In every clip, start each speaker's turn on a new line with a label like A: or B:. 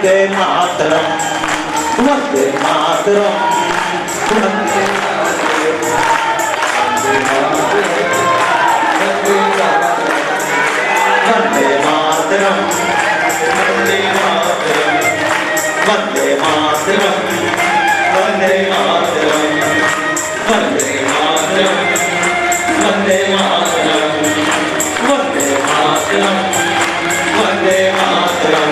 A: वंदे मातरम, वंदे मातरम, वंदे मातरम, वंदे मातरम, वंदे मातरम, वंदे मातरम, वंदे मातरम, वंदे मातरम, वंदे मातरम, वंदे मातरम।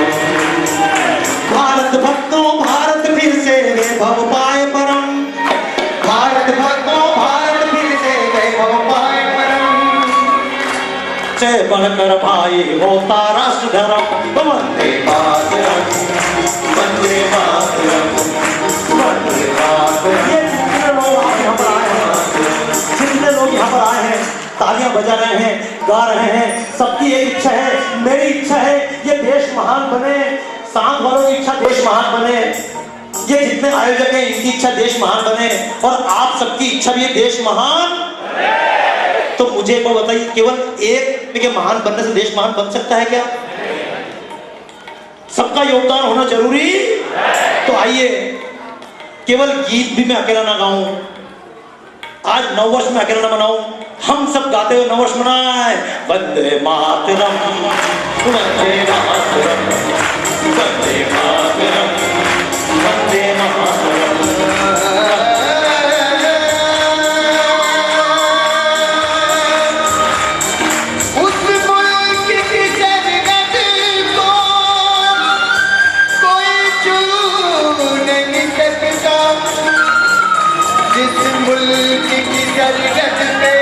A: भारत भक्तों भारत फिर से वैभव पाए परम, भारत भक्तों भारत फिर से वैभव पाए परम। जय बनकर भाई होता राष्ट्र धर्म, वंदे मातरम, वंदे मातरम, वंदे मातरम। ये जितने लोग यहाँ पर आए हैं तालियां बजा रहे हैं, गा रहे हैं, सबकी एक इच्छा है, मेरी इच्छा है ये देश महान बने, सांग वालों की इच्छा देश महान बने, ये जितने आयोजक हैं इनकी इच्छा देश महान बने, और आप सबकी इच्छा भी है देश महान। तो मुझे वो बताइए, केवल एक के महान बनने से देश महान बन सकता है क्या? सबका योगदान होना जरूरी। तो आइए, केवल गीत भी मैं अकेला ना गाऊं, आज नववर्ष में अकेला ना मनाऊं, हम सब गाते हुए नववर्ष मनाए। वंदे मातरम, वंदे मातरम, वंदे मातरम, वंदे मातरम।
B: उस मुल्क की जन्नत को कोई छू नहीं सकता, जिस मुल्क की जन्नत में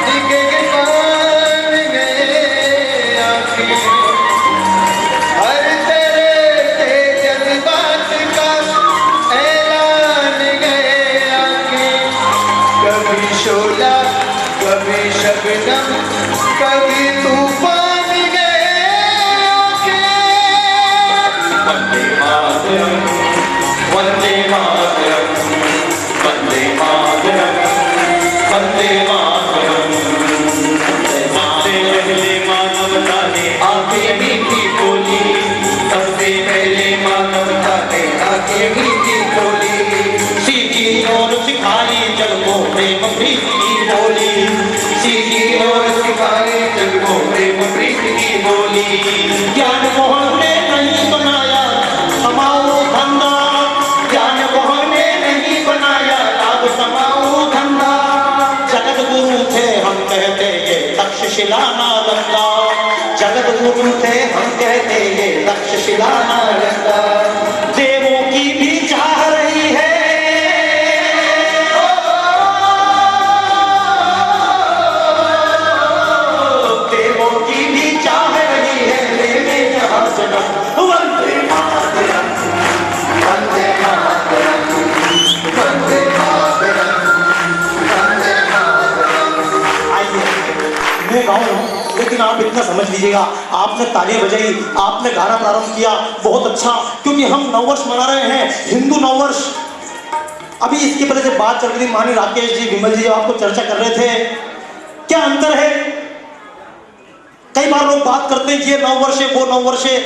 B: दिखे मान गए आंखें, हर तरह से जज्बात का ऐलान गए आंखें। कभी शोला कभी शबनम कभी तूफान गए आंखें।
A: वंदे मातरम, वंदे मातरम, वंदे मातरम, वंदे मातरम। सबसे पहले मानवता ने आके मीठी बोली, सबसे पहले मानवता ने आके मीठी बोली, सीखी और सिखाई जग को प्रेम प्रीत की बोली, सीखी और सिखाई जग को प्रेम प्रीत की बोली। ज्ञान मोहन ने नहीं बनाया समाओ धंधा, ज्ञान मोहन ने नहीं बनाया अब समाओ धंधा, जगत गुरु थे हम कहते ये तक्षशिला नालंदा, जगत गुरु थे हम कहते ये तक्षशिला नालंदा। देवों की भी चाह रही है, देवों की भी चाह रही है लेने यहाँ जन्म। वंदे मातरम, वंदे मातरम, वंदे मातरम, वंदे मातरम। आइए मैं गाऊं, लेकिन आप इतना समझ लीजिएगा, आपने तालियां बजाई, आपने गाना प्रारंभ किया, बहुत अच्छा, क्योंकि हम नववर्ष मना रहे हैं, हिंदू नववर्ष। अभी इसके पहले जब बात चल रही थी, माननीय राकेश जी, विमल जी आपको चर्चा कर रहे थे, क्या अंतर है? कई बार लोग बात करते हैं ये नववर्ष है वो नववर्ष है,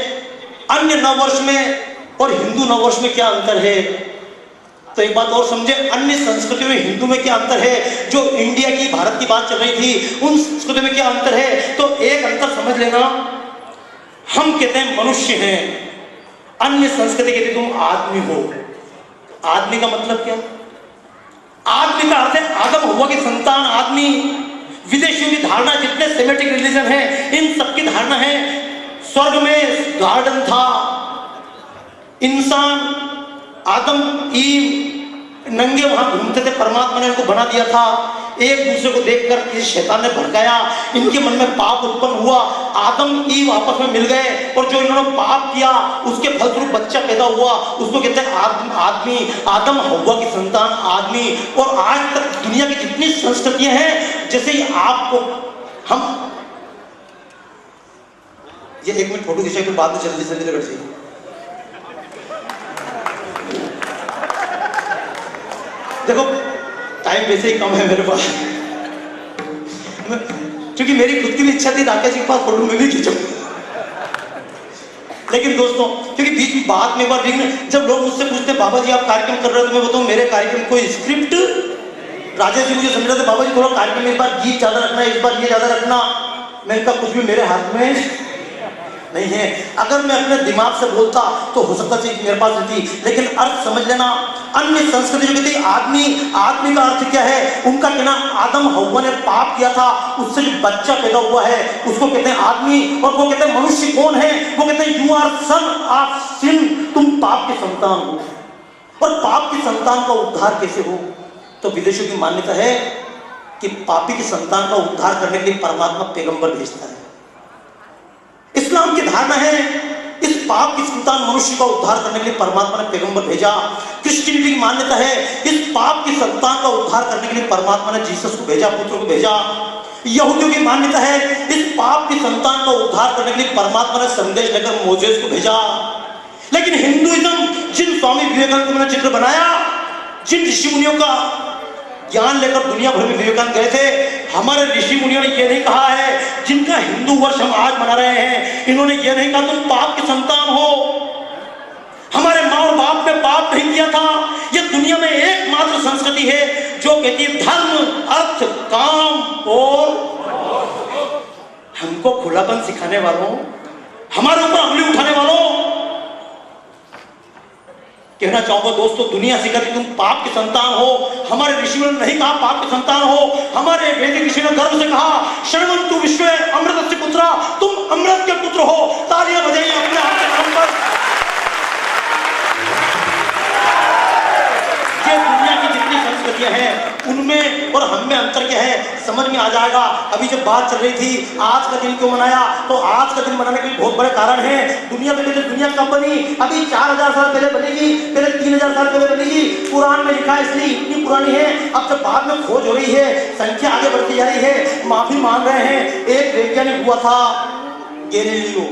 A: अन्य नववर्ष में और हिंदू नववर्ष में क्या अंतर है? तो एक बात और समझे, अन्य संस्कृतियों में हिंदू में क्या अंतर है? जो इंडिया की भारत की बात चल रही थी, उन संस्कृतियों में क्या अंतर है? तो एक अंतर समझ लेना, हम कहते हैं मनुष्य हैं, अन्य संस्कृति कहती तुम आदमी हो। आदमी का मतलब क्या? आदमी का अर्थ है आदम हव्वा की संतान आदमी। विदेशियों की धारणा, जितने सेमेटिक रिलीजन है, इन सबकी धारणा है स्वर्ग में गार्डन था, इंसान आदम ईव नंगे वहां घूमते थे, परमात्मा ने इनको बना दिया था। एक दूसरे को देखकर किसी शैतान ने भड़काया, इनके मन में पाप उत्पन्न हुआ, आदम ईव आपस में मिल गए, और जो इन्होंने पाप किया उसके फलस्वरूप बच्चा पैदा हुआ, उसको कहते हैं आदमी, आदम हव्वा की संतान आदमी। और आज तक दुनिया की जितनी संस्कृतियां हैं, जैसे ही आपको हम ये एक मिनट फोटो खींचा, फिर बाद में जल्दी जल्दी बैठ जाइए। देखो टाइम वैसे ही कम है मेरे पास, क्योंकि मेरी खुद की भी इच्छा थी राकेश जी के पास फोटो में भी खींचूं, लेकिन दोस्तों क्योंकि बीच में बाद में एक बार जब लोग मुझसे पूछते हैं बाबा जी आप कार्यक्रम कर रहे हो, तो मैं बताऊँ मेरे कार्यक्रम कोई स्क्रिप्ट, राजेश जी मुझे समझ रहे थे बाबा जी थोड़ा कार्यक्रम में इस बार गीत ज्यादा रखना, इस बार ये ज्यादा रखना। मैं इनका कुछ भी मेरे हाथ में नहीं है। अगर मैं अपने दिमाग से बोलता तो हो सकता चीज मेरे पास नहीं थी, लेकिन अर्थ समझ लेना। अन्य संस्कृति जो कहती आदमी का अर्थ क्या है, उनका कहना आदम हव्वा ने पाप किया था, उससे जो बच्चा पैदा हुआ है उसको कहते हैं आदमी, और वो कहते हैं मनुष्य कौन है, वो कहते हैं you are son of sin, तुम पाप के संतान हो। और पाप के संतान का उद्धार कैसे हो? तो विदेशियों की मान्यता है कि पापी के संतान का उद्धार करने के लिए परमात्मा पैगंबर भेजता है। इस्लाम की धारणा है इस पाप की संतान मनुष्य का उद्धार करने के लिए परमात्मा ने पैगंबर भेजा। क्रिश्चियनिटी की मान्यता है इस पाप की संतान का उद्धार करने के लिए परमात्मा ने जीसस को भेजा, पुत्र को भेजा। यहूदियों की मान्यता है इस पाप की संतान का उद्धार करने के लिए परमात्मा ने संदेश लेकर मोजेस को भेजा। लेकिन हिंदुइज्म, जिन स्वामी विवेकानंद ने चित्र बनाया, जिन ऋषि मुनियों का ज्ञान लेकर दुनिया भर में विवेकानंद गए थे, हमारे ऋषि मुनियों ने यह नहीं कहा है, जिनका हिंदू वर्ष हम आज मना रहे हैं, इन्होंने यह नहीं कहा तुम पाप की संतान हो। हमारे माँ और बाप ने पाप नहीं किया था। यह दुनिया में एकमात्र संस्कृति है जो कहती है धर्म, अर्थ, काम और हमको खुलापन सिखाने वालों, हमारे ऊपर उंगली उठाने वालों। कहना चाहूंगा दोस्तों, दुनिया सिखाती तुम पाप के संतान हो, हमारे ऋषियों ने नहीं कहा पाप के संतान हो। हमारे वैदिक ऋषि ने गर्व से कहा शृण्वन्तु विश्वे अमृतस्य पुत्रा, तुम अमृत के पुत्र हो। तालियां बजाइए अपने आप के नाम पर। ये दुनिया की जितनी संस्कृतियां हैं उनमें और हम में अंतर क्या है समझ में आ जाएगा। अभी जब बात चल रही थी आज का दिन क्यों मनाया, तो आज का दिन मनाने के बहुत बड़े कारण है। दुनिया में दुनिया कब बनी? अभी 4000 साल पहले बनेगी, पहले 3000 साल पहले बनेगी। कुरान में लिखा है इसलिए इतनी पुरानी है। अब जब बाद में खोज हो रही है, संख्या आगे बढ़ती जा रही है, माफी मांग रहे हैं। एक वैज्ञानिक हुआ था गैलीलियो,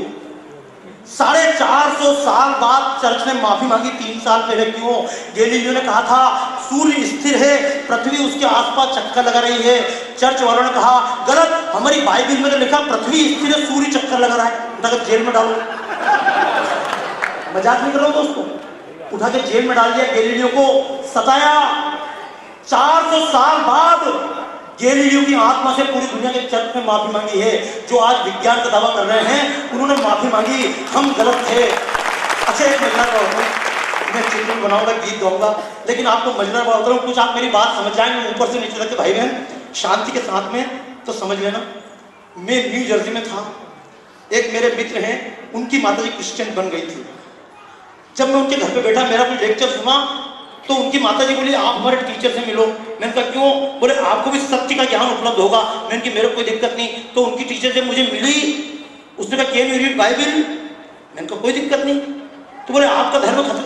A: 450 साल बाद चर्च ने माफी मांगी। 3 साल पहले क्यों? गैलीलियो ने कहा था सूर्य स्थिर है, पृथ्वी उसके आसपास चक्कर लगा रही है। चर्च वालों ने कहा गलत, हमारी बाइबल में तो लिखा पृथ्वी स्थिर है, सूर्य चक्कर लगा रहा है, उठा कर जेल में डालो। मजाक नहीं कर रहा हूं दोस्तों, उठा के जेल में डाल दिया। गैलीलियो को सताया। 400 साल बाद गैलीलियो की आत्मा से पूरी दुनिया के चर्च में माफी मांगी है। जो आज विज्ञान का दावा कर रहे हैं उन्होंने माफी मांगी, हम गलत थे। अच्छा एक मजेदार बात है, मैं चित्र बनाऊंगा, गीत गाऊंगा, लेकिन आपको मजेदार बात बताऊं, कुछ आप मेरी बात समझ जाएंगे ऊपर से नीचे तक के भाई बहन, शांति के साथ में, तो समझ लेना। मैं न्यू जर्सी में था, एक मेरे मित्र हैं, उनकी माताजी क्रिश्चियन बन गई थी। जब मैं उनके घर पे बैठा, मेरा कोई लेक्चर सुना, तो उनकी माताजी बोली आप हमारे टीचर से मिलो। मैंने कहा क्यों? बोले आपको भी सत्य का ज्ञान उपलब्ध होगा। मैंने कहा मेरे को कोई दिक्कत नहीं। तो उनकी टीचर से मुझे मिली, उसने कहा कैन यू रीड बाइबल? मैंने कहा कोई दिक्कत नहीं। तो बोले आपका धर्म खत्म।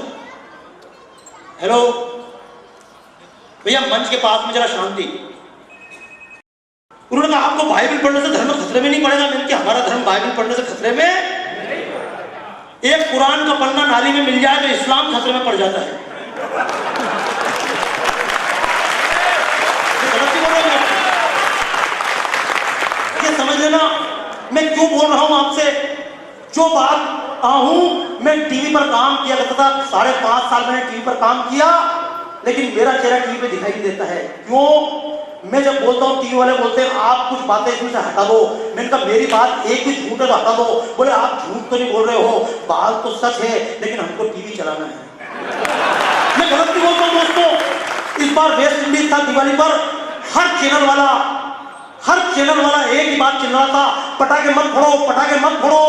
A: हेलो भैया, मंच के पास में जरा शांति। उन्होंने कहा आपको बाइबल पढ़ने से धर्म खतरे में नहीं पड़ेगा। मैंने कहा हमारा धर्म बाइबल पढ़ने से खतरे में, एक कुरान का पन्ना नाली में मिल जाए तो इस्लाम खतरे में पड़ जाता है। ये समझ लेना मैं क्यों बोल रहा हूं आपसे। जो बात हूं, मैं टीवी पर काम किया करता था, 5.5 साल मैंने टीवी पर काम किया, लेकिन मेरा चेहरा टीवी पे दिखाई देता है। क्यों? मैं जब बोलता हूँ टीवी वाले बोलते हैं आप कुछ बातें इसमें से हटा दो। मैंने कहा मेरी बात एक भी झूठ है तो हटा दो। बोले आप झूठ तो नहीं बोल रहे हो, बात तो सच है, लेकिन हमको टीवी चलाना है। मैं गलत नहीं बोलता हूं दोस्तों। इस बार वेस्ट इंडीज था दिवाली पर, हर चैनल वाला एक ही बात चिल्ला रहा था, पटाखे मत फोड़ो, पटाखे मत फोड़ो,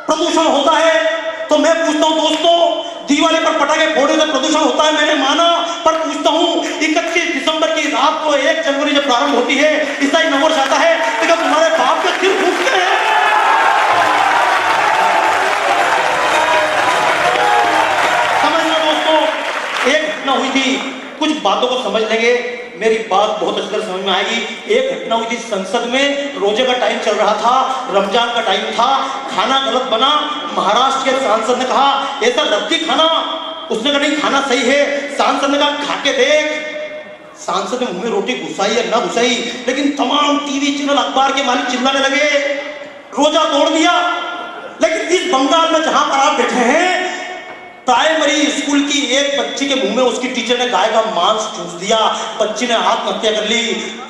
A: प्रदूषण होता है। तो मैं पूछता हूं दोस्तों, दिवाली पर पटाखे फोड़ने से प्रदूषण होता है मैंने माना, पर पूछता हूं 31 दिसंबर की रात को 1 जनवरी जब प्रारंभ होती है, ईसाई नववर्ष आता है, तो क्या तुम्हारे बाप के सिर फूटते हैं? समझना दोस्तों, एक घटना हुई थी, कुछ बातों को समझ लेंगे, मेरी बात बहुत अच्छी तरह समझ में आएगी। एक घटना हुई थी संसद में, रोजे का टाइम चल रहा था, रमजान का टाइम था, खाना गलत बना। महाराष्ट्र के सांसद ने कहा ऐसा रद्दी खाना, उसने कहा नहीं खाना सही है। सांसद ने कहा खा के देख। सांसद ने मुंह में रोटी घुसाई या ना घुसाई, लेकिन तमाम टीवी चैनल अखबार के मालिक चिल्लाने लगे, रोजा तोड़ दिया। लेकिन इस बंगाल में जहां पर आप बैठे हैं, प्राइमरी स्कूल की एक बच्ची के मुंह में उसकी टीचर ने गाय का मांस ठूस दिया, बच्ची ने आत्महत्या कर ली।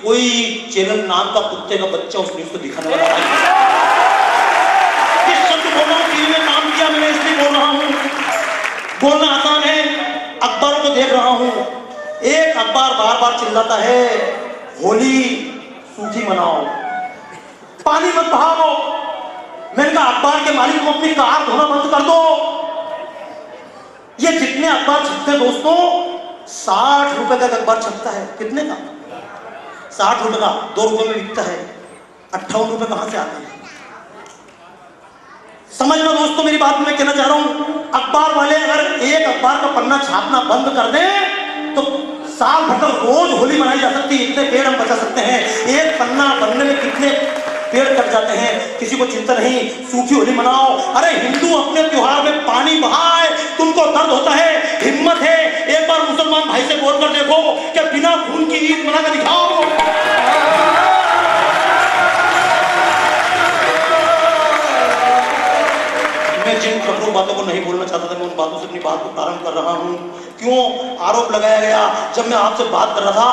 A: कोई चैनल नाम का कुत्ते का बच्चा उस न्यूज को दिखाने वाला शब्द बोल रहा हूँ, टीवी में काम किया मैंने इसलिए बोल रहा हूँ। बोलना आसान है। अखबारों को देख रहा हूँ, एक अखबार बार बार चिल्लाता है होली सूखी मनाओ, पानी मत बहाओ। मैंने कहा अखबार के मालिक को अपनी कार धोना बंद कर दो। ये जितने अखबार छपते हैं दोस्तों, 60 रुपए का अखबार छपता है। कितने का? 60 रुपए का, 2 रुपए में बिकता है। 58 रुपए कहां से आते हैं? समझना दोस्तों मेरी बात मैं कहना चाह रहा हूं। अखबार वाले अगर एक अखबार का पन्ना छापना बंद कर दें तो साल भर तक रोज होली मनाई जा सकती है। इतने पेड़ हम बचा सकते हैं। एक पन्ना बनने में कितने पेड़ कट जाते हैं, किसी को चिंता नहीं। सूखी होली मनाओ। अरे हिंदू अपने त्योहार में पानी बहाए, तुमको दर्द होता है, हिम्मत है, एक बार मुसलमान भाई से बोलकर देखो कि बिना खून की ईद मना कर दिखाओ। मैं जिन कठोर बातों को नहीं बोलना चाहता था, मैं उन बातों से अपनी बात को प्रारंभ कर रहा हूं। क्यों आरोप लगाया गया? जब मैं आपसे बात कर रहा था,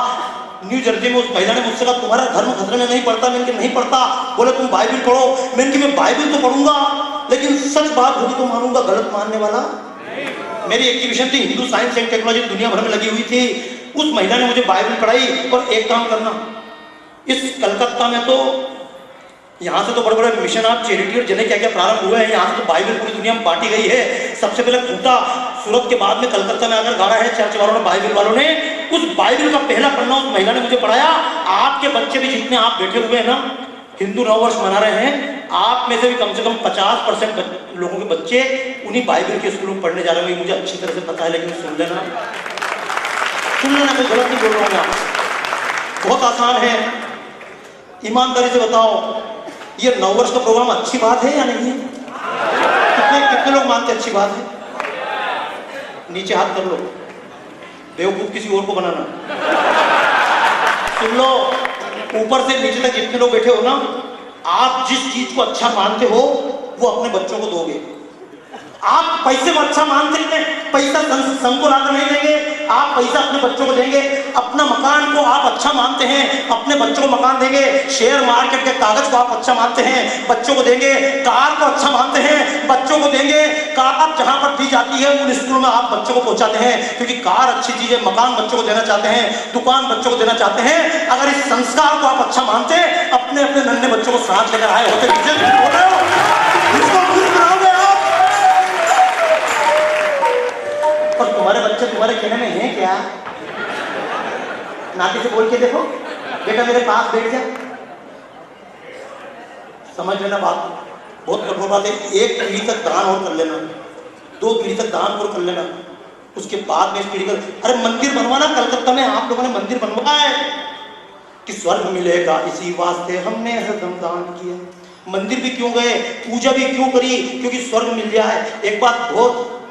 A: न्यू जर्सी में उस महिला ने मुझसे कहा तुम्हारा धर्म खतरे में नहीं पड़ता? मैंने कहा नहीं पड़ता। बोले तुम बाइबल पढ़ो। मैंने कहा मैं बाइबल तो पढ़ूंगा, लेकिन सच बात होगी तो मानूंगा, गलत मानने वाला। मेरी एग्जीबिशन थी हिंदू साइंस एंड टेक्नोलॉजी, दुनिया भर में लगी हुई थी। उस महिला ने मुझे बाइबल पढ़ाई। और एक काम करना, इस कलकत्ता में तो यहाँ से तो बड़े बड़े मिशन ऑफ चैरिटी और जने क्या क्या प्रारंभ हुए हैं। यहाँ से तो बाइबल पूरी दुनिया में बांटी गई है। सबसे पहले खूंटा सूरत के बाद में कलकत्ता में आकर गाड़ा है चर्च वालों ने, बाइबल वालों ने। उस बाइबल का पहला पन्ना उस महिला ने मुझे पढ़ाया। आपके बच्चे भी जितने आप बैठे हुए हैं ना, हिंदू नव वर्ष मना रहे हैं, आप में से भी कम 50% लोगों के बच्चे उन्हीं बाइबल के स्कूलों में पढ़ने जा रहे हैं। मुझे अच्छी तरह से पता है, लेकिन सुन लेना, कोई गलत नहीं बोल रहा हूँ। बहुत आसान है, ईमानदारी से बताओ, ये नववर्ष का प्रोग्राम अच्छी बात है या नहीं है? कितने लोग मानते अच्छी बात है? नीचे हाथ कर लो। बेवकूफ किसी और को बनाना। सुन लो, ऊपर से नीचे तक जितने लोग बैठे हो ना, आप जिस चीज को अच्छा मानते हो वो अपने बच्चों को दोगे। आप पैसे को अच्छा मानते हैं, पैसा संघ को लाकर नहीं देंगे, आप पैसा अपने बच्चों को देंगे। अपना मकान को आप अच्छा मानते हैं, अपने बच्चों को मकान देंगे। शेयर मार्केट के कागज को आप अच्छा मानते हैं, बच्चों को देंगे। कार को अच्छा मानते हैं, बच्चों को देंगे। कार जहां पर दी जाती है उन स्कूलों में आप बच्चों को पहुंचाते हैं, क्योंकि कार अच्छी चीज है। मकान बच्चों को देना चाहते हैं, दुकान बच्चों को देना चाहते हैं। अगर इस संस्कार को आप अच्छा मानते, अपने अपने नन्हे बच्चों को साथ लेकर आए होते, बोल रहे हो और तुम्हारे बच्चे तुम्हारे कहने में हैं क्या? नाती से बोल के देखो, बेटा मेरे पास बैठ जा। समझ लेना बात, बहुत कठोर बात है। 1 पीढ़ी तक दान और कर लेना, 2 पीढ़ी तक दान और कर लेना, उसके बाद में इस पीढ़ी का। अरे मंदिर बनवाना, कलकत्ता में आप लोगों ने मंदिर बनवाया है कि स्वर्ग मिलेगा, इसी वास्ते हमने हरदम दान किया। मंदिर भी क्यों गए, पूजा भी क्यों करी? क्योंकि स्वर्ग मिल जाए। एक बात बहुत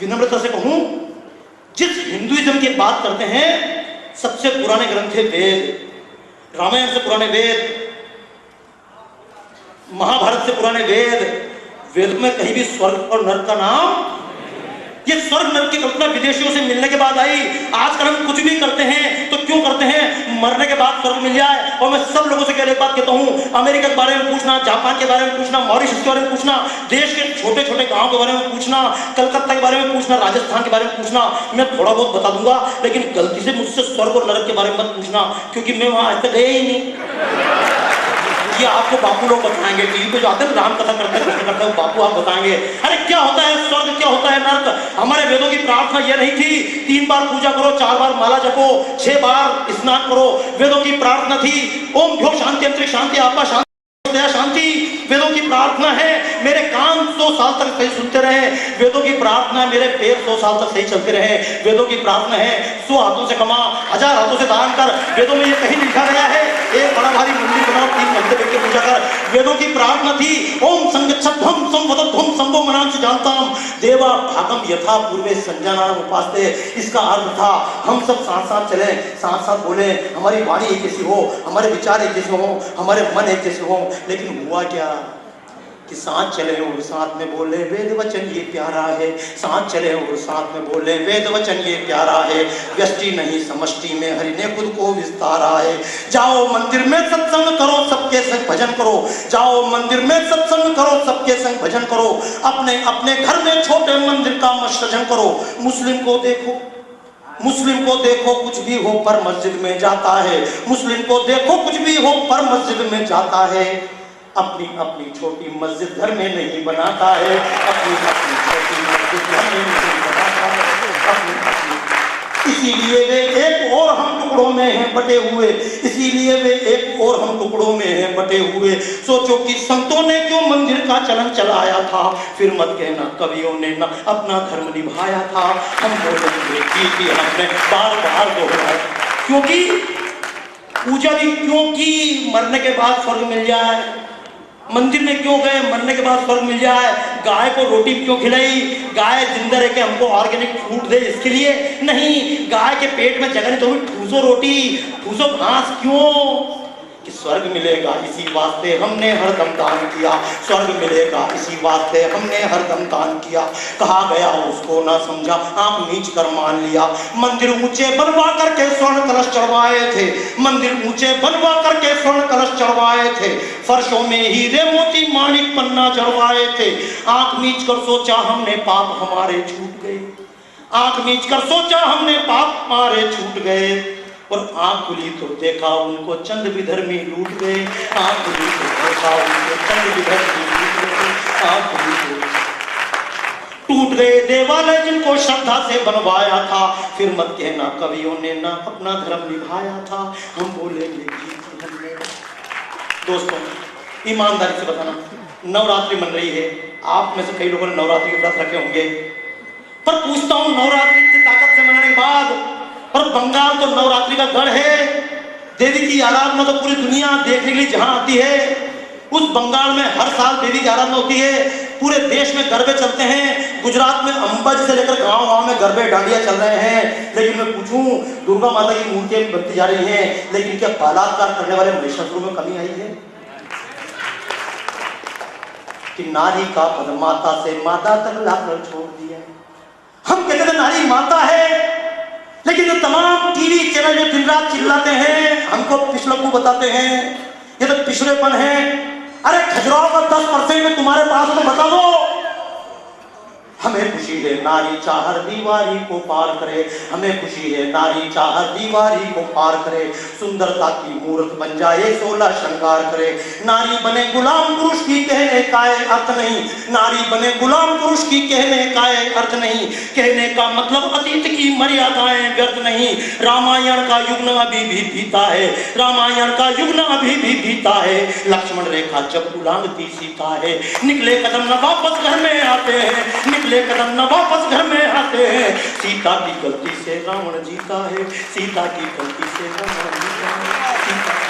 A: विनम्रता से कहूं, जिस हिंदुइज्म की बात करते हैं, सबसे पुराने ग्रंथ है वेद। रामायण से पुराने वेद, महाभारत से पुराने वेद। वेद में कहीं भी स्वर्ग और नरक का नाम, ये स्वर्ग नरक की कल्पना विदेशियों से मिलने के बाद आई। आजकल हम कुछ भी करते हैं तो क्यों करते हैं? मरने के बाद स्वर्ग मिल जाए। और मैं सब लोगों से कह एक बात कहता हूं, अमेरिका के बारे में पूछना, जापान के बारे में पूछना, मॉरिशस के बारे में पूछना, देश के छोटे छोटे गांव के बारे में पूछना, कलकत्ता के बारे में पूछना, राजस्थान के बारे में पूछना, मैं थोड़ा बहुत बता दूंगा। लेकिन गलती से मुझसे स्वर्ग और नरक के बारे में मत पूछना, क्योंकि मैं वहां आज तक गया ही नहीं। ये आपको बापू लोग बताएंगे, टीवी पे जो आते हैं राम कथा करते हैं, कृष्ण करते हैं, बापू आप बताएंगे। अरे क्या होता है स्वर्ग, क्या होता है नरक? हमारे वेदों की प्रार्थना ये नहीं थी 3 बार पूजा करो, 4 बार माला जपो, 6 बार स्नान करो। वेदों की प्रार्थना थी ओम भ्यो शांति अंतरिक्ष शांति आपा शांति शांति। वेदों की प्रार्थना है मेरे कान 100 साल तक सही सुनते रहे। वेदों की प्रार्थना है मेरे पैर 100 साल तक सही चलते रहे। वेदों की प्रार्थना है 100 हाथों से कमा, 1000 हाथों से दान कर। वेदों में ये कहीं लिखा गया है एक बड़ा भारी मंदिर बनाओ, 3 घंटे बैठ के पूजा कर। वेदों की प्रार्थना थी ओम संगच्छध्वम संवदध्वम संभो मनांसि जानताम देवा भागम यथा पूर्वे संजानाम उपास्ते। इसका अर्थ था हम सब साथ साथ चले, साथ साथ बोले, हमारी वाणी एक जैसी हो, हमारे विचार एक जैसे हो, हमारे मन एक जैसे हो। लेकिन हुआ क्या? कि साथ चले और साथ में बोले वेद वचन ये प्यारा है, साथ चले और साथ में बोले वेद वचन ये प्यारा है। व्यष्टि नहीं समष्टि में हरि ने खुद को विस्तारा है। जाओ मंदिर में सत्संग करो, सबके संग भजन करो। जाओ मंदिर में सत्संग करो, सबके संग भजन करो। अपने अपने घर में छोटे मंदिर का मत सृजन करो। मुस्लिम को देखो, मुस्लिम को देखो कुछ भी हो पर मस्जिद में जाता है। मुस्लिम को देखो कुछ भी हो पर मस्जिद में जाता है। अपनी अपनी छोटी मस्जिद घर में नहीं बनाता है। अपनी अपनी छोटी मस्जिद घर में नहीं बनाता है। अपनी अपनी इसीलिए वे एक और हम टुकड़ों में हैं बटे हुए। इसीलिए वे एक और हम टुकड़ों में हैं बटे हुए। सोचो कि संतों ने क्यों मंदिर का चलन चलाया था, फिर मत कहना कवियों ने ना अपना धर्म निभाया था। हम बोलेंगे कि हमने बार बार दोहराया, क्योंकि पूजा भी क्योंकि मरने के बाद स्वर्ग मिल जाए। मंदिर में क्यों गए, मरने के बाद स्वर्ग मिल जाए। गाय को रोटी क्यों खिलाई, गाय जिंदा रह के हमको ऑर्गेनिक फूड दे इसके लिए नहीं। गाय के पेट में जगह नहीं तो भी ठूसो रोटी, ठूसो घास, क्यों कि स्वर्ग मिलेगा इसी वास्ते हमने हरदम दान किया। स्वर्ग मिलेगा इसी वास्ते हमने हरदम दान किया। कहा गया उसको ना समझा, आंख नीच कर मान लिया। मंदिर ऊंचे बनवा करके स्वर्ण कलश चढ़वाए थे। मंदिर ऊंचे बनवा करके स्वर्ण कलश चढ़वाए थे। फर्शों में हीरे मोती माणिक पन्ना चढ़वाए थे। आंख नीच कर सोचा हमने पाप हमारे छूट गए। आंख नीच कर सोचा हमने पाप हमारे छूट गए। और आंख खुली तो देखा उनको चंद विधर्मी लूट गए। आंख खुली तो देखा उनको चंद विधर्मी लूट गए। आंख खुली तो टूट गए देवालय जिनको श्रद्धा से बनवाया था। फिर मत कहना कवियों ने ना अपना धर्म निभाया था। हम बोलेंगे कि हमने। दोस्तों ईमानदारी से बताना, नवरात्रि मन रही है, आप में से कई लोगों ने नवरात्रि के व्रत रखे होंगे, पर पूछता हूं नवरात्रि की ताकत से मनाने के बाद, और बंगाल तो नवरात्रि का गढ़ है। देवी की आराधना तो पूरी दुनिया देखने के लिए जहां आती है, उस बंगाल में हर साल देवी की आराधना होती है। पूरे देश में गरबे चलते हैं। गुजरात में अंबाजी से लेकर गांव गांव में गरबे डांडिया चल रहे हैं। लेकिन मैं पूछूं, दुर्गा माता की मूर्तियां बनती जा रही हैं, लेकिन क्या बलात्कार करने वाले महिषासुर में कमी आई है? कि नारी का पद माता से माता तक लाकर छोड़ दिया। हम कहते थे नारी माता है, लेकिन जो तमाम टीवी चैनल जो दिन रात चिल्लाते हैं, हमको पिछलक्कू बताते हैं, ये तो पिछड़ेपन है। अरे खजुराहो का 10% में तुम्हारे पास तो बता दो। हमें खुशी है नारी चाहर दीवारी को पार करे। हमें खुशी है नारी चाहर दीवारी को पार करे। सुंदरता की मूर्त बन जाए, 16 श्रृंगार करे। नारी बने गुलाम पुरुष की कहने का अर्थ नहीं। नारी बने गुलाम पुरुष की कहने का अर्थ नहीं। कहने का मतलब अतीत की मर्यादाएं व्यर्थ नहीं। रामायण का युग न अभी भी बीता है। रामायण का युग न अभी भी बीता है। लक्ष्मण रेखा जब उलांघती सीता है, निकले कदम न वापस घर में आते हैं। निकले कदम न वापस घर में आते हैं। सीता की गलती से रावण जीता है। सीता की गलती से रावण जीता है।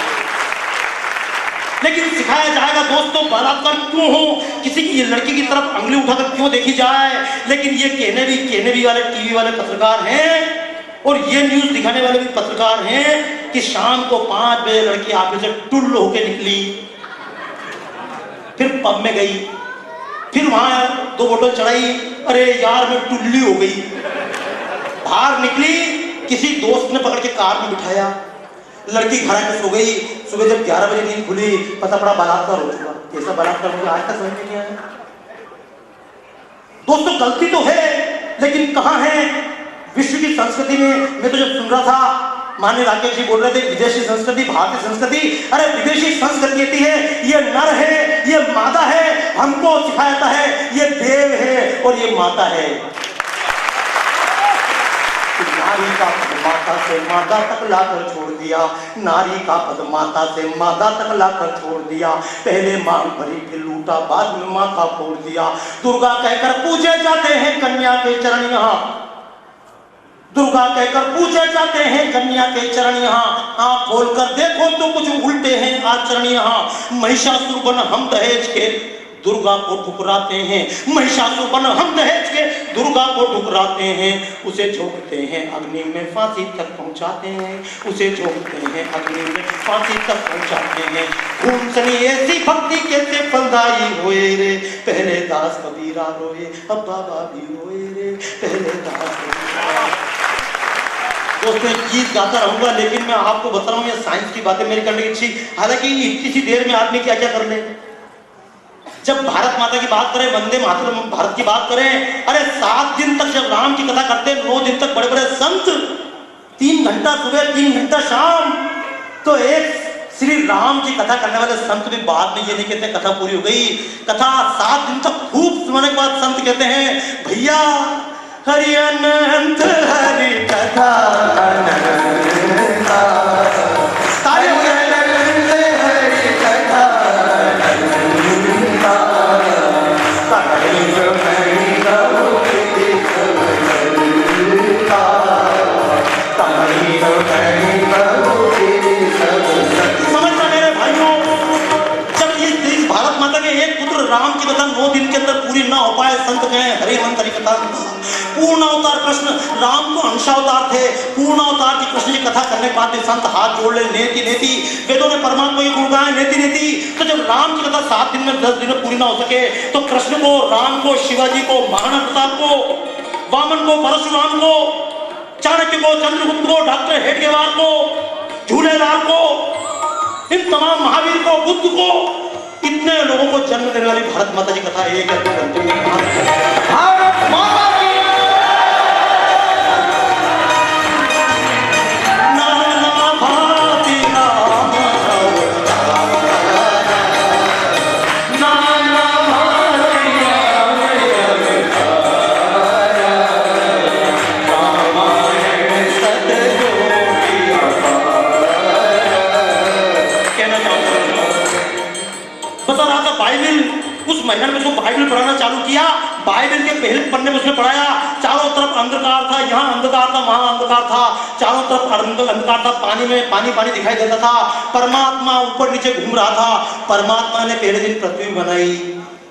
A: लेकिन सिखाया जाएगा दोस्तों बलात्कार क्यों हो, किसी की लड़की की तरफ उंगली उठाकर क्यों देखी जाए। लेकिन ये कहने भी वाले टीवी वाले पत्रकार हैं, और ये न्यूज दिखाने वाले भी पत्रकार हैं कि शाम को 5 बजे लड़की ऑफिस से टुल्ल होके निकली, फिर पब में गई, फिर वहां 2 बोतल चढ़ाई, अरे यार मैं टुल्ली हो गई। बाहर निकली, किसी दोस्त ने पकड़ के कार में बिठाया, लड़की घर में सो गई। सुबह जब 11 बजे नींद खुली, पता पड़ा बलात्कार हो चुका। कैसा बलात्कार मुझे आज तक समझ में नहीं आया। दोस्तों गलती तो है, लेकिन कहां है विश्व की संस्कृति में? मैं तो जब सुन रहा था, माननीय राकेश जी बोल रहे थे विदेशी संस्कृति, भारतीय संस्कृति। अरे विदेशी संस्कृति कहती है ये नर है, ये मादा है। हमको सिखाया जाता है ये देव है और ये माता है। नारी का पद माता से मादा तक लाकर छोड़ दिया। नारी का पद माता से मादा तक लाकर छोड़ दिया। पहले मांग भरी फिर लूटा, बाद में माथा फोड़ दिया। दुर्गा कहकर पूजे जाते हैं कन्या के चरण यहाँ। दुर्गा कहकर पूजे जाते हैं कन्या के चरण यहाँ। आंख खोलकर देखो तो कुछ उल्टे हैं आचरण यहाँ। महिषासुर बन हम दहेज के दुर्गा को ठुकराते हैं, महिषासुर बन हम दहेज के दुर्गा को ठुकराते हैं, उसे झोंकते हैं अग्नि में फांसी तक पहुंचाते हैं, उसे झोंकते हैं अग्नि में फांसी तक पहुंचाते हैं। खून सनी ऐसी भक्ति कैसे फलदाई होए रे, पहले दास कबीरा रोए अब बाबा भी रोए रे, पहले दास कबीरा। दोस्तों एक गीत गाता रहूंगा, लेकिन मैं आपको बता रहा हूँ ये साइंस की बातें मेरी करने की इच्छी, हालांकि इतनी सी देर में आदमी क्या क्या कर ले। जब भारत माता की बात करें, वंदे मातरम भारत की बात करें, अरे 7 दिन तक जब राम की कथा करते हैं, 9 दिन तक बड़े बड़े संत 3 घंटा सुबह 3 घंटा शाम, तो एक श्री राम की कथा करने वाले संत भी बाद में ये नहीं कहते कथा पूरी हो गई, कथा 7 दिन तक खूब सुनने के बाद संत कहते हैं भैया हरि अनंत हरि कथा अनंता, ताली हो जाए हरि कथा अनंता, ताली हो हरि कथा, ताली हो हरि समझना मेरे भाइयों, जब इस भारत माता के एक पुत्र राम की कथा 9 दिन के अंदर पूरी ना हो पाए, संत कहे हरि अनंत हरि कथा। पूर्ण अवतार कृष्ण, राम तो अंशावतार थे, पूर्ण अवतार की कृष्ण की कथा करने के बाद भी संत हाथ जोड़ ले, नेति नेति, वेदों ने परमात्मा की गुण गाए नेति नेति। तो जब राम की कथा 7 दिन में 10 दिन में पूरी ना हो सके, तो कृष्ण को, राम को, शिवाजी को, महाराणा प्रताप को, वामन को, परशुराम को, चाणक्य को, चंद्रगुप्त को, डॉक्टर हेडगेवार को, झूलेलाल को, इन तमाम महावीर को, बुद्ध को, इतने लोगों को जन्म देने वाली भारत माता की कथा एक है। भारत माता की नाना भाती नाम नाना भाती रामायण सतयोगी कहना चाहूंगा। बता रहा था बाइबिल, उस महीने में जो बाइबिल पढ़ाना चालू किया, बाइबिल के पहले पन्ने में उसने पढ़ाया, चारों तरफ अंधकार था, यहाँ अंधकार था, वहां अंधकार था, चारों तरफ अंधकार था, पानी में पानी पानी दिखाई देता था, परमात्मा ऊपर नीचे घूम रहा था। परमात्मा ने पहले दिन पृथ्वी बनाई,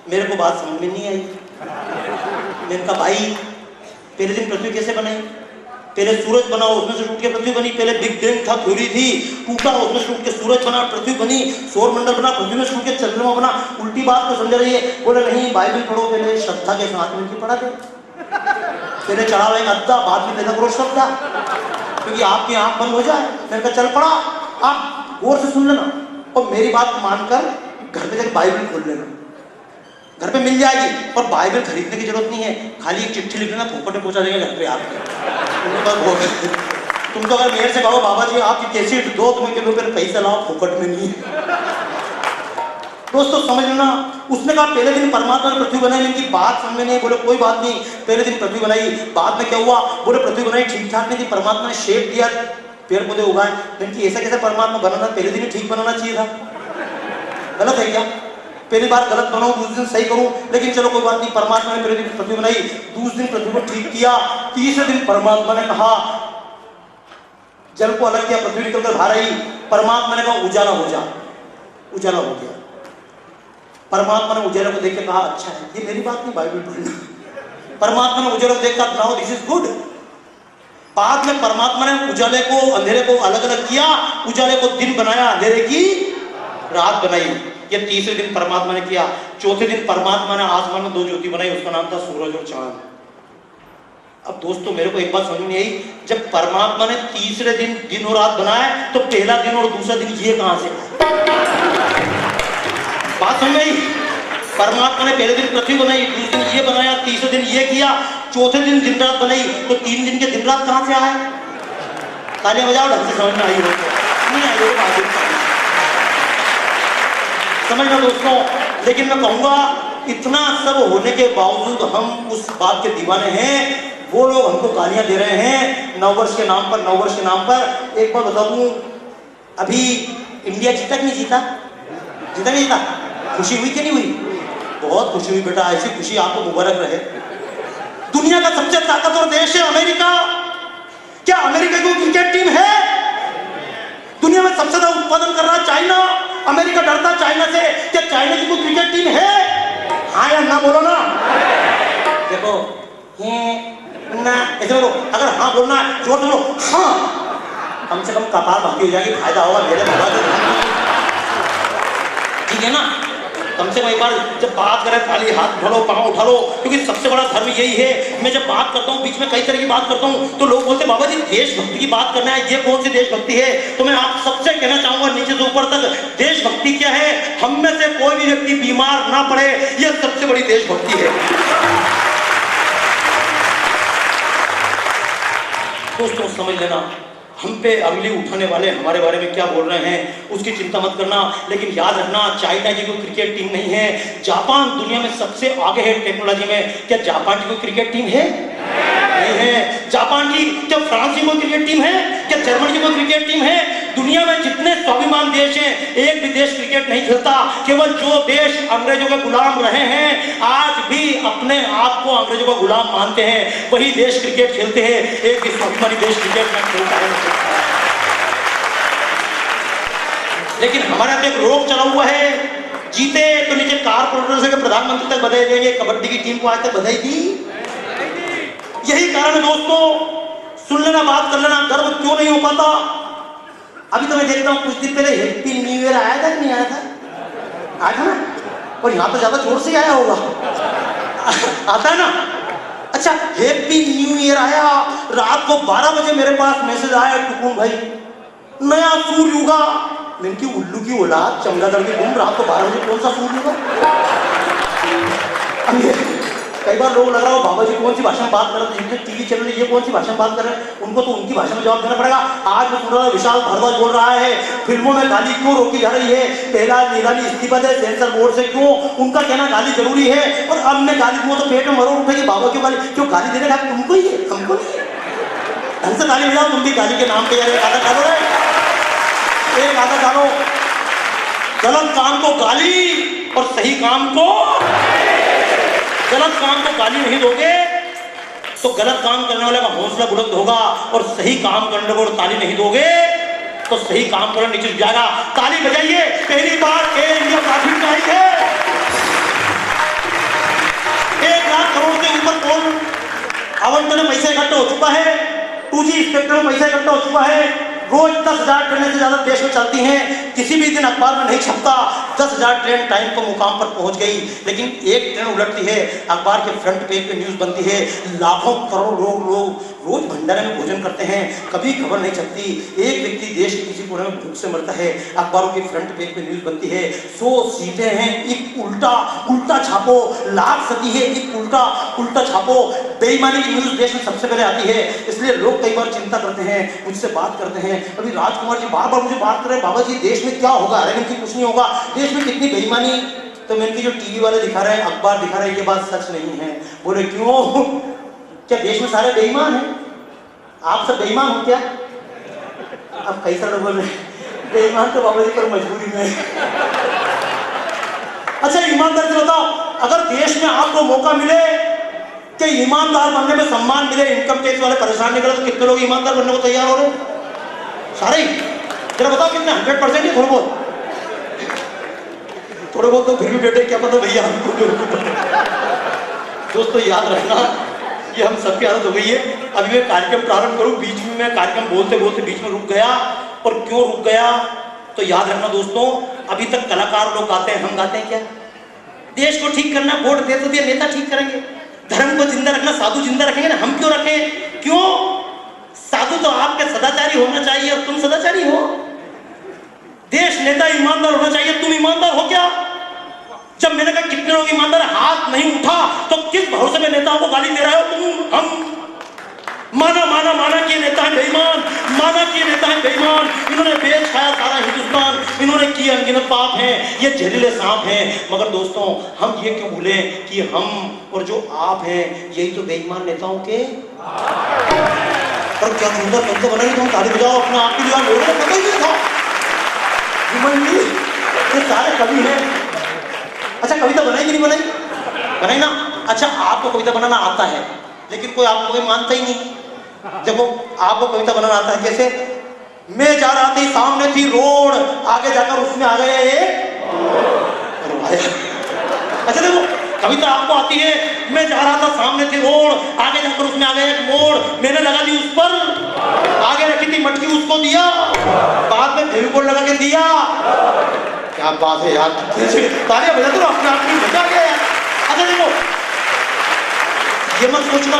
A: मेरे को बात समझ में नहीं आई। मैंने कहा भाई पहले दिन पृथ्वी कैसे बनाई? पहले सूरज बना, उसमें से टूट के पृथ्वी बनी। पहले बिग बैंग था, थ्योरी थी, टूटा, उसमें से टूट के सूरज बना, पृथ्वी बनी, सौर मंडल बना, पृथ्वी में से टूट के चंद्रमा बना। उल्टी बात तो समझ रही है। बोले नहीं बाइबिल पढ़ो, पहले श्रद्धा के साथ में पढ़ा दे, पहले चढ़ावा एक अद्धा, बाद में देना करो श्रद्धा, क्योंकि आपकी आंख बंद हो जाए। मैंने कहा चल पढ़ा, आप गौर से सुन लेना और मेरी बात मानकर घर पे जाकर बाइबिल खोल लेना, घर पे मिल जाएगी। और बाइबल खरीदने की जरूरत नहीं है, खाली एक चिट्ठी लिख लेना, फोकट में पहुंचा देंगे घर पे आपके। तुम तो अगर मेरे से कहो बाबा जी आपकी कैसेट दो, तुम्हें किलो पर पैसा लाओ, फोकट में नहीं है। दोस्तों समझ लेना, उसने कहा पहले दिन परमात्मा ने पृथ्वी बनाई, इनकी बात समझ में नहीं। बोले कोई बात नहीं, पहले दिन पृथ्वी बनाई, बाद में क्या हुआ? बोले पृथ्वी बनाई ठीक ठाक नहीं थी, परमात्मा ने शेप दिया, पेड़ पौधे उगाए। इनकी ऐसा कैसे परमात्मा बनाना, पहले दिन ही ठीक बनाना चाहिए था, गलत है क्या? पहली बार गलत बनाऊं, दूसरे दिन सही करूं, लेकिन चलो कोई बात नहीं। परमात्मा ने पहले दिन पृथ्वी बनाई, दूसरे दिन पृथ्वी को ठीक किया, तीसरे दिन परमात्मा ने कहा जल को अलग किया, पृथ्वी निकलकर बाहर आई। परमात्मा ने कहा उजाला हो जा, उजाला हो गया। परमात्मा ने उजाले को देख के कहा अच्छा है, ये मेरी बात नहीं, बाइबल पढ़ना। परमात्मा ने उजाले को देखा, नाउ दिस इज गुड। बाद में परमात्मा ने उजाले को अंधेरे को अलग अलग किया, उजाले को दिन बनाया, अंधेरे की रात बनाई। ये तीसरे दिन परमात्मा ने किया। चौथे दिन परमात्मा ने आसमान में 2 ज्योति बनाई, उसका नाम था सूरज और चांद। अब दोस्तों मेरे को एक बात समझ नहीं आई, जब परमात्मा ने तीसरे दिन दिन और रात बनाया, तो पहला दिन और दूसरा दिन ये कहां से आया? बात समझ आई? परमात्मा ने पहले दिन पृथ्वी बनाई, दूसरे दिन ये बनाया, तीसरे दिन ये किया, चौथे दिन दिन रात बनाई, तो 3 दिन के दिन रात कहां से आए? तालियां बजाओ, ढंग से समझ में आई हो नहीं आई हो समझना दोस्तों। लेकिन मैं कहूंगा इतना सब होने के बावजूद हम उस बात के दीवाने हैं। वो लोग हमको गालियां दे रहे हैं नववर्ष के नाम पर, नववर्ष के नाम पर। एक बार बता दूं, अभी इंडिया जीता कि नहीं जीता? जीता नहीं जीता? खुशी हुई कि नहीं हुई? बहुत खुशी हुई बेटा, ऐसी खुशी आपको मुबारक रहे। दुनिया का सबसे ताकतवर देश है अमेरिका। क्या अमेरिका की क्रिकेट टीम है? दुनिया में सबसे ज्यादा उत्पादन कर रहा है चाइना। अमेरिका डरता चाइना से, क्या चाइना की कोई क्रिकेट टीम है? हाँ या ना बोलो ना। देखो ना ऐसे बोलो, अगर हाँ बोलना है जोर से बोलो हाँ, कम से कम कपाल भाती हो जाएगी, फायदा होगा मेरे बाबा को, ठीक है ना। कम से कम एक बार जब बात करें खाली हाथ उठा लो, पाँव उठा लो, क्योंकि सबसे बड़ा धर्म यही है। मैं जब बात करता हूँ बीच में कई तरह की बात करता हूँ तो लोग बोलते बाबा जी देशभक्ति की बात करना है, ये कौन सी देशभक्ति है? तो मैं आप सबसे कहना चाहूंगा नीचे से ऊपर तक, देशभक्ति क्या है? हम में से कोई भी व्यक्ति बीमार ना पड़े, यह सबसे बड़ी देशभक्ति है। दोस्तों समझ लेना, हम पे अगली उठाने वाले हमारे बारे में क्या बोल रहे हैं उसकी चिंता मत करना, लेकिन याद रखना चाइना की कोई क्रिकेट टीम नहीं है, जापान दुनिया में सबसे आगे है टेक्नोलॉजी में। क्या जापान की कोई क्रिकेट टीम है? नहीं है। जापान की, क्या फ्रांस की कोई क्रिकेट टीम है? क्या जर्मनी की कोई क्रिकेट टीम है? दुनिया में जितने स्वाभिमान देश हैं, एक भी देश क्रिकेट नहीं खेलता। केवल जो देश अंग्रेजों के गुलाम रहे हैं, आज भी अपने आप को अंग्रेजों का गुलाम मानते हैं, वही देश क्रिकेट खेलते हैं। एक भी स्वाभिमानी देश क्रिकेट में खेलता है। लेकिन हमारे यहाँ एक रोग चला हुआ है, जीते तो नीचे कारपोरेटर से प्रधानमंत्री तक बधाई देंगे, कबड्डी की टीम को आज तक बधाई दी। यही कारण है दोस्तों, सुन लेना, बात कर लेना, गर्व क्यों नहीं हो पाता। अभी तो मैं देखता हूँ कुछ दिन पहले हैप्पी न्यू ईयर आया था कि नहीं आया था? आया था ना, और यहाँ तो ज्यादा जोर से आया होगा। आता है ना? अच्छा, हैप्पी न्यू ईयर आया, रात को 12 बजे मेरे पास मैसेज आया, टुकुन भाई नया सूर्य उगा। मैंने की उल्लू की औलाद, चमगादड़ की घूम, रात को 12 बजे कौन सा सूर्य उगा? कई बार लोग लग रहा हो बाबा जी कौन सी भाषा में बात कर रहे हैं, जिनके टीवी चैनल ये कौन सी भाषा में बात कर रहे हैं, उनको तो उनकी भाषा में जवाब देना पड़ेगा। आज मैं सुन रहा था विशाल भारद्वाज बोल रहा है फिल्मों में गाली क्यों रोकी जा रही है, पहला निगरानी इस्तीफा दे सेंसर बोर्ड से, क्यों? उनका कहना गाली जरूरी है, और अब मैं गाली दूँ तो पेट में मरोड़ उठेगी, बाबा क्यों गाली, क्यों गाली देने का तुमको ही है, हमको नहीं है। ढंग से गाली बजाओ, तुम भी गाली के नाम पे यार एक आधा डालो, एक आधा डालो। गलत काम को गाली और सही काम को, गलत काम को गाली नहीं दोगे तो गलत काम करने वाले का हौसला बुलंद होगा, और सही काम करने को ताली नहीं दोगे तो सही काम करना नीचे जाएगा। ताली बजाइए, पहली बार एयर इंडिया प्रॉफिट में आई है। 1 लाख करोड़ के ऊपर कौन आवंटन में पैसा इकट्ठा हो चुका है, 2G स्पेक्ट्रम में पैसा इकट्ठा हो चुका है। रोज 10,000 ट्रेनें से ज्यादा देश में चलती हैं, किसी भी दिन अखबार में नहीं छपता 10,000 ट्रेन टाइम पर मुकाम पर पहुंच गई, लेकिन एक ट्रेन उलटती है, अखबार के फ्रंट पेज पे न्यूज बनती है, लाखों करोड़ लोग रोज भंडारे में भोजन करते हैं, कभी खबर नहीं छपती। एक व्यक्ति देश के किसी कोने में भूख से मरता है, अखबारों के फ्रंट पेज पे न्यूज बनती है। 100 सीटें हैं, एक उल्टा छापो, लाख सदी है, एक उल्टा छापो। बेईमानी की न्यूज देश में सबसे पहले आती है, इसलिए लोग कई बार चिंता करते हैं, मुझसे बात करते हैं। अभी राजकुमार जी बार बार मुझे बात कर रहे हैं, बाबा जी देश में क्या होगा? अरे इनकी कुछ नहीं होगा, देश में कितनी बेईमानी। तो मैं इनकी जो टीवी वाले दिखा रहे हैं, अखबार दिखा रहे हैं, ये बात सच नहीं है। बोले क्यों? क्या देश में सारे बेईमान हैं? आप सब बेईमान हो क्या? अब कैसा लोग बोल रहे हैं बेईमान तो बाबा जी पर मजबूरी में। अच्छा ईमानदार से बताओ, अगर देश में आपको मौका मिले कि ईमानदार बनने में सम्मान मिले, इनकम टैक्स वाले परेशान नहीं करे, तो कितने लोग ईमानदार बनने को तैयार हो रहे? सारे ही। जरा बताओ कितने? 100% है? थोड़े बहुत तो फिर भी बेटे क्या पता भैया हमको। दोस्तों याद रखना, ये हम सबकी आदत हो गई है। अभी मैं कार्यक्रम प्रारंभ करूं, बीच में मैं कार्यक्रम बोलते बोलते बीच में रुक गया, और क्यों रुक गया तो याद रखना दोस्तों, अभी तक कलाकार लोग गाते हैं, हम गाते हैं क्या? देश को ठीक करना, वोट दे तो दिया, नेता ठीक करेंगे। धर्म को जिंदा रखना, साधु जिंदा रखेंगे ना, हम क्यों रखें? क्यों? साधु तो आपके सदाचारी होना चाहिए, और तुम सदाचारी हो। देश नेता ईमानदार होना चाहिए, तुम ईमानदार हो क्या? जब मैंने कहा कितने लोग ईमानदार, हाथ नहीं उठा, तो किस भरोसे में नेताओं को गाली दे रहे हो तुम? हम माना कि नेता है बेईमान, माना कि नेता है बेईमान, इन्होंने बेच खाया सारा हिंदुस्तान, इन्होंने किए अनगिनत पाप हैं, ये जहरीले सांप हैं। मगर दोस्तों हम ये क्यों भूले कि हम और जो आप हैं यही तो बेईमान नेताओं के। और क्या सुंदर कविता बनाई, तुम ताली बजाओ, अपना आप की दुआ, लोगों को पता ही नहीं था। ये सारे कवि हैं। अच्छा कविता बनाई कि नहीं बनाई? बनाई ना। अच्छा आपको कविता बनाना आता है, लेकिन कोई आपको कोई मानता ही नहीं। देखो आपको कविता बनाना आता है कैसे? मैं जा रहा थी, सामने थी रोड, आगे जाकर उसमें आ गया एक। अच्छा देखो कविता आपको आती है। मैं जा रहा था, सामने थी रोड, आगे जाकर उसमें आ गया एक मोड़, मैंने लगा दी उस पर, आगे रखी थी मटकी उसको दिया, बाद में फेविकोल लगा के दिया। क्या बात है यार, तालियां बजा दो अपने आप में, मजा आ गया यार। अच्छा देखो, ये मत सोचना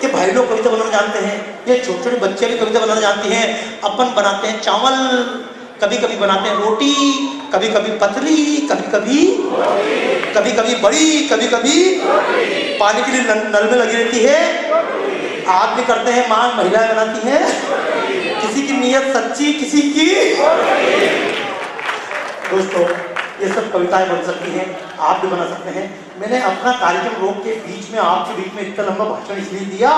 A: कि भाई लोग कविता बनाना जानते हैं, ये छोटे छोटे बच्चे भी कविता बनाना जानती हैं। अपन बनाते हैं चावल, कभी कभी बनाते हैं रोटी, कभी कभी पतली, कभी कभी बड़ी, कभी कभी पानी के लिए नल में लगी रहती है। आदमी करते हैं मांग, महिलाएं बनाती हैं। किसी की नीयत सच्ची, किसी की। दोस्तों ये सब कविताएं बन सकती हैं, आप भी बना सकते हैं। मैंने अपना कार्यक्रम रोक के बीच में आपके बीच में इतना लंबा भाषण इसलिए दिया,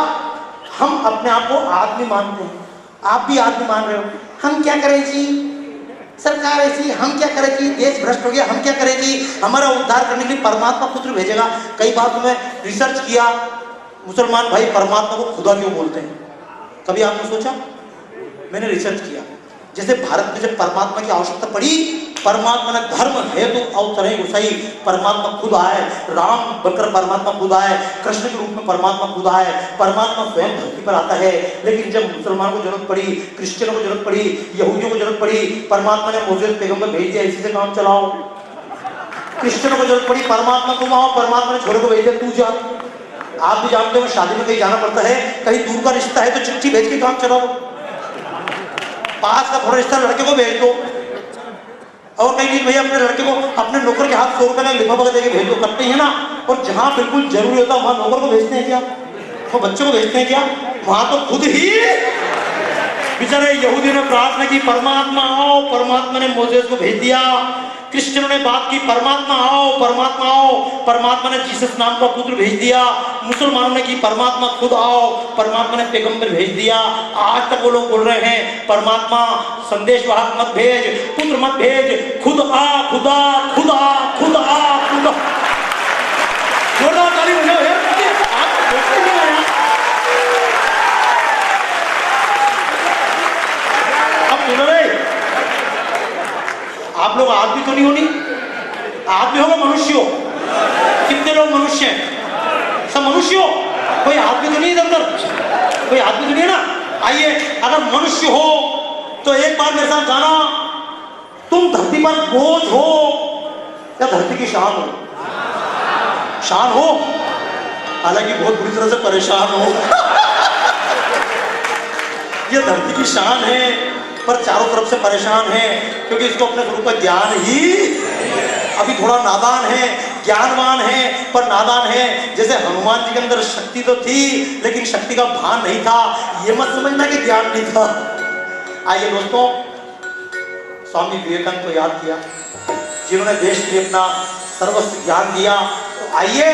A: हम अपने आप को आदमी मानते हैं, आप भी आदमी मान रहे हो। हम क्या करें जी, सरकार ऐसी, हम क्या करें जी, देश भ्रष्ट हो गया, हम क्या करें जी, हमारा उद्धार करने के लिए परमात्मा पुत्र भेजेगा। कई बार तो मैं रिसर्च किया, मुसलमान भाई परमात्मा को खुदा क्यों बोलते हैं, कभी आपने सोचा? मैंने रिसर्च किया, जैसे भारत में जब परमात्मा की आवश्यकता पड़ी, परमात्मा ने धर्म हेतु अवतरे गुसाई, परमात्मा खुद आए, राम बनकर परमात्मा खुद आए, कृष्ण के रूप में परमात्मा खुद आए, परमात्मा स्वयं धरती पर आता है। लेकिन जब मुसलमानों को जरूरत पड़ी, क्रिश्चियनों को जरूरत पड़ी, यहूदियों को जरूरत पड़ी, परमात्मा ने मोसेस पैगंबर भेज दिया, इसी से काम चलाओ। क्रिश्चियनों को जरूरत पड़ी, परमात्मा को आओ, परमात्मा ने छोरे को भेज दिया, तू जा। आप भी जानते हो शादी में कहीं जाना पड़ता है, कहीं दूर का रिश्ता है तो चिट्ठी भेज के काम चलाओ, पास का थोड़ा रिश्ता लड़के को भेज दो, और कहीं भैया अपने लड़के को अपने नौकर के हाथ 100 रुपए का लिफाफा देके भेज दो, करते हैं ना। और जहां बिल्कुल जरूरी होता है वहां नौकर को भेजते हैं क्या, वो बच्चों को भेजते हैं क्या? वहां तो खुद ही बेचारे यहूदी ने प्रार्थना की, परमात्मा आओ, परमात्मा ने मोसेस को भेज दिया। क्रिश्चियनों ने बात की, परमात्मा आओ, परमात्मा आओ, परमात्मा ने जीसस नाम का पुत्र भेज दिया। मुसलमानों ने की, परमात्मा खुद आओ, परमात्मा ने पैगंबर भेज दिया। आज तक वो लोग बोल रहे हैं परमात्मा संदेशवाहक मत भेज, पुत्र मत भेज, खुद आ, खुदा, खुदा, खुद आ, खुदा। जोरदार ताली बजाओ यार, आप देखते नहीं आया। अब सुन रहे, आप लोग आदमी तो नहीं होनी, आदमी होगा मनुष्य हो। कितने लोग मनुष्य हैं? सब मनुष्य हो, कोई आदमी तो नहीं इधर उधर, कोई आदमी तो नहीं है ना। आइए, अगर मनुष्य हो तो एक बार मेरे साथ गाना, तुम धरती पर बोझ हो या धरती की शान हो? शान हो, हालांकि बहुत बुरी तरह से परेशान हो। ये धरती की शान है, पर चारों तरफ से परेशान है, क्योंकि इसको अपने स्वरूप का ज्ञान ही, अभी थोड़ा नादान है, ज्ञानवान है पर नादान है। जैसे हनुमान जी के अंदर शक्ति तो थी, लेकिन शक्ति का भान नहीं था। ये मत समझना कि ज्ञान नहीं था। आइए दोस्तों, स्वामी विवेकानंद को याद किया, जिन्होंने देश के लिए अपना सर्वस्व ज्ञान दिया। तो आइए,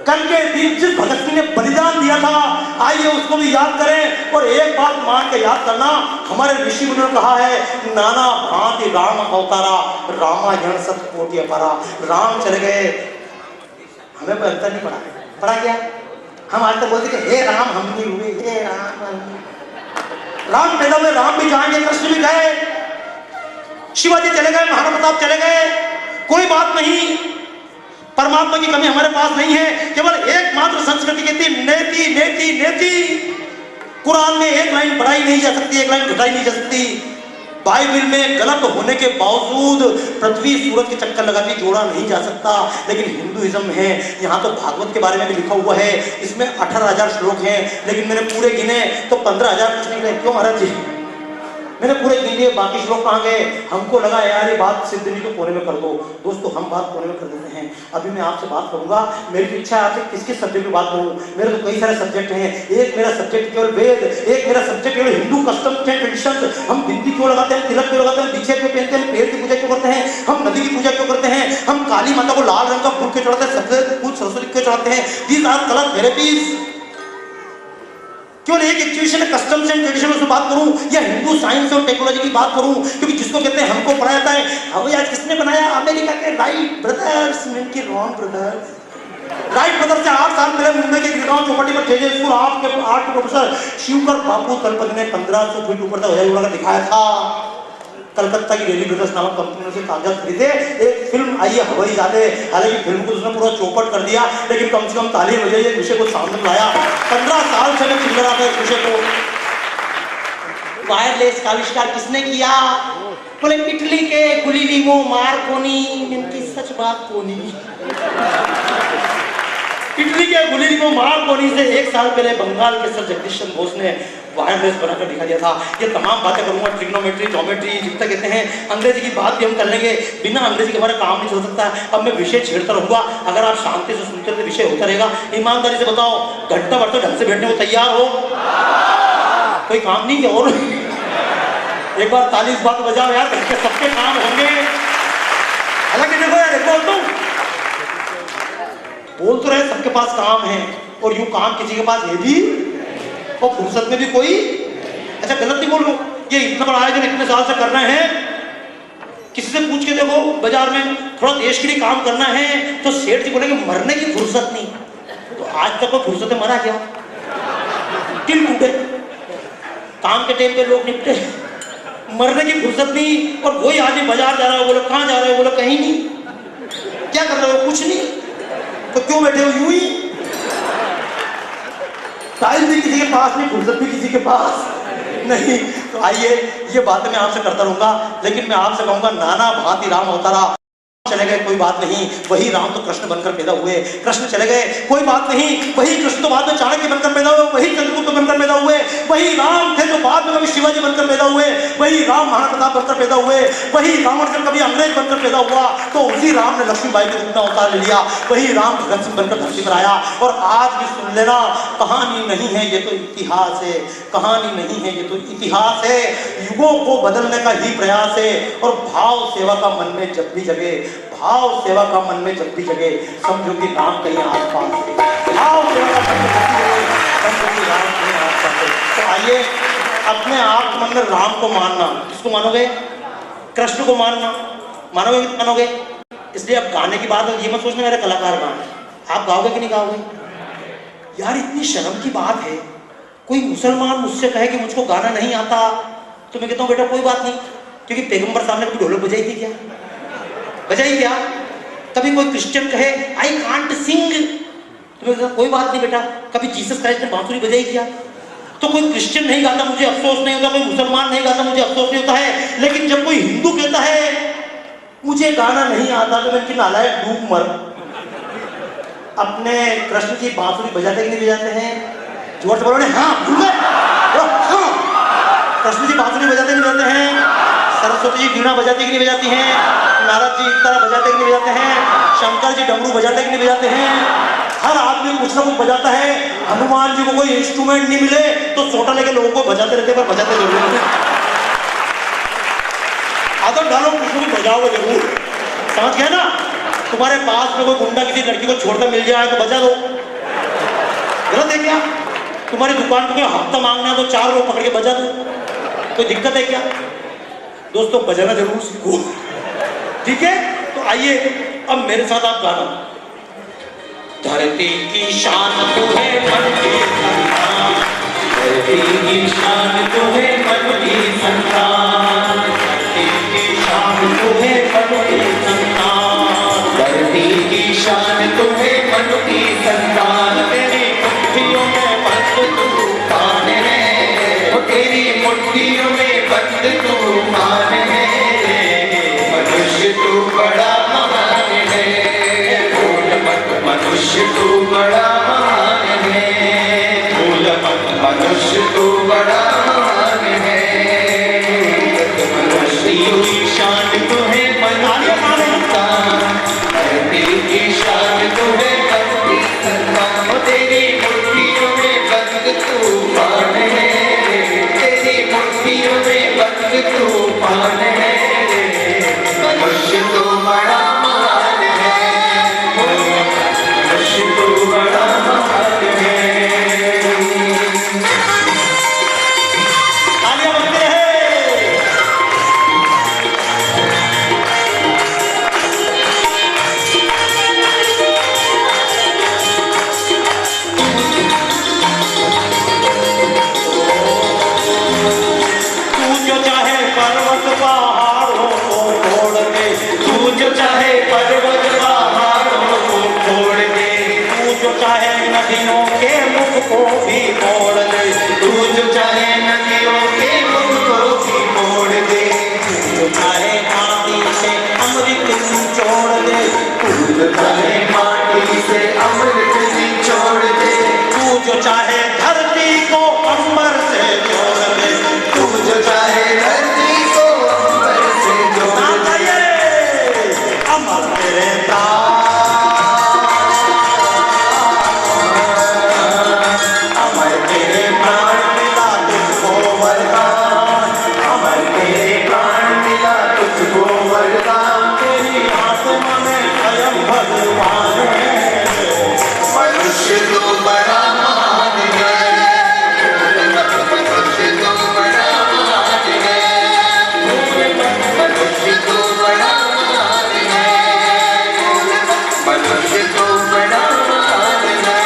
A: कल के दिन जिस भगत सिंह ने बलिदान दिया था, आइए उसको भी याद करें। और एक बात मान के याद करना, हमारे ऋषि मुनियों ने कहा है, नाना भांति राम अवतारा, रामायण सत कोटि अपारा। राम चले गए, हमें कोई अंतर नहीं पड़ा क्या? हम आज तक बोलते कि हे राम हम नहीं हुए, हे राम पैदा हुए, राम भी जाएंगे, कृष्ण भी गए, शिवाजी चले गए, महाराणा प्रताप चले गए, कोई बात नहीं। परमात्मा की कमी हमारे पास नहीं है, केवल एकमात्र संस्कृति कहती है नेति नेति नेति। कुरान में एक लाइन बढ़ाई नहीं जा सकती, एक लाइन घटाई नहीं जा सकती। बाइबल में गलत होने के बावजूद पृथ्वी सूरज के चक्कर लगाती जोड़ा नहीं जा सकता। लेकिन हिंदुइज्म है, यहाँ तो भागवत के बारे में भी लिखा हुआ है, इसमें 18,000 श्लोक हैं, लेकिन मैंने पूरे गिने तो 15,000 कुछ निकले। क्यों महाराज जी? मैंने पूरे गिन लिए, बाकी श्लोक कहाँ गए? हमको लगा यार ये बात सिद्ध नहीं तो कोने में कर दो। दोस्तों हम बात कोने में कर देते हैं। अभी मैं आपसे बात करूंगा, मेरी इच्छा है आपसे किस किस सब्जेक्ट में बात करूं। मेरे तो कई सारे सब्जेक्ट हैं। एक मेरा सब्जेक्ट केवल वेद, एक मेरा सब्जेक्ट केवल हिंदू कस्टम एंड ट्रेडिशन। हम बिंदी क्यों लगाते हैं, तिलक क्यों लगाते हैं, दीक्षे क्यों पहनते हैं, पेड़ की पूजा क्यों करते हैं, हम नदी की पूजा क्यों करते हैं, हम काली माता को लाल रंग का फूल क्यों चढ़ाते हैं, सफेद फूल सरस्वती क्यों चढ़ाते हैं। These are colour therapies. केवल एक एक्चुएशन है, कस्टम्स एंड ट्रेडिशन से बात करूं या हिंदू साइंस और टेक्नोलॉजी की बात करूं, क्योंकि जिसको कहते हैं हमको पढ़ाया जाता है। अब आज किसने बनाया? अमेरिका के राइट ब्रदर्स, इनके रॉन्ग ब्रदर्स। राइट ब्रदर्स से 8 साल पहले मुंबई के गिरगांव चौपाटी पर जेजे स्कूल आर्ट के प्रोफेसर शिवकर बापू तलपति ने 1500 फीट ऊपर तक हवाई उड़ाकर दिखाया था। कलकत्ता की डेली ब्रदर्स नामक कंपनी ने उसे कागजात खरीदे, एक फिल्म आई है हवाई जहाज। हालांकि फिल्म को उसने पूरा चौपट कर दिया, लेकिन कम से कम ताली बजाई, एक विषय को सामने लाया। 15 साल से मैं चिल्ला रहा था इस विषय को। वायरलेस का आविष्कार किसने किया? बोले इटली के गुलिलिमो मार्कोनी। इनकी सच बात कोनी। इटली के गुलिलिमो मार्कोनी से 1 साल पहले बंगाल के सर जगदीश चंद्र बोस ने वायरलेस बनाकर दिखा दिया था। ये तमाम बातें करूंगा, ट्रिग्नोमेट्री, ज्योमेट्री, जितना कहते हैं, अंग्रेजी की बात भी हम कर लेंगे। बिना अंग्रेजी के हमारा काम नहीं चल सकता। अब मैं विषय छेड़ता रहूंगा, अगर आप शांति से सुनते तो विषय होता रहेगा। ईमानदारी से बताओ, घंटा भर तो ढंग से बैठने को तैयार हो? कोई काम नहीं है और एक बार ताली इस बात बजाओ यार, घर के सबके काम होंगे। हालांकि देखो यार, एक बोल तो रहे सबके पास काम है, और यूं काम किसी के पास है भी, और फुर्सत में भी कोई। अच्छा गलत नहीं बोल रहा हूं, ये इतना बड़ा आयोजन इतने साल से कर रहे हैं। किसी से पूछ के देखो बाजार में, थोड़ा देश के लिए काम करना है, तो सेठ जी बोलेंगे मरने की फुर्सत नहीं। तो आज तक कोई फुर्सत मरा क्या? दिल टूटे, काम के टाइम पे लोग निपटे, मरने की फुर्सत नहीं। और वही आदमी बाजार जा रहा है, बोलो कहाँ जा रहे हो? बोलो कहीं नहीं। क्या कर रहे हो? कुछ नहीं। तो क्यों बैठे हो यूं ही? टाइम भी किसी के पास नहीं, फुर्सत भी किसी के पास नहीं। तो आइए, ये बातें मैं आपसे करता रहूंगा, लेकिन मैं आपसे कहूंगा नाना भांति राम अवतारा। चले गए कोई बात नहीं, वही राम तो कृष्ण बनकर पैदा हुए। कृष्ण चले गए कोई बात नहीं, वही कृष्ण तो बाद में चाणक्य बनकर पैदा हुए, वही चंद्रगुप्त बनकर पैदा हुए। वही राम थे जो बाद में कभी शिवाजी बनकर पैदा हुए, वही राम महाराणा प्रताप बनकर पैदा हुए। वही रावण जब कभी अंग्रेज बनकर पैदा हुआ, तो उसी राम ने लक्ष्मीबाई के रूप में अवतार ले लिया। वही राम भगत सिंह बनकर धरती पर आया। और आज भी सुन लेना, कहानी नहीं है ये तो इतिहास है, कहानी नहीं है ये तो इतिहास है। युगों को बदलने का ही प्रयास है। और भाव सेवा का मन में जब भी जगे, भाव सेवा का मन में जब भी जगे, समझो कि राम कहीं आसपास है। भाव सेवा का मन में जब भी जगे, समझो कि राम कहीं आसपास है। तो आइए, अपने आप के मन में राम को मानना। किसको मानोगे? कृष्ण को मानना। मानोगे कि मानोगे? इसलिए अब गाने की बात है, ये मत सोचना मेरे कलाकार गाने, आप गाओगे कि नहीं गाओगे? यार इतनी शर्म की बात है, कोई मुसलमान मुझसे कहे कि मुझको गाना नहीं आता, तो मैं कहता हूँ बेटा कोई बात नहीं, क्योंकि पैगंबर साहब ने कभी ढोलक बजाई थी क्या? बजाई क्या? कभी कोई क्रिश्चियन कहे आई कांट सिंग, तो कोई बात नहीं बेटा, कभी जीसस क्राइस्ट ने बांसुरी बजाई क्या? तो कोई क्रिश्चियन नहीं गाता मुझे अफसोस नहीं होता, कोई मुसलमान नहीं गाता मुझे अफसोस नहीं होता है। लेकिन जब कोई हिंदू कहता है मुझे गाना नहीं आता, तो मैं कि नालायक डूब मर। अपने कृष्ण की बांसुरी बजाते कि नहीं बजाते हैं? जोर से बोलो ने हाँ, हाँ। कृष्ण जी बांसुरी बजाते नहीं बजाते हैं? सरस्वती जी वीणा बजाती कि नहीं बजाती हैं? नारद जी इस तरह बजाते कि नहीं बजाते हैं? शंकर जी डमरू बजाते कि नहीं बजाते हैं? हर आदमी कुछ ना कुछ बजाता है। हनुमान जी को कोई इंस्ट्रूमेंट नहीं मिले तो सोटा लेके लोगों को बजाते रहते, पर बजाते जरूर। आदत डालो, कुछ भी बजाओगे जरूर, समझ गए ना? तुम्हारे पास में कोई गुंडा किसी लड़की को छोड़कर मिल जाए तो बजा दो, गलत है क्या? तुम्हारी दुकान पे कोई हफ्ता मांगना है तो 4 लोग पकड़ के बजा दो, कोई दिक्कत है क्या? दोस्तों बजाना जरूर सीखो, ठीक है? तो आइए अब मेरे साथ आप गाना। धरती की शान तो है मन की संतान, धरती की शान तो है मन की संतान, धरती की शान तो है मन की संतान, धरती की शान तो है मन की संतान। तेरी मुट्ठियों में बंद तूफान है, तेरी मुट्ठियों में बंद तूफान है। मनुष्य तू बड़ा महान है, भूल मत मनुष्य तू बड़ा महान है, भूल मत मनुष्य तू बड़ा महान है। मनुष्य की शान तो है मन की संतान, धरती की शान तो है मन की संतान। तेरी मुट्ठियों में बंद तूफान है, तेरी मुट्ठियों में बंद तूफान है। मनुष्य तो बड़ा महान है, मनुष्य तो बड़ा महान है। तालियां बजते हैं। तू जो चाहे पर को भी मोड़ दे,
B: तू जो चाहे नदियों के मुख को भी मोड़ दे,
A: तू चाहे माटी से अमृत निचोड़ दे,
B: तू जो चाहे माटी से अमृत निचोड़ दे,
A: तू जो चाहे धरती को अंबर से जोड़ दे,
B: तू जो चाहे धरती को अंबर से जोड़ दे,
A: अमर तेरे प्राण,
B: अमर तेरे प्राण मिला तुझको वरदान, अमर तेरे प्राण मिला तुझको वरदान,
A: तेरी आत्मा में स्वयं भगवान है,
B: मनुष्य तो बड़ा महान है, मनुष्य तो बड़ा महान है, मनुष्य तो बड़ा महान है, मनुष्य तो बड़ा महान है।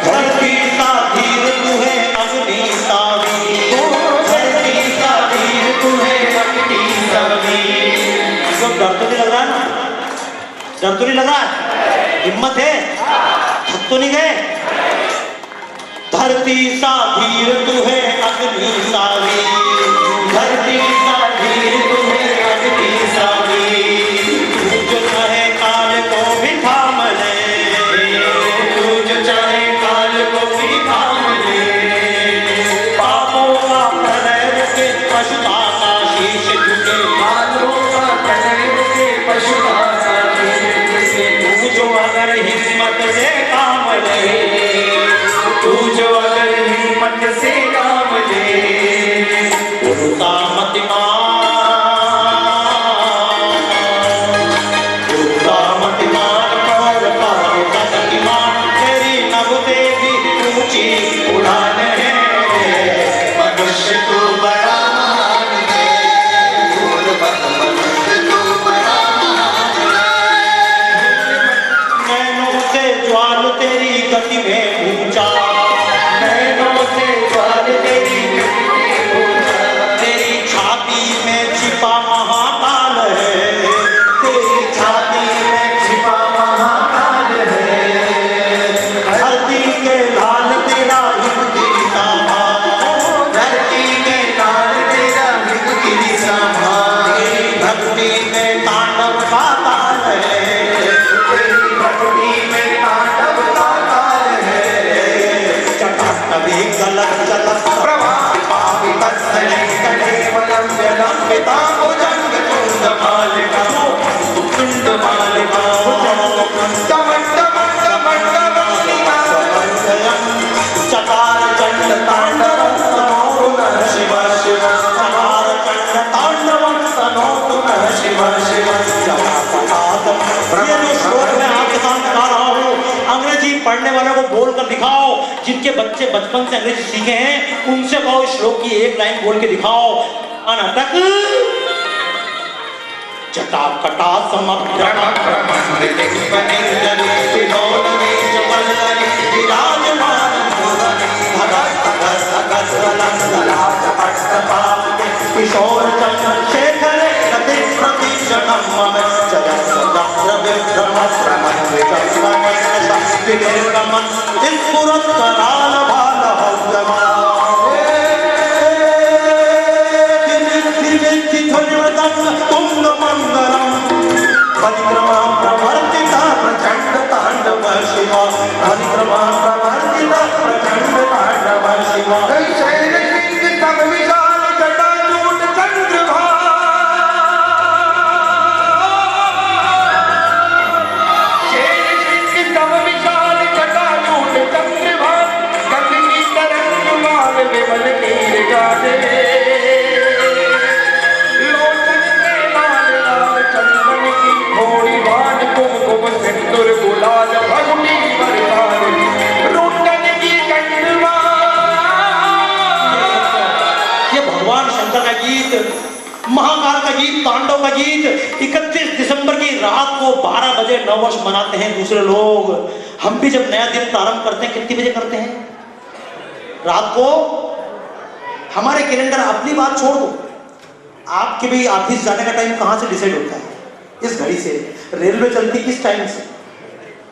A: धरती सा धीर तू है अग्नि सा वीर,
B: धरती का वीर तू है अग्नि सा वीर।
A: तो डर तो नहीं लग रहा ना, डर तो नहीं लग रहा, हिम्मत है, थक तो नहीं गए। धरती सा धीर तू है अग्नि सा वीर,
B: धरती का वीर तू है अग्नि सा वीर।
A: तू जो चाहे काल को भी थाम ले,
B: तू जो चाहे काल को भी थाम ले,
A: पापों का प्रलय रुके, पशुता का शीश झुके,
B: कालों का प्रलय रुके, पशुता का शीश झुके।
A: तू जो अगर हिम्मत से काम ले,
B: तू जो अगर हिम्मत से काम ले,
A: उड़ता मतिमान, उड़ता मतिमान पर पार का गतिमान, तेरी नभ देवी ऊंची उड़ान है,
B: मनुष्य तो बड़ा महान है, मनुष्य तो बड़ा महान है।
A: नैनों से ज्वाल तेरी गति में ऊंचा,
B: नैनों से ज्वाल तेरी गति में ऊंचा,
A: तेरी छाती में छिपा महाकाल है,
B: तेरी छाती में छिपा महाकाल है।
A: धरती के लाल तेरा हिमगिरी सामान,
B: धरती के लाल तेरा हिमगिरी सामान,
A: तेरी भक्ति में तांडव का ताल है,
B: तेरी भक्ति में तांडव का काल है।
A: चटाटवी गलत चलत
B: प्रवाहि तत्सले केवलं विलंबिता भुजंग कुंडमालिका,
A: कुंडमालिका
B: टमटमटमटमलिका,
A: चकार चंड तांडव तनोतु नः शिव शिव, चकार चंड तांडव तनोतु नः शिव शिव। ये जो श्लोक मैं आपके सामने गा रहा हूँ, अंग्रेजी पढ़ने वालों को बोलकर दिखाओ, जिनके बच्चे बचपन से अंग्रेजी सीखे हैं उनसे कहो इस श्लोक की एक लाइन बोल के दिखाओ। अनाटक जटा कटा समग्र किशोर चंद्रशेखर गति प्रति जन्म चक्र विक्रम शक्ति निर्गम स्फुरत कराल भाल हव्यमा तुंग मंगलम परिक्रमा प्रवर्तिता प्रचंड तांडव शिव, परिक्रमा प्रवर्तिता प्रचंड तांडव शिव।
B: शैल सिंह तब विशाल जटाजूट चंद्रभागा, शैल सिंह तब विशाल जटाजूट चंद्रभागा, गति
C: शंकर का गीत, महाकाल का गीत, तांडव का गीत। 31 दिसंबर की रात को 12 बजे नववर्ष मनाते हैं दूसरे लोग। हम भी जब नया दिन प्रारंभ करते हैं कितनी बजे करते हैं? रात को। हमारे कैलेंडर, अपनी बात छोड़ दो, आपके भी ऑफिस जाने का टाइम कहां से डिसाइड होता है? इस घड़ी से। रेलवे चलती किस टाइम से?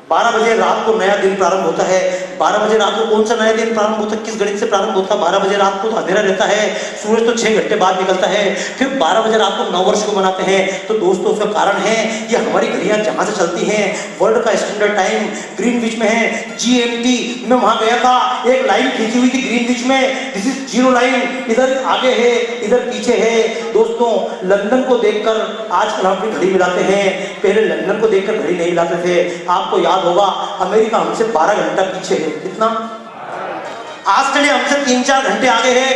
C: 12 बजे रात को नया दिन प्रारंभ होता है। 12 बजे रात को कौन सा नया दिन प्रारंभ होता है? किस गणित से प्रारंभ होता है? 12 बजे रात को तो अंधेरा रहता है, सूरज तो 6 घंटे बाद निकलता है। फिर 12 बजे रात को नववर्ष को मनाते हैं। तो दोस्तों उसका कारण है, ये हमारी घड़ियां जहां से चलती हैं, वर्ल्ड का स्टैंडर्ड टाइम ग्रीनविच में है, GMT। मैं वहां गया था, एक लाइन खींची हुई थी ग्रीनविच में, दिस इज जीरो लाइन, इधर आगे है इधर पीछे है। दोस्तों लंदन को देखकर आजकल हम अपनी घड़ी मिलाते हैं, पहले लंदन को देखकर घड़ी नहीं मिलाते थे। आपको याद होगा अमेरिका हमसे 12 घंटा पीछे है। कितना? ऑस्ट्रेलिया हमसे 3-4 घंटे आगे है,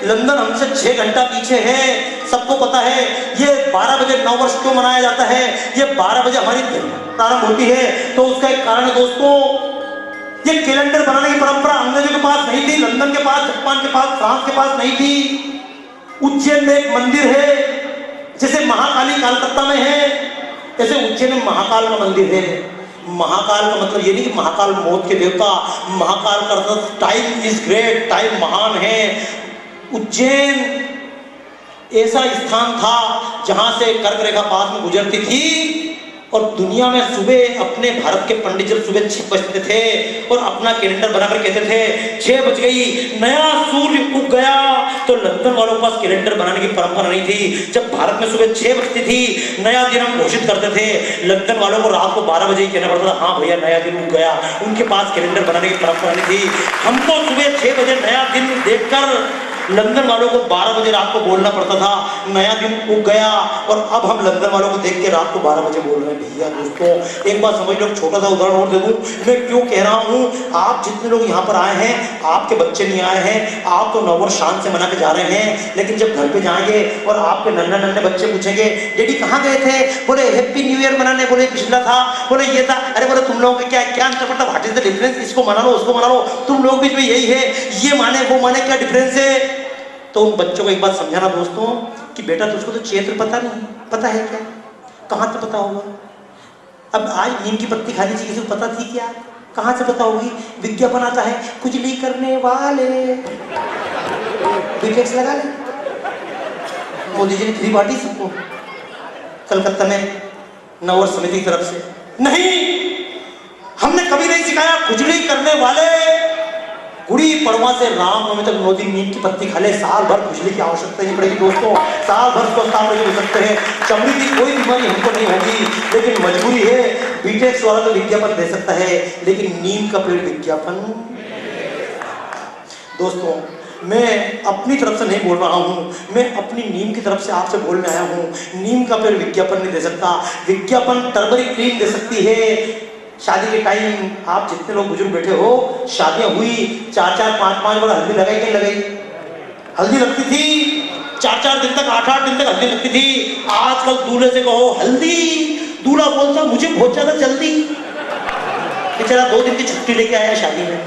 C: लंदन हमसे 6 घंटा पीछे है। सबको पता है ये 12 बजे नववर्ष क्यों मनाया जाता है, ये 12 बजे हमारी प्रारंभ होती है। तो उसका एक कारण है दोस्तों, ये कैलेंडर बनाने की परंपरा अंग्रेजों के पास नहीं थी, लंदन के पास, जापान के पास, फ्रांस के पास नहीं थी। उज्जैन में एक मंदिर है, जैसे महाकाली कलकत्ता में है, ऐसे उज्जैन में महाकाल का मंदिर है। महाकाल का मतलब ये नहीं कि महाकाल मौत के देवता, महाकाल का मतलब टाइम इज ग्रेट, टाइम महान है। उज्जैन ऐसा स्थान था जहां से कर्क रेखा पास में गुजरती थी और दुनिया में सुबह अपने भारत के पंडित जब सुबह 6 बजते थे और अपना कैलेंडर बनाकर कहते थे 6 बज गई, नया सूर्य उग गया। तो लंदन वालों के पास कैलेंडर बनाने की परंपरा नहीं थी। जब भारत में सुबह 6 बजती थी, नया दिन हम घोषित करते थे, लंदन वालों को रात को 12 बजे ही कहना पड़ता था, हाँ भैया नया दिन उग गया। उनके पास कैलेंडर बनाने की परंपरा नहीं थी। हमको सुबह 6 बजे नया दिन देखकर लंदन वालों को 12 बजे रात को बोलना पड़ता था, नया दिन उग गया। और अब हम लंदन वालों को देख के रात को 12 बजे बोल रहे हैं। भैया दोस्तों एक बात समझ लो, छोटा सा उदाहरण और दे दूं, मैं क्यों कह रहा हूं। आप जितने लोग यहाँ पर आए हैं, आपके बच्चे नहीं आए हैं, आप तो नववर्ष शान से मना के जा रहे हैं, लेकिन जब घर पे जाएंगे और आपके नन्हे नन्हे बच्चे पूछेंगे डैडी कहाँ गए थे, बोले हैप्पी न्यू ईयर मनाने, बोले पिछला था, बोले ये था, अरे बोले तुम लोगों का क्या अंतर पड़ता, व्हाट इज द डिफरेंस, इसको मना लो उसको मना लो, तुम लोग बीच में यही है, ये माने वो माने, क्या डिफरेंस है। तो उन बच्चों को एक बात समझाना दोस्तों कि बेटा तुझको तो चैत्र पता नहीं, पता है क्या, कहाँ से पता होगा। अब आज नीम की पत्ती खानी चाहिए, किसी को पता थी क्या, कहाँ से पता होगी। विज्ञापन आता है, खुजली करने वाले विकेट्स लगा ले। मोदी जी ने फ्री बांटी सबको कलकत्ता में नववर्ष समिति की तरफ से। नहीं, हमने कभी नहीं सिखाया खुजली करने वाले। गुड़ी पड़वा से रामनवमी तक मोदी नीम की पत्ती खा ले, साल भर खुजली की आवश्यकता नहीं पड़ेगी दोस्तों, साल भर स्वस्थ आप हो सकते हैं, चमड़ी की कोई बीमारी हमको नहीं होगी। लेकिन मजबूरी है, बीटेक्स वाला तो विज्ञापन दे सकता है लेकिन नीम का पेड़ विज्ञापन। दोस्तों मैं अपनी तरफ से नहीं बोल रहा हूँ, मैं अपनी नीम की तरफ से आपसे बोलने आया हूँ। नीम का पेड़ विज्ञापन नहीं दे सकता, विज्ञापन टर्मरिक क्रीम दे सकती है। शादी के टाइम आप जितने लोग बुजुर्ग बैठे हो, शादियां हुई 4-4, 5-5 बार हल्दी लगाई कि नहीं लगाई? हल्दी लगती थी 4-4 दिन तक, 8-8 दिन तक हल्दी लगती थी। आजकल दूल्हे से कहो हल्दी, दूल्हा बोलता मुझे बहुत ज्यादा जल्दी, बेचारा 2 दिन की छुट्टी लेके आया शादी में।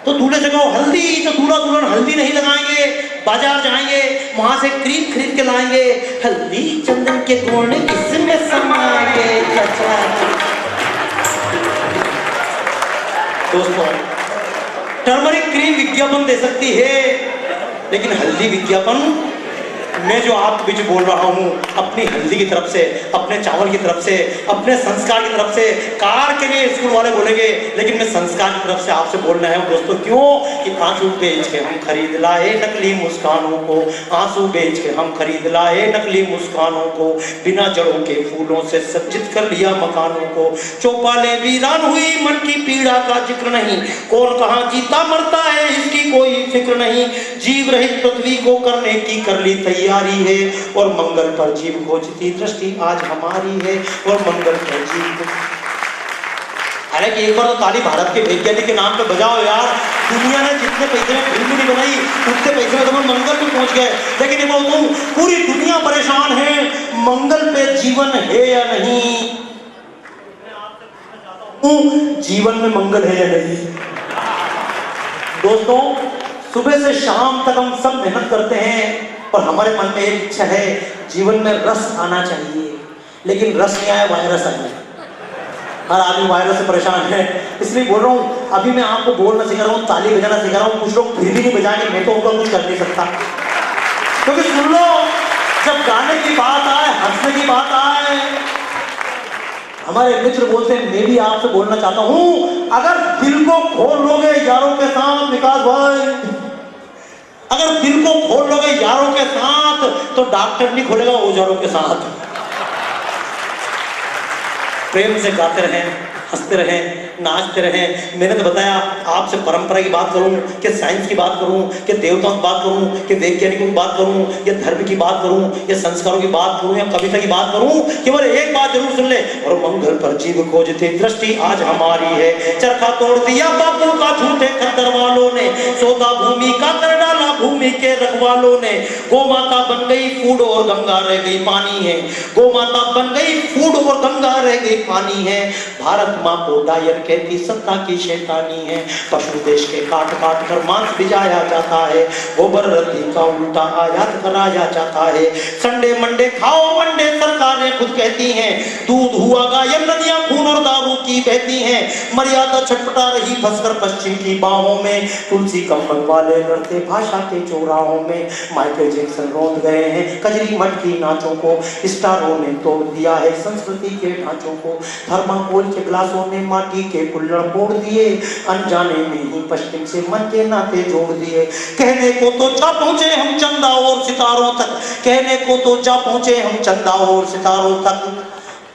C: तो दूल्हे से कहो हल्दी, तो दूल्हा दुल्हन हल्दी नहीं लगाएंगे, बाजार जाएंगे, वहां से क्रीम खरीद के लाएंगे, हल्दी चंदन के गुण इसमें समाएंगे। दोस्तों टर्मरिक क्रीम विज्ञापन दे सकती है लेकिन हल्दी विज्ञापन। मैं जो आपके बीच बोल रहा हूँ अपनी हल्दी की तरफ से, अपने चावल की तरफ से, अपने संस्कार की तरफ से। कार के लिए स्कूल वाले बोलेंगे लेकिन मैं संस्कार की तरफ से आपसे बोलना है दोस्तों। क्यों कि आंसू बेच के हम खरीद लाए नकली मुस्कानों को, आंसू बेच के हम खरीद लाए नकली मुस्कानों को, बिना जड़ों के फूलों से सज्जित कर लिया मकानों को। चौपालें वीरान हुई, मन की पीड़ा का जिक्र नहीं, कौन कहाँ जीता मरता है इसकी कोई फिक्र नहीं। जीव रहित पृथ्वी को करने की कर ली तैयारी है और मंगल पर जीव खोजती दृष्टि आज हमारी है और मंगल पर जीव। हालांकि एक बार तो ताली भारत के वैज्ञानिक के नाम पे बजाओ यार। दुनिया ने जितने पैसे में फिल्म नहीं बनाई उतने पैसे में तो हम मंगल पे पहुंच गए। लेकिन ये बोलता हूं पूरी दुनिया परेशान है, मंगल पे जीवन है या नहीं। जीवन में मंगल है या नहीं। दोस्तों सुबह से शाम तक हम सब मेहनत करते हैं और हमारे मन में एक इच्छा है, जीवन में रस आना चाहिए, लेकिन रस नहीं आया, वायरस आया। हर आदमी वायरस से परेशान है, इसलिए बोल रहा हूँ। अभी मैं आपको बोलना सिखा रहा हूँ, ताली बजाना सिखा रहा हूँ, कुछ लोग फिर भी नहीं बजाएंगे, मैं तो उनका कुछ कर नहीं सकता। क्योंकि सुन लो, जब गाने की बात आए, हंसने की बात आए, हमारे मित्र बोलते हैं, मैं भी आपसे बोलना चाहता हूँ, अगर दिल को खोल लोगे यारों के साथ, विकास भाई, अगर दिल को खोल लोगे यारों के साथ, तो डॉक्टर नहीं खोलेगा औजारों के साथ। प्रेम से गाते रहें, हंसते रहें, नाचते रहें। मैंने तो बताया आपसे परंपरा की बात करूं कि साइंस की बात करूं कि देवताओं की बात करूं कि वैज्ञानिकों की बात करूं या धर्म की बात करूं या संस्कारों की बात करूं या कविता की बात करूं, केवल एक बात जरूर सुन ले, और मंगल पर जीव खोजते दृष्टि आज हमारी है। चरखा तोड़ दिया बापू का झूठे खद्दर वालों ने, सौदा भूमि का कर डाला भूमि के रखवालों ने। गौ माता बन गई फूड और गंगा रह गई पानी है, गौ माता बन गई फूड और गंगा रह गई पानी है। भारत माँ को डायर कहती सत्ता की शैतानी है, पशु देश के काट काट कर मांस भिजाया जाता है, गोबर रद्दी का उल्टा आयात कराया जाता है। संडे मंडे खाओ अंडे सरकारें खुद कहती हैं, दूध हुआ गायब नदियां खून और दारू की बहती हैं। मर्यादा छटपटा रही फंसकर पश्चिम की बाहों में, तुलसी कम्बल वाले लड़ते भाषा के चौराहों में। माइकल जैक्सन रोंद गए हैं कजरी मटकी नाचों को, स्टारों ने तोड़ दिया है संस्कृति के ढांचों को। थर्माकोल के ग्लासों ने माटी के कुल्हड़ फोड़ दिए, अनजाने में ही पश्चिम से मन के नाते जोड़ दिए। कहने को तो जा पहुंचे हम चंदा और सितारों तक, कहने को तो जा पहुंचे हम चंदा और सितारों तक,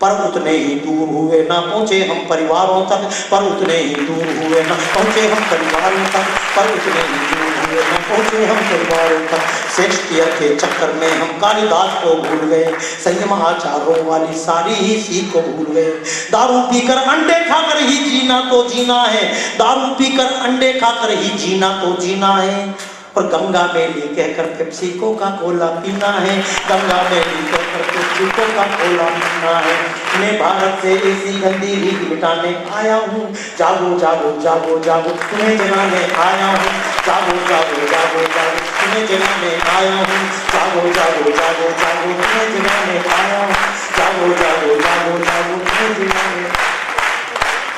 C: पर उतने ही दूर हुए ना पहुंचे हम परिवारों तक, पर उतने ही दूर हुए ना पहुंचे हम परिवारों तक, पर उतने ही दूर हुए ना पहुंचे हम परिवारों तक। शेक्सपियर के चक्कर में हम कालिदास को भूल गए, संयम आचारों वाली सारी ही सीख को भूल गए। दारू पीकर अंडे खाकर ही जीना तो जीना है, दारू पीकर अंडे खाकर ही जीना तो जीना है। और गंगा मेली कहकर पेप्सी कोका कोला पीना है, गंगा मेली कहकर पेप्सी कोका कोला पीना है। मैं भारत से ऐसी गंदी रीत मिटाने आया हूँ, जागो जागो जागो जागो तुम्हें जगाने आया हूँ, जागो जागो जागो जागो तुम्हें जगाने आया हूँ, जागो जागो जागो जागो तुम्हें जगाने आया हूँ, जागो जागो जागो जागो तुम्हें जगाने।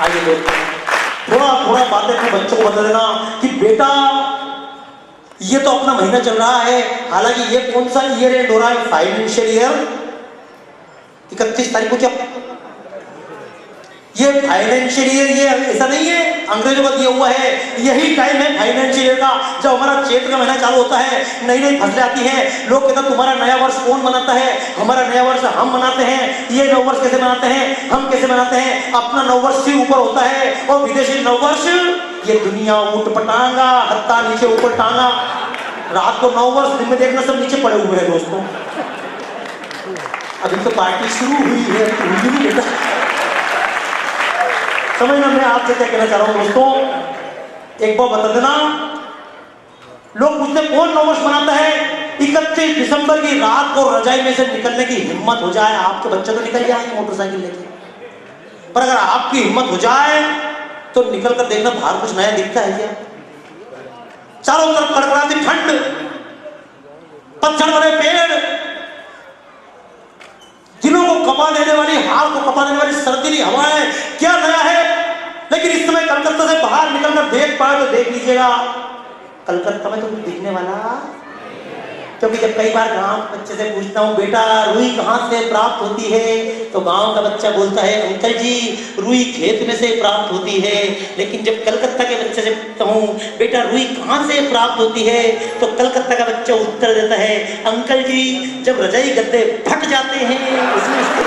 C: आइए दोस्तों, थोड़ा थोड़ा बातें अपने बच्चों को बता देना कि बेटा ये तो अपना महीना चल रहा है, हालांकि ये कौन सा ईयर एंड हो रहा है, फाइनेंशियल ईयर 31 तारीख को। क्या ये फाइनेंशियल ईयर, ये ऐसा नहीं है अंग्रेजों का दिया हुआ है, यही टाइम है फाइनेंशियल ईयर का, जब हमारा चैत्र का महीना चालू होता है, नई नई फसलें आती हैं। लोग कहते हैं तुम्हारा नया वर्ष कौन मनाता है, हमारा नया वर्ष हम मनाते हैं। ये नव वर्ष कैसे मनाते हैं, हम कैसे मनाते हैं, अपना नव वर्ष से ऊपर होता है, और विदेशी नव वर्ष ये दुनिया ऊट पटांगा, हत्ता नीचे ऊपर टांगा। रात को 9 वर्ष, दिन में देखना सब नीचे पड़े हुए हैं दोस्तों। अभी तो पार्टी शुरू हुई है, समझना मैं आपसे क्या कहना चाह रहा हूं दोस्तों। एक बार बता देना, लोग पूछते कौन नव वर्ष मनाता है। 31 दिसंबर की रात को रजाई में से निकलने की हिम्मत हो जाए, आपके बच्चे तो निकल जाएंगे मोटरसाइकिल लेके, पर अगर आपकी हिम्मत हो जाए तो निकल कर देखना बाहर कुछ नया दिखता है क्या। चारों तरफ कड़कड़ाती ठंड, पत्थर बने पेड़, दिलों को कपा देने वाली, हाल को कपा देने वाली सर्दीली हवाएं, क्या नया है। लेकिन इस समय कलकत्ता से बाहर निकलकर देख पाए तो देख लीजिएगा, कलकत्ता में तो कुछ दिखने वाला। क्योंकि जब कई बार गांव के बच्चे से पूछता हूँ बेटा रुई कहाँ से प्राप्त होती है, तो गांव का बच्चा बोलता है अंकल जी रुई खेत में से प्राप्त होती है। लेकिन जब कलकत्ता के बच्चे से पूछता हूँ बेटा रुई कहाँ से प्राप्त होती है, तो कलकत्ता का बच्चा उत्तर देता है अंकल जी जब रजाई गद्दे फट जाते हैं उसमें उसको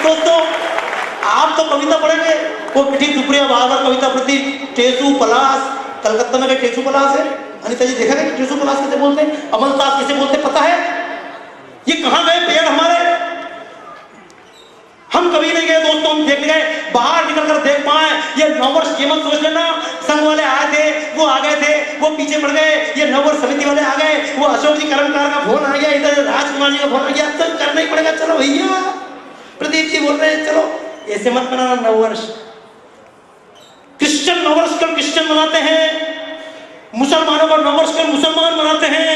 C: दोस्तों आप तो कविता पढ़ेंगे, वो मिठी सुप्रिया बार बार कविता पढ़ती, टेसू पलास। कलकत्ता में टेसू पलास है, अनिता जी देखा कि टेसू पलास कैसे बोलते हैं, अमलतास कैसे बोलते हैं पता है। ये कहां गए पेड़ हमारे, हम कभी नहीं गए दोस्तों, हम देखने गए, बाहर निकलकर देख पाए। ये नववर्ष ये मत सोच लेना संघ वाले आए थे वो आ गए थे वो पीछे पड़ गए, ये नववर्ष समिति वाले आ गए, वो अशोक जी कर्मकार का फोन आ गया, इधर राजकुमार जी का फोन आ गया, तो करना ही पड़ेगा। चलो भैया प्रदीप जी बोल रहे हैं चलो, ऐसे मत बनाना नववर्ष। क्रिश्चियन नववर्ष कल क्रिश्चियन मनाते हैं, मुसलमानों का नववर्ष कल मुसलमान मनाते हैं,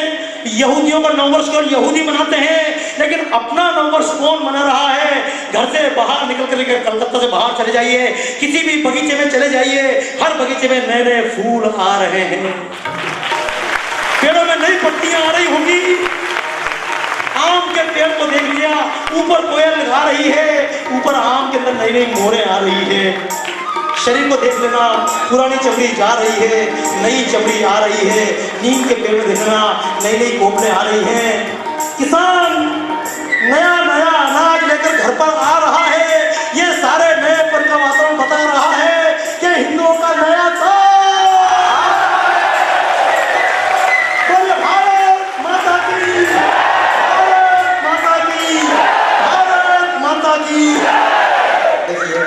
C: यहूदियों का नववर्ष कल यहूदी मनाते हैं। लेकिन अपना नववर्ष कौन मना रहा है? घर से बाहर निकल कर लेकर कलकत्ता से बाहर चले जाइए, किसी भी बगीचे में चले जाइए, हर बगीचे में नए नए फूल आ रहे हैं, पेड़ों में नई पत्तियां आ रही होंगी। आम के पेड़ को देख लिया, ऊपर कोयल गा रही है, ऊपर आम के अंदर नई नई मोहरें आ रही है। शरीर को देख लेना, पुरानी चमड़ी जा रही है, नई चमड़ी आ रही है। नीम के पेड़ में देखना, नई नई कोपलें आ रही हैं। किसान नया नया अनाज लेकर घर पर आ रहा है। ये सारे नएपन का वातावरण बता रहा है कि हिंदुओं का नया साल। बोले भारत माता की, भारत माता की, भारत माता की। देखिए,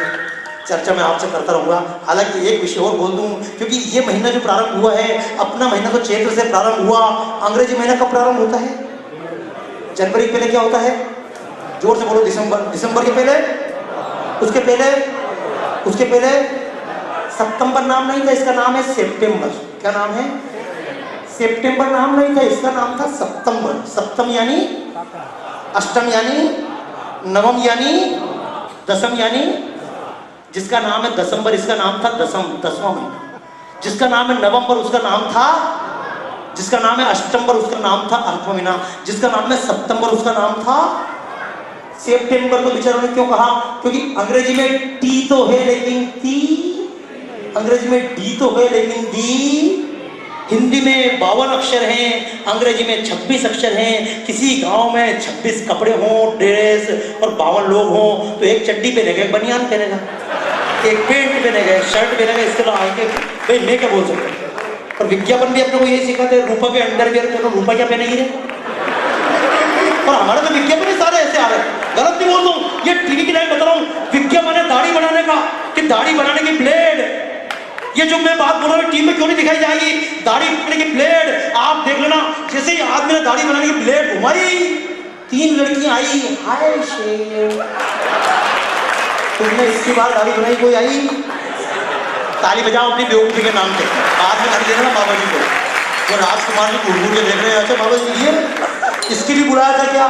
C: चर्चा मैं आपसे करता रहूंगा। हालांकि एक विषय और बोल दूं, क्योंकि ये महीना जो प्रारंभ हुआ है, अपना महीना तो चैत्र से प्रारंभ हुआ। अंग्रेजी महीना कब प्रारंभ होता है? जनवरी के पहले क्या होता है? जोर से बोलो। दिसंबर। दिसंबर के पहले, उसके पहले, उसके पहले सितंबर नाम नहीं था, इसका नाम है सितंबर। क्या नाम है? सितंबर नाम नहीं था, इसका नाम था सितंबर। सप्तम यानी अष्टम यानी नवम यानी दसम यानी, जिसका नाम है दिसंबर, इसका नाम था दसम, 10वां महीना। जिसका नाम है नवंबर, उसका नाम था, जिसका नाम है अष्टंबर, उसका नाम था 8वां महीना। जिसका नाम है सितंबर, उसका नाम था सितंबर। को बेचारों ने क्यों कहा? क्योंकि अंग्रेजी में टी तो है लेकिन ती, अंग्रेजी में डी तो है लेकिन दी। हिंदी में 52 अक्षर हैं, अंग्रेजी में 26 अक्षर हैं। किसी गांव में 26 कपड़े हों, ड्रेस, और 52 लोग हों, तो एक चड्डी पहनेगा, एक बनियान पहनेगा, एक पेंट पहनेगा, एक शर्ट पहनेगा। इसके अलावा आगे भाई मैं क्या बोल सकता हूँ? और विज्ञापन भी अपने को यही सिखाते हैं, रूपा के अंडरवियर पहनो, रूपा क्या पहनेगी रे? और हमारे तो विज्ञापन ही सारे ऐसे आ रहे हैं। गलत नहीं बोल दूं, ये टीवी की लाइन बता रहा हूँ। विज्ञापन है दाढ़ी बनाने का, कि दाढ़ी बनाने की ब्लेड। ये जो मैं बात बोल रहा हूँ टीवी में क्यों नहीं दिखाई जाएगी? दाढ़ी बनाने की ब्लेड आप देख लेना। जैसे ही आदमी ने दाढ़ी बनाने की ब्लेड घुमाई, 3 लड़कियां आई। हाय शेर, तुमने इसकी बात दाढ़ी बनाई? कोई आई? ताली बजाओ अपनी बेवकूफी के नाम पे। बाद में कर देना बाबा जी को, जो राजकुमार जी घूर के देख रहे हैं। अच्छा बाबा जी, ये इसकी भी बुलाया था क्या?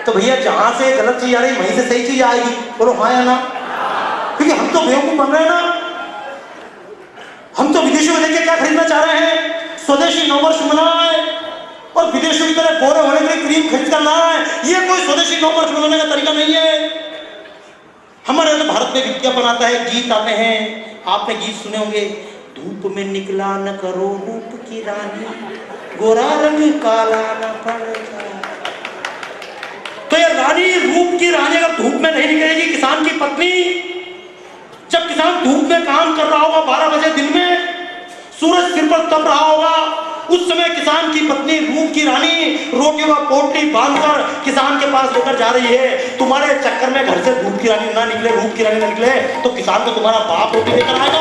C: तो भैया जहां से गलत चीज आ रही वहीं से सही चीज आएगी। बोलो हाँ या ना? क्योंकि हम तो बेवकूफ बन रहे हैं ना। हम तो विदेशों में देख के क्या खरीदना चाह रहे हैं? स्वदेशी नववर्ष मनाए, और विदेशों की तरह गोरे होने के लिए क्रीम खरीद कर लाए। ये कोई स्वदेशी नववर्ष मनाने का तरीका नहीं है। हमारे तो भारत में विज्ञापन आता है, गीत आते हैं। आपने गीत सुने होंगे, धूप में निकला न करो रूप की रानी, गोरा रंग काला न पड़ जाए। तो ये रानी, रूप की रानी अगर धूप में नहीं निकलेगी, किसान की पत्नी, जब किसान धूप में काम कर रहा होगा 12 बजे दिन में, सूरज सिर पर तप रहा होगा, उस समय किसान की पत्नी, रूप की रानी, रोटियों का पोटली बांधकर किसान के पास लेकर जा रही है। तुम्हारे चक्कर में घर से धूप की रानी ना निकले, रूप की रानी ना निकले, तो किसान को तुम्हारा बाप रोटी लेकर आएगा।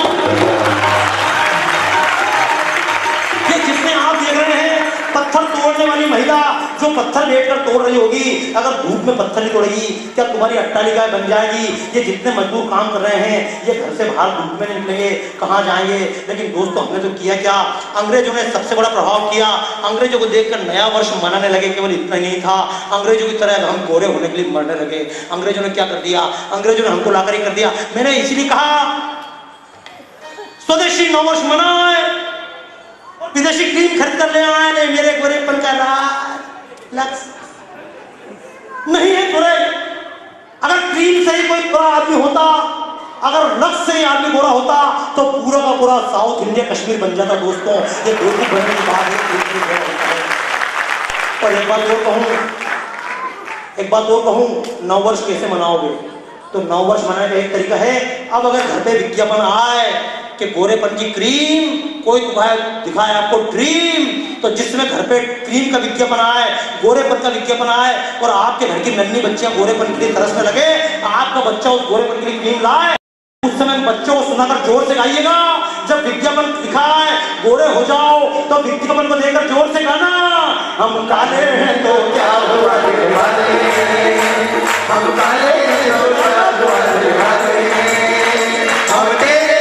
C: ये जितने आप देख रहे हैं, पत्थर तोड़ने वाली महिला जो पत्थर लेकर तोड़ रही होगी, अगर धूप में पत्थर नहीं तोड़ेगी, क्या तुम्हारी अट्टालिका बन जाएगी? ये जितने मजदूर काम कर रहे हैं, ये घर से बाहर धूप में नहीं निकलेंगे, कहाँ जाएंगे? लेकिन दोस्तों, हमने तो किया क्या? अंग्रेजों ने सबसे बड़ा प्रभाव किया। अंग्रेजों को देखकर नया वर्ष मनाने लगे। केवल इतना ही नहीं था, अंग्रेजों की तरह हम गोरे होने के लिए मरने लगे। अंग्रेजों ने क्या कर दिया? अंग्रेजों ने हमको लाकर ही कर दिया। मैंने इसलिए कहा स्वदेशी नववर्ष मनाए, विदेशी क्रीम खरीद कर ले आए, मेरे गोरेपन का लक्ष्य नहीं है गोरे। अगर क्रीम से ही कोई गोरा आदमी होता, अगर लक्ष्य से ही आदमी गोरा होता, तो पूरा का पूरा साउथ इंडिया कश्मीर बन जाता। दोस्तों, ये बेवकूफ बनने की बात है। और एक बात और कहूं, नववर्ष कैसे मनाओगे? तो नववर्ष मनाने का एक तरीका है। अब अगर घर पे विज्ञापन आए कि गोरेपन की क्रीम, कोई दिखाए आपको ड्रीम, तो जिसमें घर पे क्रीम का विज्ञापन आए, गोरेपन का विज्ञापन आए, और आपके घर की नन्ही बच्चियां गोरेपन के लिए तरसने लगे, आपका बच्चा उस गोरेपन के लिए क्रीम लाए, उस समय बच्चों को सुनाकर जोर से गाइएगा। जब विज्ञापन दिखाए गोरे हो जाओ, तो विज्ञापन को लेकर जोर से गाना, हम काले हैं तो क्या हुआ दीवाने, हम काले हैं तो क्या हुआ दीवाने, हम तेरे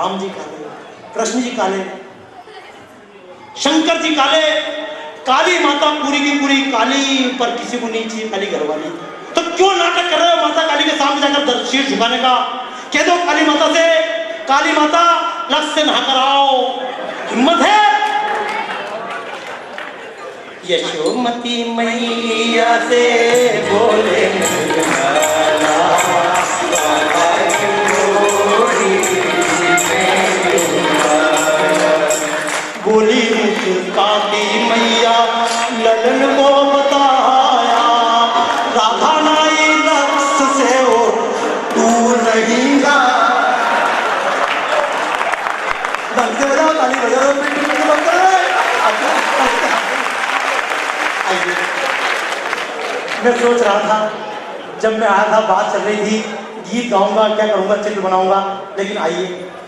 C: राम जी काले, कृष्ण जी काले, शंकर जी काले, काली माता पूरी की पूरी काली, पर किसी को नहीं चाहिए काली घरवाली। तो क्यों नाटक कर रहे हो माता काली के सामने जाकर शीर झुकाने का? कह दो काली माता से, काली माता लक्ष्य से नहा कर आओ, हिम्मत है? यशोमती मैया से बोले बोली मुस्काती मैया ललन को बताया, राधा नाई लक्ष्य से वो दूर रहेगा। काली मैं सोच रहा था जब मैं आया था, बात चल रही थी गीत गाऊंगा, क्या करूंगा, चित्र बनाऊंगा, लेकिन आइए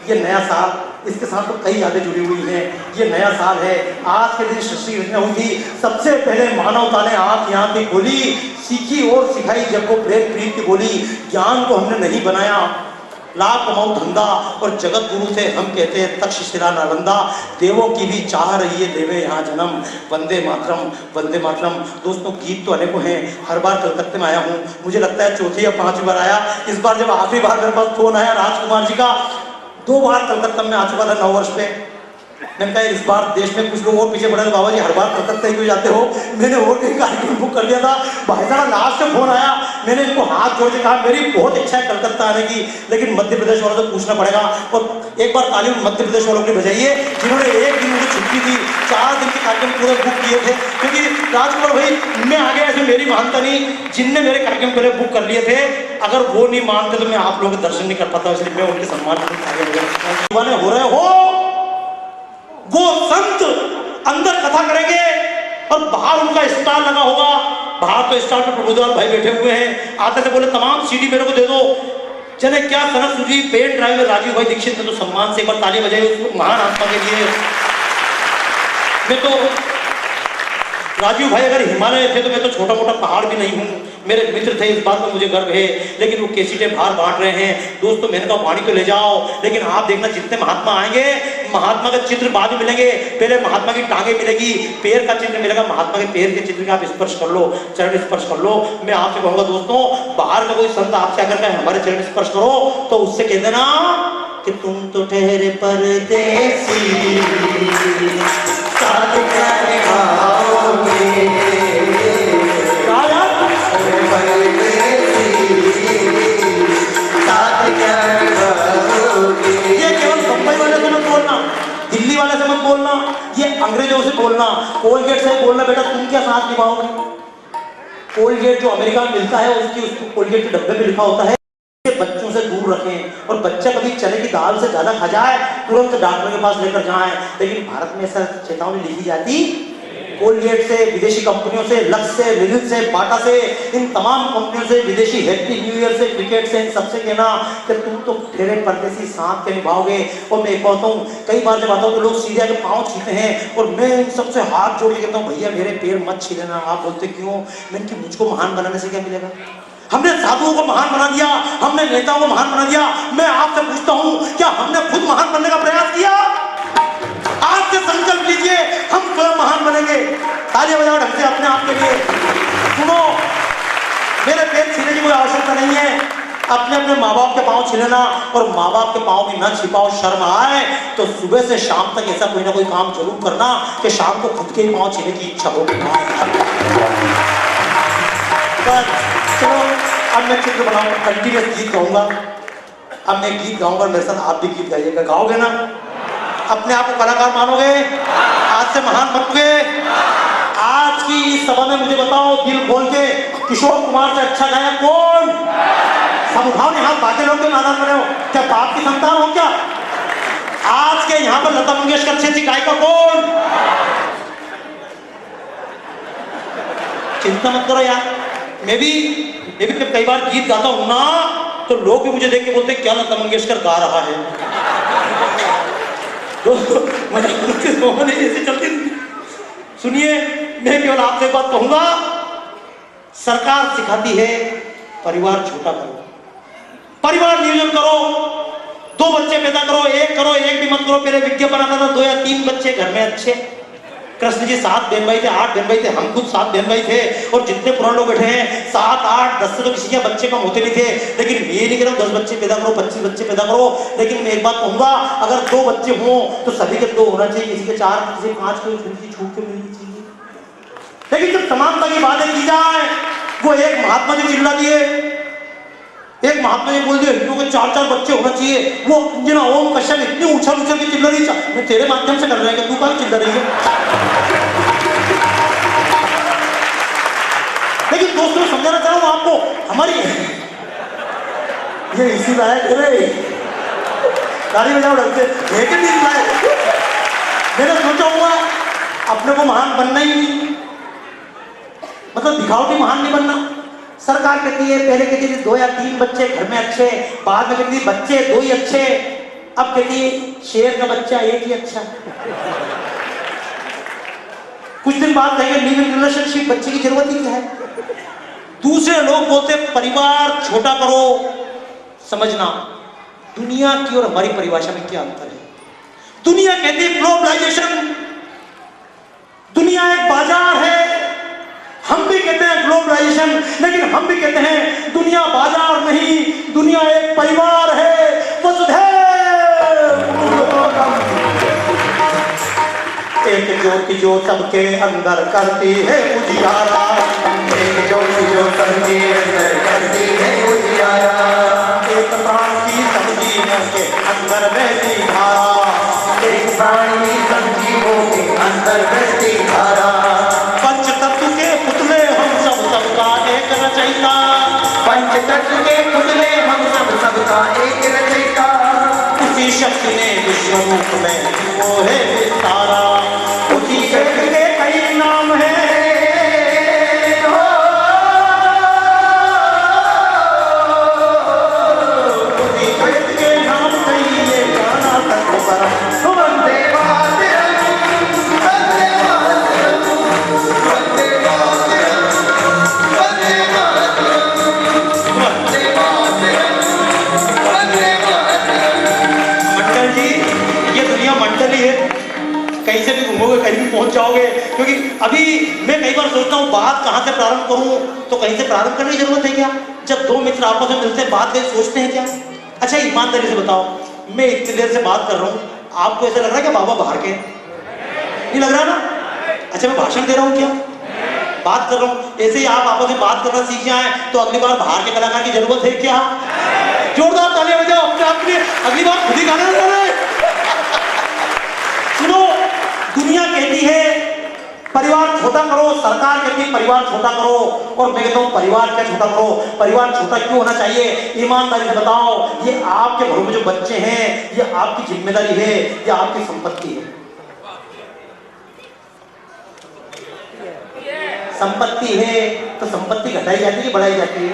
C: ये नया साल, इसके साथ तो कई यादें जुड़ी हुई हैं। ये नया साल है, आज के दिन सृष्टि रचना हुई थी, सबसे पहले मानवता ने आंख यहाँ की खोली, सीखी और सिखाई जब को प्रेम प्रीत की बोली। ज्ञान को हमने नहीं बनाया लाख कमाऊ धंधा, और जगत गुरु थे हम कहते हैं तक्षशिला नालंदा। देवों की भी चाह रही है देवे यहाँ जन्म, वंदे मातरम वंदे मातरम। दोस्तों गीत तो अनेकों हैं, हर बार कलकत्ते में आया हूँ, मुझे लगता है चौथी या पांचवी बार आया। इस बार जब आखिरी बार मेरे पास फोन आया राजकुमार जी का, 2 बार कलकत्ता में आ चुका था 9 वर्ष पे। मैंने कहा इस बार देश में कुछ लोग और पीछे पड़े, बाबा जी हर बार कलकत्ता क्यों जाते हो? मैंने और कहीं कार्यक्रम बुक कर दिया था। भाई साहब लास्ट में फोन आया, मैंने इनको हाथ जोड़ के कहा मेरी बहुत इच्छा है कलकत्ता आने की, लेकिन मध्य प्रदेश वालों से पूछना पड़ेगा। और एक बार ताली मध्य प्रदेश वालों को बजाइए जिन्होंने एक दिन मुझे छुट्टी दी, 4 दिन के कार्यक्रम पूरे बुक किए थे। क्योंकि राजकुमार भाई मैं आ गया ऐसे मेरी मानता नहीं, जिनने मेरे कार्यक्रम पहले बुक कर लिए थे, अगर वो नहीं मानते तो मैं आप लोगों के दर्शन नहीं कर पाता, इसलिए मैं उनके सम्मान हो रहे हो। वो संत अंदर कथा करेंगे और बाहर उनका स्टार लगा होगा। बाहर तो स्टार पे प्रभुदेव भाई बैठे हुए हैं, आते से बोले तमाम सीडी मेरे को दे दो। चले क्या सनक सूजी पेन ड्राइवर राजीव भाई दीक्षित ने तो सम्मान से एक बार ताली बजाई उस महान आत्मा के लिए। मैं तो राजीव भाई अगर हिमालय थे तो मैं तो छोटा मोटा पहाड़ भी नहीं हूँ। मेरे मित्र थे, इस बात पर मुझे गर्व है, लेकिन वो कैसेटें बाहर बांट रहे हैं। दोस्तों मैंने कहा वाणी तो ले जाओ, लेकिन आप देखना जितने महात्मा आएंगे, महात्मा का चित्र बाद में मिलेंगे। पहले महात्मा की टांगे मिलेगी, पैर का चित्र मिलेगा, महात्मा के पैर के चित्र का आप स्पर्श कर लो, चरण स्पर्श कर लो। मैं आपसे कहूंगा दोस्तों, बाहर का कोई संत आपसे आकर के हमारे चरण स्पर्श करो तो उससे कह देना कि तुम तो ठहरे परदेसी, साथ क्या निभाओगे। ये केवल बंबई वाले से मत बोलना, दिल्ली वाले से मत बोलना, ये अंग्रेजों से बोलना, कोलगेट से बोलना बेटा तुम क्या साथ निभाओगे। कोलगेट जो अमेरिका में मिलता है उसकी कोलगेट के डब्बे पे लिखा होता है बच्चों से दूर रखें, और बच्चा कभी चने की दाल से ज्यादा खा जाए तुरंत डॉक्टर के पास लेकर जाएं। लेकिन भारत में ऐसा चेतावनी लिखी जाती, कोलगेट से, विदेशी कंपनियों से, लक्स से, लिलिल से, बाटा से, इन तमाम कंपनियों से, विदेशी हैप्पी न्यू ईयर से, क्रिकेट से, इन सबसे कहना कि तुम तो ठहरे परदेसी साथ के निभाओगे। और मैं कहता हूँ कई बार जब आता हूँ तो लोग सीधे आके पाँव छीते हैं, और मैं इन सबसे हाथ जोड़ के कहता हूँ भैया मेरे पैर मत छीले ना। आप बोलते क्यों? मैं कि मुझको महान बनाने से क्या मिलेगा? हमने साधुओं को महान बना दिया, हमने नेताओं को महान बना दिया। मैं आपसे पूछता हूं क्या हमने खुद महान बनने का प्रयास किया? आज से संकल्प लीजिए हम स्वयं महान बनेंगे। तालियां बजाओ ढंग से अपने आप के लिए। सुनो, मेरे पैर छीने की कोई आवश्यकता नहीं है। अपने अपने माँ बाप के पाँव छीलना, और माँ बाप के पाँव भी न छिपाओ। शर्म आए तो सुबह से शाम तक ऐसा कोई ना कोई काम जरूर करना कि शाम को खुद के ही पाँव छीने की इच्छा हो। चलो अब मैं चित्र बनाऊंगा, कंटिन्यूस गीत गाऊंगा। अब मैं गीत गाऊंगा, मेरे साथ आप भी गीत गाइएगा। गाओगे ना? अपने आप को कलाकार मानोगे? आज से महान बनोगे? आज की इस सभा में मुझे बताओ दिल खोल के, किशोर कुमार से अच्छा गाया कौन? सब उठाओ नहीं हाथ, बाकी लोग के मैदान बने हो क्या? बाप की संतान हो क्या? आज के यहाँ पर लता मंगेशकर अच्छी अच्छी गायिका कौन? चिंता मत करो यार। मैं भी जब कई बार गीत गाता हूं ना तो लोग भी मुझे देख के बोलते क्या लता मंगेशकर गा रहा है। तो ऐसे चलती। सुनिए, मैं केवल आपसे एक बात कहूंगा, सरकार सिखाती है परिवार छोटा करो, परिवार नियोजन करो, 2 बच्चे पैदा करो, एक भी मत करो। पहले विज्ञापन आता था 2 या 3 बच्चे घर में अच्छे। कृष्ण जी 7 बहन भाई थे, 8 बहन भाई थे, हम खुद 7 बहन भाई थे। और जितने पुराने लोग बैठे हैं 7, 8, 10 से तो किसी के बच्चे कम होते नहीं थे। लेकिन मैं ये नहीं कह रहा हूं 10 बच्चे पैदा करो, 25 बच्चे पैदा करो। लेकिन मैं एक बात कहूंगा, अगर 2 बच्चे हों तो सभी के 2 होना चाहिए, किसी के 4, किसी के 5, किसी छूट के मिलनी चाहिए। लेकिन जब समानता की बातें की जाए, वो एक महात्मा जी चिल्ला दिए, एक महात्मा जी बोल दिए हिंदुओं के 4-4 बच्चे होना चाहिए। वो अंजना ओम कश्यप इतनी उछल उछल के चिल्ला रही, मैं तेरे माध्यम से कर रहा है, तू कहाँ चिल्ला रही है? लेकिन दोस्तों समझाना चाहूँ आपको, हमारी ये इसी लायक है, गाड़ी बजाओ ढंग से, मैंने सोचा हुआ अपने को महान बनना ही नहीं, मतलब दिखावटी महान नहीं बनना। सरकार कहती है, पहले कहती थी 2 या 3 बच्चे घर में अच्छे, बाद में कहती थी बच्चे 2 ही अच्छे, अब कहती है शेर का बच्चा 1 ही अच्छा। कुछ दिन बाद कहेंगे लिव इन रिलेशनशिप, बच्चे की जरूरत ही क्या है। दूसरे लोग बोलते परिवार छोटा करो। समझना दुनिया की और हमारी परिभाषा में क्या अंतर है। दुनिया कहती है ग्लोबलाइजेशन, दुनिया एक बाजार है। हम भी कहते हैं ग्लोबलाइजेशन, लेकिन हम भी कहते हैं दुनिया बाजार नहीं, दुनिया एक परिवार है। वसुधैव एक ज्योति जो सबके अंदर करती है उजियारा,
A: एक ज्योति जो सबके अंदर करती है उजियारा,
C: एक प्राण की सब जीवों के अंदर बहती धारा,
A: एक प्राण की सब जीवों के अंदर बहती धारा,
C: पंचतत्व के पुतले हम सब सबका एक रचयिता,
A: पंचतत्व के पुतले हम सब सबका एक रचयिता,
C: उसी शक्ति ने विश्व रूप में वो है विस्तारा, उसी शक्ति के कई नाम है। उसी शक्ति के नाम कई ये गाना तक परम
A: वंदे मातरम, वंदे मातरम, वंदे मातरम, वंदे मातरम, वंदे मातरम, वंदे मातरम।
C: मंडल जी, ये दुनिया मंडल ही है, कहीं से भी घूमोगे कहीं भी पहुंच जाओगे। क्योंकि अभी मैं कई बार सोचता हूँ बात कहाँ से प्रारंभ करूँ, तो कहीं से प्रारंभ करने की जरूरत है क्या? जब 2 मित्र आपस में मिलते हैं बात कहीं सोचते हैं क्या? अच्छा ईमानदारी से बताओ, मैं इतनी देर से बात कर रहा हूँ, आपको ऐसा लग रहा है कि बाबा बाहर के नहीं लग रहा ना? अच्छा मैं भाषण दे रहा हूँ क्या? बात कर रहा हूँ। ऐसे ही आप आपस में बात करना सीख जाए तो अगली बार बाहर के कलाकार की जरूरत है क्या? जोरदार तालियां बजाओ अपने आप के लिए, अगली बार खुद ही गाना गा रहे। सुनो, दुनिया कहती है परिवार छोटा करो, सरकार कहती है परिवार छोटा करो, और मैं कहता हूं परिवार क्या छोटा करो? परिवार छोटा क्यों होना चाहिए? ईमानदारी से बताओ, ये आपके घरों में जो बच्चे हैं ये आपकी जिम्मेदारी है या आपकी संपत्ति है? संपत्ति है तो संपत्ति घटाई जाती है कि बढ़ाई जाती है?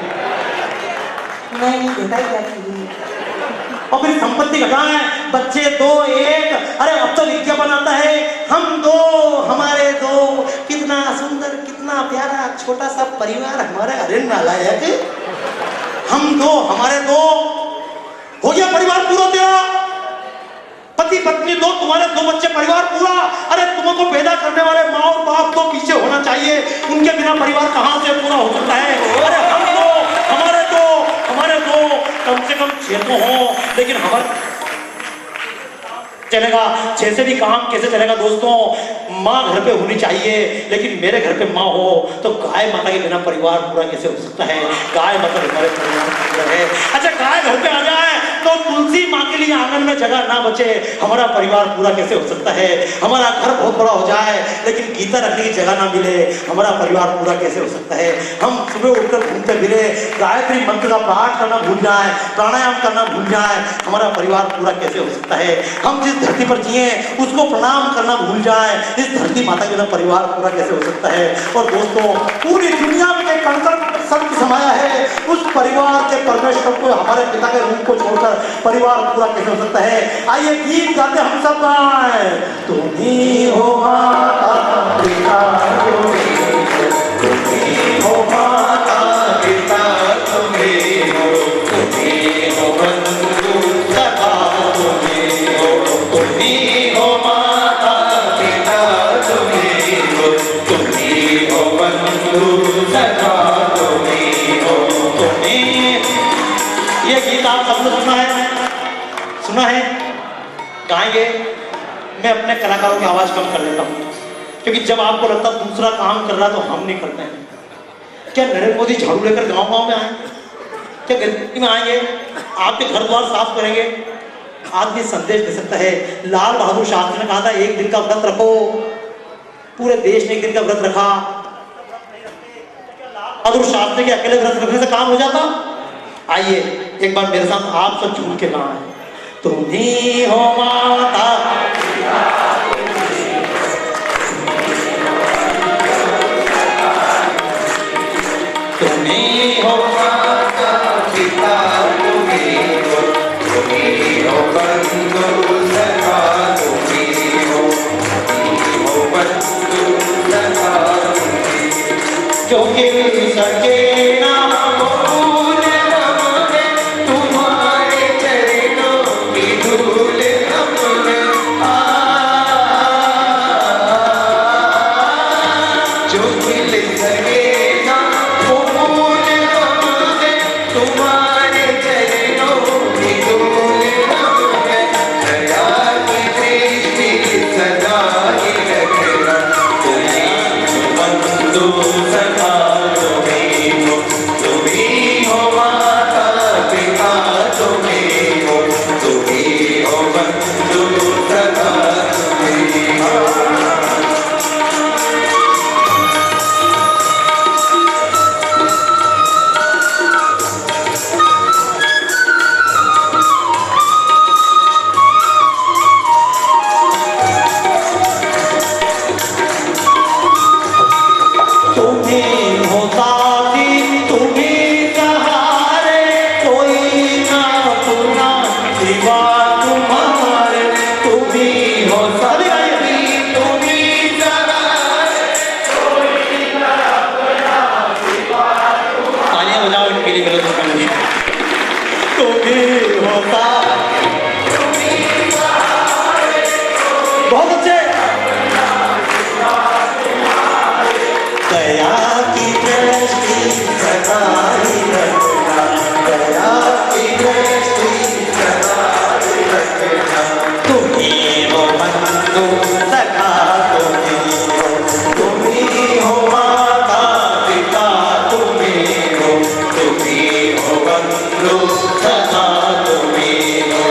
C: नहीं, घटाई जाती है। और फिर संपत्ति घटाएं, बच्चे 2, 1, अरे अब तो विज्ञापन आता है हम 2 हमारे 2, कितना सुंदर कितना प्यारा छोटा सा परिवार हमारा। अरे नालायक, हम 2 हमारे 2 हो गया परिवार पूरा तेरा। पति पत्नी 2, तुम्हारे 2 बच्चे, परिवार पूरा। अरे तुमको पैदा करने वाले माँ और बाप तो पीछे होना चाहिए, उनके बिना परिवार कहाँ से पूरा हो सकता है? अरे हम 2 हमारे 2 कम से कम 6 तो हो, लेकिन हमारे चलेगा 6 से भी काम कैसे चलेगा दोस्तों? माँ घर पे होनी चाहिए, लेकिन मेरे घर पे माँ हो तो गाय माता के बिना परिवार पूरा कैसे हो सकता है? गाय माता हमारे परिवार पूरा है। अच्छा गाय घर पे आ जाए तो तुलसी माँ के लिए आंगन में जगह ना बचे, हमारा परिवार पूरा कैसे हो सकता है? हमारा घर बहुत बड़ा हो जाए लेकिन गीता रखने की जगह ना मिले, हमारा परिवार पूरा कैसे हो सकता है? हम सुबह उठकर घूमते फिरे, गायत्री मंत्र का पाठ करना भूल जाए, प्राणायाम करना भूल जाए, हमारा परिवार पूरा कैसे हो सकता है? हम जिस धरती पर जिए उसको प्रणाम करना भूल जाए, इस धरती माता के बिना परिवार पूरा कैसे हो सकता है? और दोस्तों पूरी दुनिया में कण कण सत्य समाया है, उस परिवार के परमेश्वर को, हमारे पिता के रूप को छोड़कर परिवार पूरा कैसे हो सकता है? आइए गीत गाते हम सब गाएं। तुम ही हो माता पिता, तुम ही हो माता पिता, तुम ही हो बंधु सखा मैं अपने कलाकारों की आवाज कम कर देता हूँ, क्योंकि जब आपको लगता है दूसरा काम कर रहा तो हम नहीं करते हैं। क्या नरेंद्र मोदी झाड़ू लेकर गांव गांव में आएंगे? क्या गली में आएंगे? आपके घर द्वार साफ करेंगे? आदमी संदेश दे सकता है। लाल बहादुर शास्त्री ने कहा था एक दिन का व्रत रखो, पूरे देश ने एक दिन का व्रत रखा। बहादुर शास्त्री के अकेले व्रत रखने से काम हो जाता? आइए एक बार मेरे साथ आप सब झूम के गाएं। तुम ही हो माता, तुम ही हो
B: माता पिता तुम्ही हो बंधु सखा तुम्ही हो बंधु सखा
C: जो गिर सके ना
B: फूल हमने तुम्हारे चरणों की धूल हमने जो खिल सके ना वो फूल हमने तुम्हारे चरणों की धूल हमने दया की दृष्टि सदा ही रखना तुम्ही बंधु सखा तुम्ही हो माता पिता तुम्ही हो बंधु सखा तुम्ही हो।
C: तुम्हें हो साथी, तुम्हें सहारे, कोई ना अपना सिवा तुम्हारे। तुम्हें हो साथी,
B: तुम्ही
C: तालियां बजाओ इनके लिए मेरे दोस्तों के लिए। तुम्हें हो साथी, बहुत अच्छे। दया की दृष्टि
B: सदा ही रखना दया की दृष्टि सदा ही रखना
C: तुम्हें हो बंधु सखा,
B: तुम्ही हो माता पिता तुम्ही हो बंधु सखा तुम्ही हो।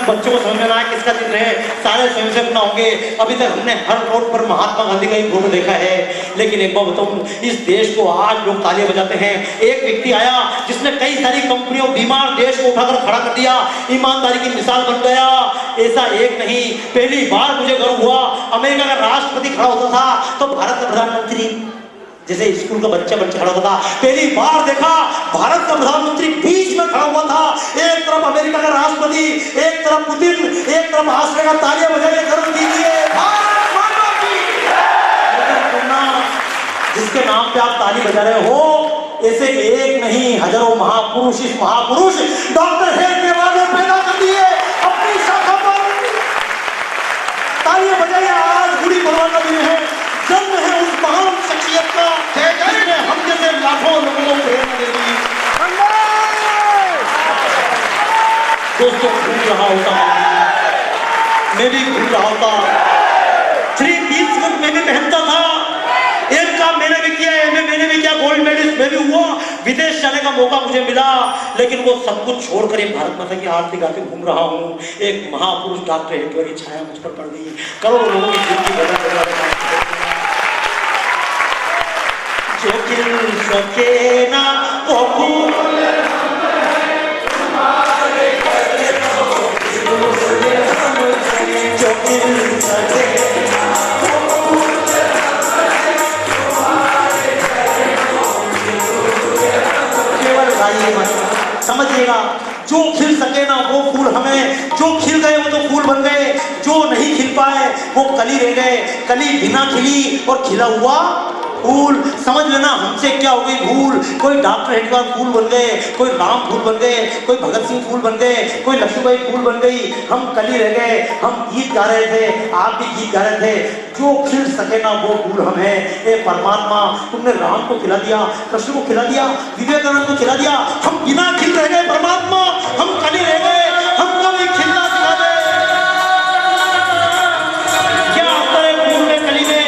C: बच्चों को समझ में ना आए किसका चित्र है, सारे स्वयंसेवक ना होंगे। अभी तक हमने हर रोड पर महात्मा गांधी का ही फोटो देखा है, लेकिन एक बात बताऊं, इस देश को आज लोग तालियां बजाते हैं। एक व्यक्ति आया जिसने कई सारी कंपनियों, बीमार देश को उठाकर खड़ा कर दिया, ईमानदारी की मिसाल बन गया। ऐसा एक नहीं, पहली बार मुझे गर्व हुआ, अमेरिका का राष्ट्रपति खड़ा होता था तो भारत का प्रधानमंत्री जैसे स्कूल का बच्चा खड़ा होता था, पहली बार देखा भारत का प्रधानमंत्री बीच में खड़ा हुआ था। एक तरफ अमेरिका का राष्ट्रपति, एक तरफ पुतिन, एक तरफ ऑस्ट्रेलिया का। तालियां बजाइए, गर्व कीजिए। जिसके नाम पे आप ताली बजा रहे हो, ऐसे एक नहीं हजारों महापुरुष, इस महापुरुष डॉक्टर हेडगेवार ने पैदा कर दिए अपनी शाखा पर। तालियां बजाइए। आज गुड़ी पड़वा का दिन है, जन्म है उस महान शख्सियत का जिसने हम जैसे लाखों लोगों को प्रेरणा दे दी। दोस्तों घूम रहा होता, मैं भी घूम रहा होता, 3 सूट में भी पहनता था। एक काम मैंने भी किया, एमए मैंने भी किया, गोल्ड मेडलिस्ट मैं भी हुआ, विदेश जाने का मौका मुझे मिला, लेकिन वो सब कुछ छोड़कर ये भारत माता की आरती गाते घूम रहा हूँ। एक महापुरुष डॉक्टर हेडगेवार की छाया मुझ पर पड़ गई, करोड़ों लोगों की जिंदगी बदल। जो खिल सके ना वो फूल जो खिल सके ना वो फूल घबराइए मत, समझिएगा जो खिल सके ना वो फूल हमें, जो खिल गए वो तो फूल बन गए, जो नहीं खिल पाए वो कली रह गए, कली बिना खिली और खिला हुआ फूल। समझ लेना हमसे क्या हो गई भूल, कोई डॉक्टर हेडवार फूल बन गए, कोई राम फूल बन गए, कोई भगत सिंह फूल बन गए, कोई लक्ष्मीबाई फूल बन गई, हम कली रह गए। हम गीत गा रहे थे, आप भी गीत गा रहे थे, जो खिल सके ना वो फूल हम है। ए परमात्मा तुमने राम को खिला दिया, कृष्ण को खिला दिया, विवेकानंद को खिला दिया, हम बिना खिल रह गए परमात्मा, हम कली रह गए, हमको भी खिलना सिखा दे। क्या अंतर है फूल में कली में?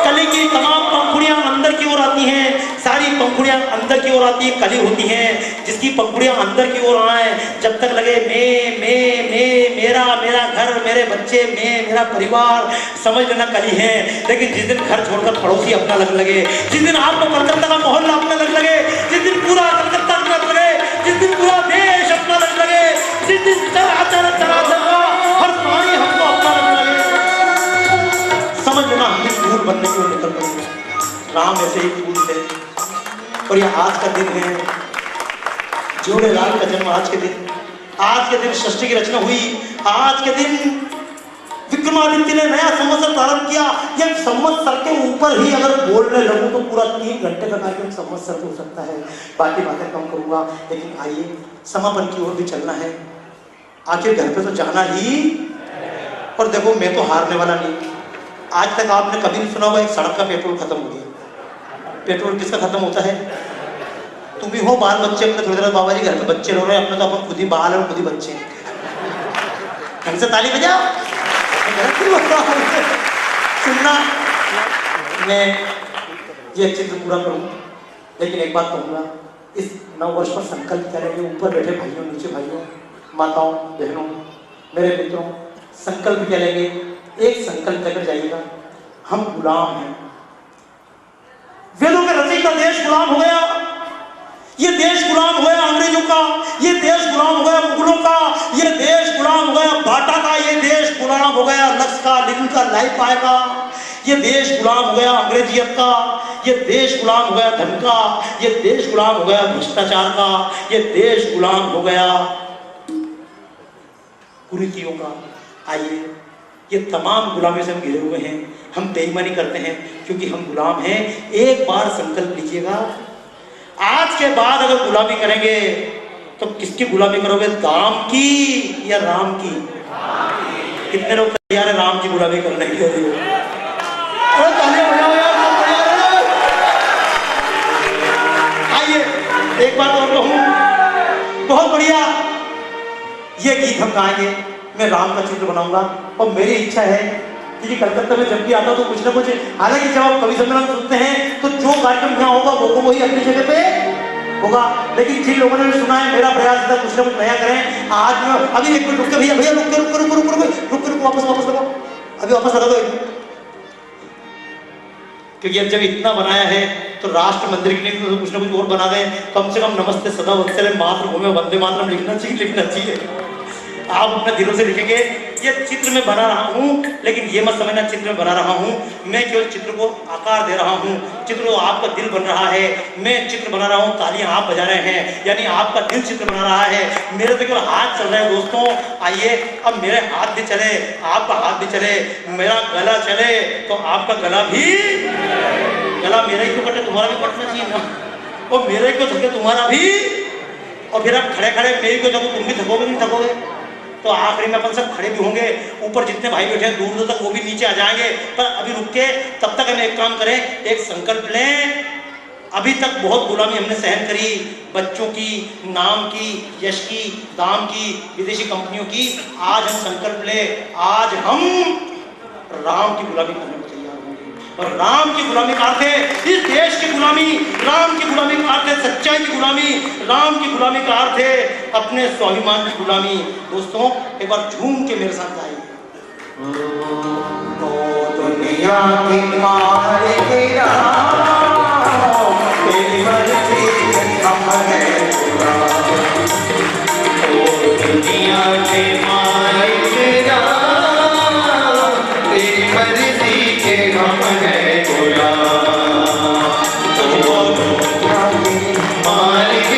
C: कली की तमाम पंखुड़ियां अंदर की ओर आती हैं, सारी पंखुड़ियां अंदर की ओर आती है, कली होती हैं जिसकी पंखुड़ियां अंदर की ओर आए, जब तक लगे मैं मेरा मेरा घर मेरे बच्चे मेरा परिवार, समझ लेना कली है। लेकिन जिस दिन घर छोड़कर पड़ोसी अपना लगने लगे, जिस दिन आपको कलकत्ता का मोहल्ला अपना लगने लगे, जिस दिन पूरा कलकत्ता अपना लगने लगे, जिस दिन पूरा देश अपना लगने लगे, जिस दिन चराचर हर प्राणी हमको अपना लगने लगे, समझ लेना हम भी फूल बनने की ओर निकल पड़ेंगे। राम ऐसे ही फूल थे और ये आज का दिन है, झूलेलाल का जन्म आज के दिन, आज के दिन षष्ठी की रचना हुई, आज के दिन विक्रमादित्य ने नया संवत्सर प्रारंभ किया। ये संवत्सर के ऊपर ही अगर बोलने लगूं तो पूरा 3 घंटे का कार्यक्रम संवत्सर हो सकता है, बाकी बातें कम करूंगा। लेकिन आइए समापन की ओर भी चलना है, आखिर घर पे तो जाना ही। और देखो मैं तो हारने वाला नहीं, आज तक आपने कभी नहीं सुना होगा एक सड़क का पेट्रोल खत्म हो गया। पेट्रोल किसका खत्म होता है? तुम ही हो, बाल बच्चे अपने थोड़ी देर बाबा जी घर पे बच्चे रो रहे हैं, अपने तो अपन खुद ही बाल और खुद ही बच्चे हैं, ढंग से ताली बजाओ। सुनना, मैं ये चित्र पूरा करूं, लेकिन एक बात कहूंगा, इस नव वर्ष पर संकल्प करेंगे, ऊपर बैठे भाइयों, नीचे भाइयों, माताओं, बहनों, मेरे मित्रों, संकल्प क्या लेंगे? एक संकल्प लेकर जाइएगा, हम गुलाम हैं। वेदों के रचयिता देश गुलाम हो गया, ये देश गुलाम हो गया अंग्रेजों का, ये देश गुलाम हो गया मुगलों का, ये देश गुलाम हो गया बाटा का, ये देश गुलाम हो गया लक्स का, लिंग का, लाइफ आएगा, ये देश गुलाम हो गया अंग्रेजियत का, ये देश गुलाम हो गया धन का, ये देश गुलाम हो गया भ्रष्टाचार का, ये देश गुलाम हो गया कुरीतियों का। आइए, ये तमाम गुलामी से हम घिरे हुए हैं, हम बेईमानी करते हैं क्योंकि हम गुलाम हैं। एक बार संकल्प लीजिएगा, आज के बाद अगर गुलामी करेंगे तो किसकी गुलामी करोगे? दाम की या राम की? कितने लोग तैयार है राम की गुलामी करने के लिए? आइए एक बात और कहूं, बहुत बढ़िया ये गीत हम गाएंगे, मैं राम का चित्र बनाऊंगा और मेरी इच्छा है कि कलकत्ता में जब भी आता तो कुछ ना कुछ, हालांकि जब आप कवि सम्मेलन सुनते हैं तो जो कार्यक्रम यहाँ होगा वो वही अपनी जगह पे होगा, लेकिन जिन लोगों ने सुना है मेरा प्रयास था कुछ ना कुछ नया करें। आज में अभी एक मिनट रुक के, भैया भैया रुक के वापस लगाओ, अभी वापस लगा दो, क्योंकि अब जब इतना बनाया है तो राष्ट्र मंदिर के लिए तो कुछ ना कुछ और बना दें, कम से कम नमस्ते सदा वत्सले मातृभूमि वंदे मातरम लिखना चाहिए। आप अपने दिलों से लिखेंगे। ये चित्र में बना रहा हूँ, लेकिन ये मत समझना चित्र में बना रहा हूँ, मैं केवल चित्र को आकार दे रहा हूँ, चित्र को आपका दिल बन रहा है, मैं चित्र बना रहा हूँ, तालियां आप बजा रहे हैं, यानी आपका दिल चित्र बना रहा है, मेरे तो केवल हाथ चल रहे हैं दोस्तों। आइए अब मेरे हाथ भी चले, आपका हाथ भी चले, मेरा गला चले तो आपका गला भी, गला मेरा ही तो कटे, तुम्हारा भी कटना चाहिए ना, और मेरे को थके तुम्हारा भी, और फिर आप खड़े खड़े मेरी को थको, तुम भी थकोगे नहीं थकोगे, तो आखिरी में अपन सब खड़े भी होंगे, ऊपर जितने भाई बैठे हैं दूर दूर तक वो भी नीचे आ जाएंगे। पर अभी रुक के तब तक हम एक काम करें, एक संकल्प लें। अभी तक बहुत गुलामी हमने सहन करी, बच्चों की, नाम की, यश की, दाम की, विदेशी कंपनियों की। आज हम संकल्प ले, आज हम राम की गुलामी करने को तैयार होंगे, और राम की गुलामी का अर्थ है इस देश की गुलामी, राम की गुलामी का अर्थ है सच्चाई की गुलामी, राम की गुलामी का अर्थ है अपने स्वाभिमान की गुलामी। दोस्तों एक बार झूम के मेरे साथ गाइए।
A: तो दुनिया की मालिक राम, तेरी मर्जी हम है खुदा। तो दुनिया के मालिक राम, तेरी मर्जी के हम है खुदा। तो दुनिया की मालिक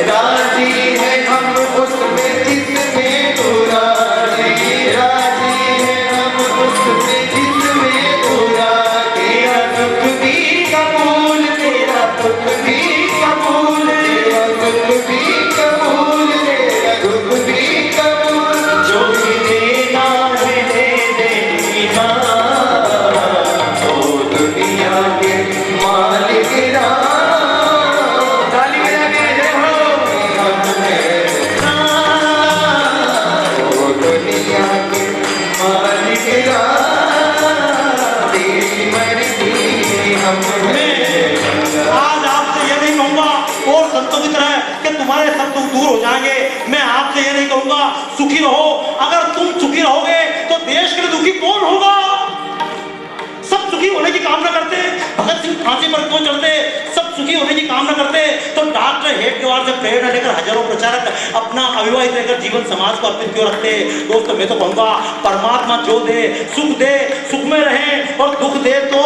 B: राजी है हम उसमें जिसमें तू राजी, राजी है हम उसमें जिसमें तू राजी। तेरा दुख भी कबूल, तेरा दुख भी कबूल, तेरा दुख भी कबूल, तेरा दुख भी कबूल। जो भी देना है दे दे ईमान, ओ दुनिया के मालिक राम। ताली बजा के जय हो। ओ दुनिया के मालिक राम, तेरी मर्जी हमने।
C: आज आपसे ये नहीं कहूंगा और संतों की तरह कि तुम्हारे सब दुख दूर हो जाएंगे। मैं आपसे ये नहीं कहूंगा सुखी रहो। अगर तुम सुखी रहोगे तो देश के लिए दुखी कौन होगा? सब सुखी होने की कामना करते, भगत सिंह फांसी पर क्यों चढ़ते? सब सुखी होने की कामना करते। तो डॉक्टर हेडगेवार से प्रेरणा लेकर हजारों प्रचारक अपना अविवाहित रहकर जीवन समाज को अर्पित क्यों रखते? दोस्तों मैं तो कहूंगा परमात्मा जो दे सुख में रहे, और दुख दे तो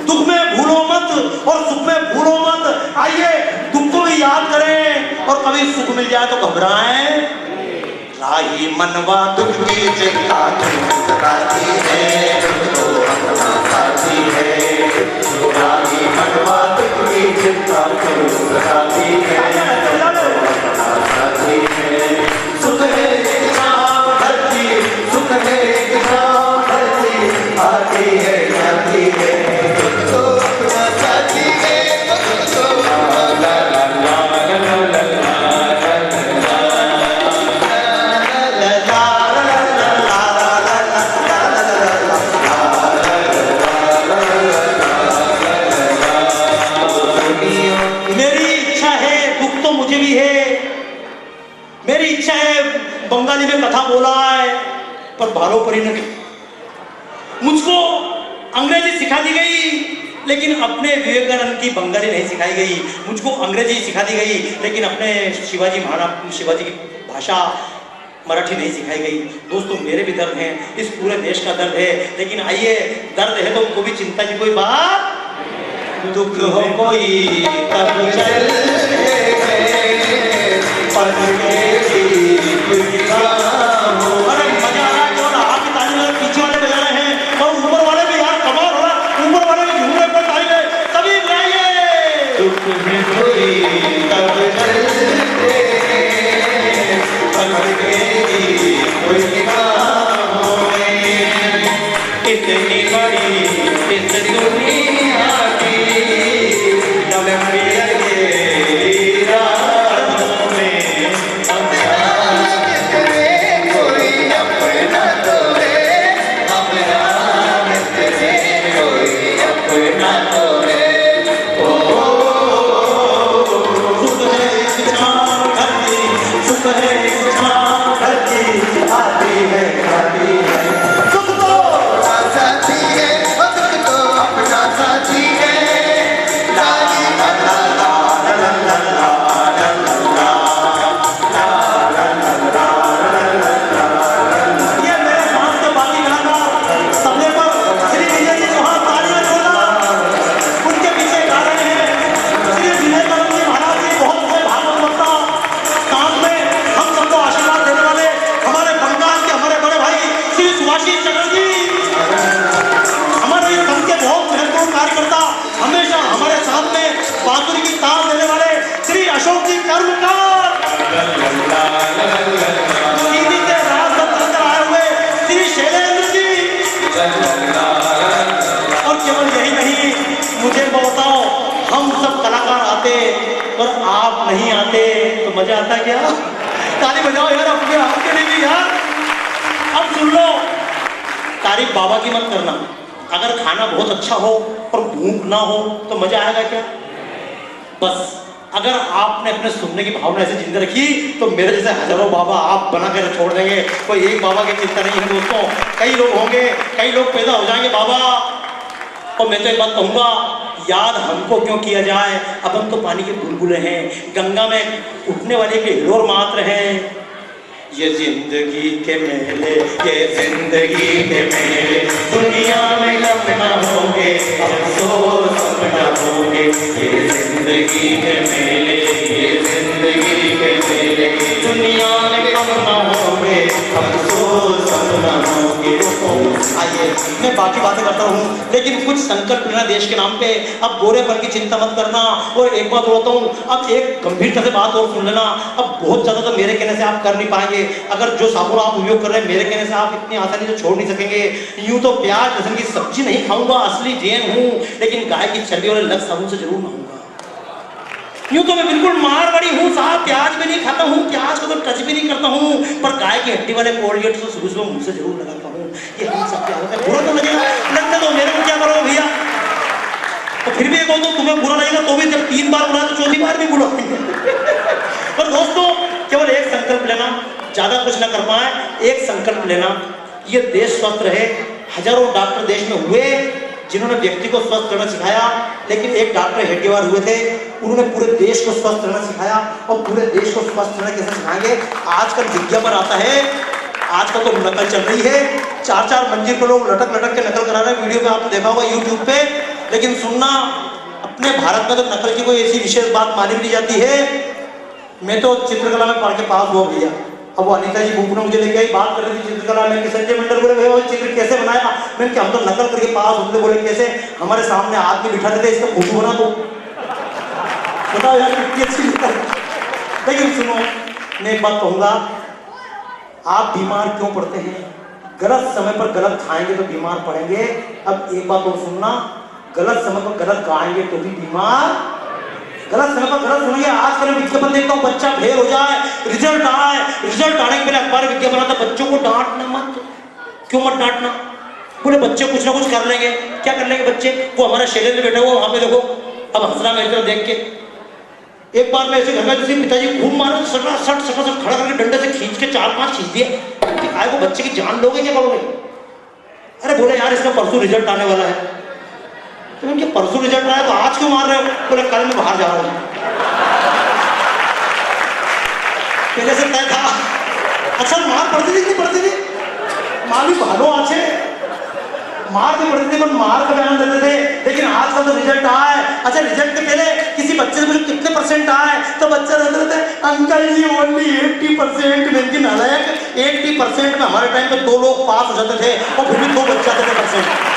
C: दुख में भूलो मत और सुख में भूलो मत। आइए दुख को भी याद करें और कभी सुख मिल जाए तो घबराएं। राही मनवा दुख की चिंता सताती है, तो अपना साथी है। राही मनवा दुख की चिंता सताती है, अपना साथी है। सुख है एक नाम धरती, सुख है एक नाम धरती, आती है जाती है, तो अपना साथी है। मेरी इच्छा है बंगाली में कथा बोला है, पर भालो परी ने मुझको अंग्रेजी सिखा दी गई, लेकिन अपने विवेकानंद की बंगाली नहीं सिखाई गई। मुझको अंग्रेजी सिखा दी गई, लेकिन अपने शिवाजी की भाषा मराठी नहीं सिखाई गई। दोस्तों मेरे भी दर्द हैं, इस पूरे देश का दर्द है, लेकिन आइए दर्द है तो उनको भी चिंता की कोई बात। दुख हो कोई तब चल अरे मजा आ रहा है, और हाथ की ताली वाले पीछे वाले बजा रहे हैं, और ऊपर वाले भी यार कमाल हो रहा है, ऊपर वाले भी झूम रहे पर ताली में सभी गाइए। दुख में कोई तब चलते कोई काम होए, इतनी बड़ी इस दुनिया की लंबी और आप नहीं आते तो मजा आता क्या? ताली बजाओ यार अपने आप के लिए भी यार। अब सुन लो, तारीफ बाबा की मत करना। अगर खाना बहुत अच्छा हो और भूख ना हो तो मजा आएगा क्या? बस अगर आपने अपने सुनने की भावना ऐसे जिंदा रखी तो मेरे जैसे हजारों बाबा आप बना कर छोड़ देंगे। कोई एक बाबा की चिंता नहीं है दोस्तों, कई लोग होंगे, कई लोग पैदा हो जाएंगे बाबा। और मैं तो एक बात कहूँगा, याद हमको क्यों किया जाए? अपन तो पानी के बुलबुले हैं, गंगा में उठने वाले के हिलोर मात्र हैं। ये जिंदगी के मेले, ये जिंदगी के मेले, दुनिया बाकी बातें करता रहूं, लेकिन कुछ संकल्प लेना देश के नाम पे। अब गोरेपन की चिंता मत करना। और एक बात बोलता हूँ, अब एक गंभीरता से बात और सुन लेना। अब बहुत ज्यादा तो मेरे कहने से आप कर नहीं पाएंगे। अगर जो साबुन आप उपयोग कर रहे हैं, मेरे कहने से आप इतनी आसानी से छोड़ नहीं सकेंगे। यूं तो प्याज लहसुन की सब्जी नहीं खाऊंगा, असली जैन हूं, लेकिन गाय की चर्बी वाले लग साबुन से जरूर नहाऊंगा। यूं तो मैं बिल्कुल मारवाड़ी हूँ साहब, प्याज भी नहीं खाता हूँ, प्याज को तो टच भी नहीं करता हूँ, पर गाय की हड्डी वाले कोलगेट तो सुबह सुबह मुंह से जरूर लगाता हूँ। ये हम सब क्या होता है, बुरा तो लगेगा, लगता तो मेरे को क्या करो भैया। तो फिर भी एक तो तुम्हें बुरा लगेगा, तो भी जब 3 बार बुला तो 4थी बार भी बुला। पर दोस्तों, केवल एक संकल्प लेना, ज्यादा कुछ ना कर पाए, एक संकल्प लेना, ये देश स्वस्थ रहे। हजारों डॉक्टर देश में हुए जिन्होंने व्यक्ति को स्वस्थ करना सिखाया, लेकिन एक डॉक्टर हेडगेवार हुए थे, उन्होंने पूरे देश को स्वस्थ रहना सिखाया। और पूरे देश को स्वस्थ रहना कैसे सिखाएंगे? आजकल विज्ञापन आता है, आजकल तो नकल चल रही है, 4-4 मंजिल पर लोग लटक लटक के नकल करा रहे हैं। वीडियो में आपने देखा होगा यूट्यूब पे। लेकिन सुनना, अपने भारत में तो नकल की कोई ऐसी विशेष बात मानी भी नहीं जाती है। मैं तो चित्रकला में पढ़ के पास हुआ भैया। अब वो अनीता जी बुक ने मुझे लेके आई, बात कर रही थी चित्रकला में कि संजय मंडल बोले भैया वो चित्र कैसे बनाया? मैंने कहा हम तो नकल करके पास होते। बोले कैसे? हमारे सामने आदमी बिठाते थे, इसका फोटो बना दो। बताओ यार कितनी अच्छी नकल। लेकिन सुनो, मैं एक बात कहूंगा, आप बीमार क्यों पड़ते हैं? गलत समय पर गलत खाएंगे तो बीमार पड़ेंगे। अब एक बात और सुनना, गलत समय पर गलत गाएंगे तो भी बीमार, गलत समय पर गलत सुनिए। आजकल विज्ञापन देखता हूँ, बच्चा फेल हो जाए, रिजल्ट आए, रिजल्ट आने के पहले अखबार विज्ञापन आता, बच्चों को डांटना मत। क्यों मत डांटना? बोले बच्चे कुछ ना कुछ कर लेंगे। क्या कर लेंगे बच्चे? वो हमारा शैलेंद्र बैठा हुआ वहां पे देखो, अब हंसना मेरी तरफ देख के। एक बार मैं ऐसे घर में, जैसे पिताजी खूब मारे, सट खड़ा करके डंडे से खींच के 4-5 खींच दिए कि आए वो बच्चे की जान लोगे क्या करोगे? अरे बोले यार इसका परसों रिजल्ट आने वाला है। तो उनके परसों रिजल्ट आया तो आज क्यों मार रहे हो? बोले कल मैं बाहर जा रहा हूँ। पहले से तय था। अच्छा मार पड़ती थी, नहीं पड़ती थी? मार भी भालो आछे, मार भी पड़ती थी, पर मार का बयान देते थे। लेकिन आज का तो रिजल्ट आए, अच्छा रिजल्ट के पहले किसी बच्चे से मुझे कितने % आए, तो बच्चा रहते रहते अंकल जी ओनली 80%। मैं कि नालायक, 80% में हमारे टाइम पे 2 लोग पास हो जाते थे और फिर भी 2 बच जाते थे %।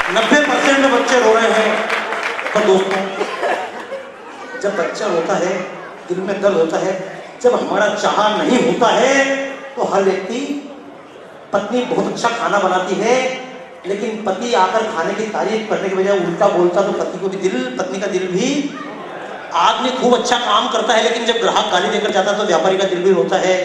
C: 90% में बच्चे रो रहे हैं। पर दोस्तों, जब बच्चा रोता है, दिल में दर्द होता है, जब हमारा चाह नहीं होता है, तो हर व्यक्ति, पत्नी बहुत अच्छा खाना बनाती है, लेकिन पति आकर खाने की तारीफ करने के बजाय उल्टा बोलता तो पति को भी दिल, पत्नी का दिल भी। आदमी खूब अच्छा काम करता है, लेकिन जब ग्राहक गाली देकर जाता है तो व्यापारी का दिल भी रोता है।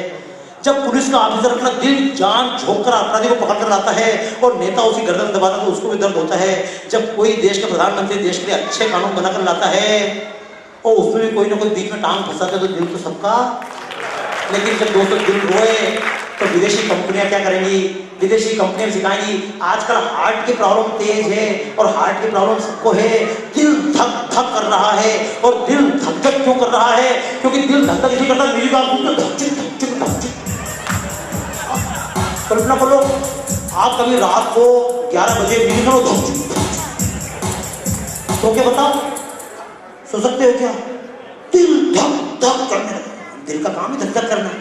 C: जब पुलिस का ऑफिसर अपना दिल जान झोंक कर अपराधी को पकड़ कर लाता है और नेता उसी गर्दन दबाता तो उसको भी दर्द होता है। जब कोई देश का प्रधानमंत्री देश के लिए अच्छे कानून बनाकर लाता है और उसमें भी कोई ना कोई बीच में टांग फंसाता है तो दिल तो सबका। लेकिन जब दोस्तों दिल रोए तो विदेशी कंपनियां क्या करेंगी? विदेशी कंपनियां सिखाएंगी। आजकल हार्ट की प्रॉब्लम तेज है और हार्ट की प्रॉब्लम सबको है। दिल धक धक कर रहा है और दिल धक धक क्यों कर रहा है? क्योंकि दिल धक धक इसलिए करता है, म्यूजिक आप सुनते धक। कल्पना करो आप कभी रात को 11 बजे म्यूजिक सुनो धक, तो क्या बताओ सो सकते हो क्या? दिल धक धक करने लगे। दिल का काम ही धक धक करना है,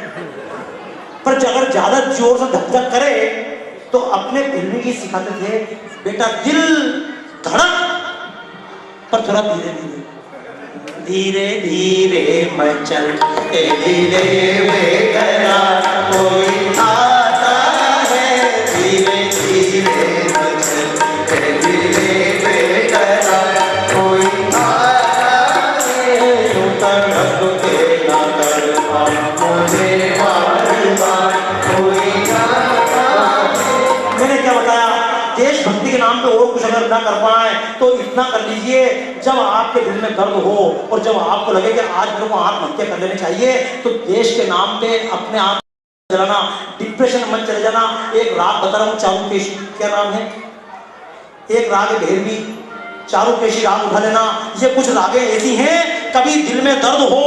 C: पर अगर ज्यादा जोर से धक धक करे तो अपने फिल्मी की सिखाते थे, बेटा दिल धड़क पर थोड़ा धीरे धीरे, धीरे धीरे मैं चल धीरे वे करा कोई आता है, धीरे धीरे मैं चल धीरे वे करा कोई आता है, यूं तड़प के ना तड़पा मुझे देशभक्ति के नाम पे और कुछ अगर ना कर पाए तो इतना कर लीजिए, जब आपके दिल में दर्द हो और जब आपको लगे कि आज मेरे को आत्महत्या कर लेनी चाहिए तो देश के नाम पे अपने आप जलाना, डिप्रेशन में चले जाना। एक राग बता रहा हूँ, चारुकेशी, क्या नाम है? एक राग है भैरवी, चारुकेशी राग उठा लेना। ये कुछ रागें ऐसी हैं, कभी दिल में दर्द हो,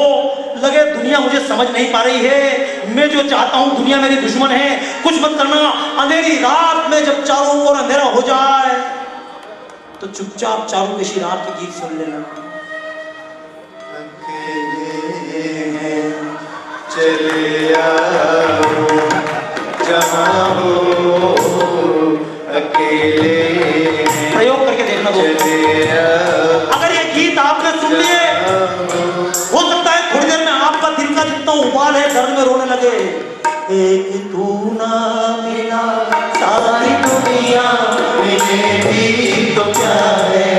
C: लगे दुनिया मुझे समझ नहीं पा रही है, मैं जो चाहता हूं दुनिया मेरी दुश्मन है, कुछ मत करना। अंधेरी रात में जब चारों ओर अंधेरा हो जाए तो चुपचाप चारुकेशी राग के गीत सुन लेना।
B: चले आओ जहां हो अकेले
C: प्रयोग करके देखना दोस्तों।
B: चले अब
C: अगर ये गीत आपने सुन लिए, हो सकता है थोड़ी देर में आपका दिल का जितना उबाल है दर्द में रोने लगे। एक तू ना मिला सारी दुनिया मिलेगी तो क्या है,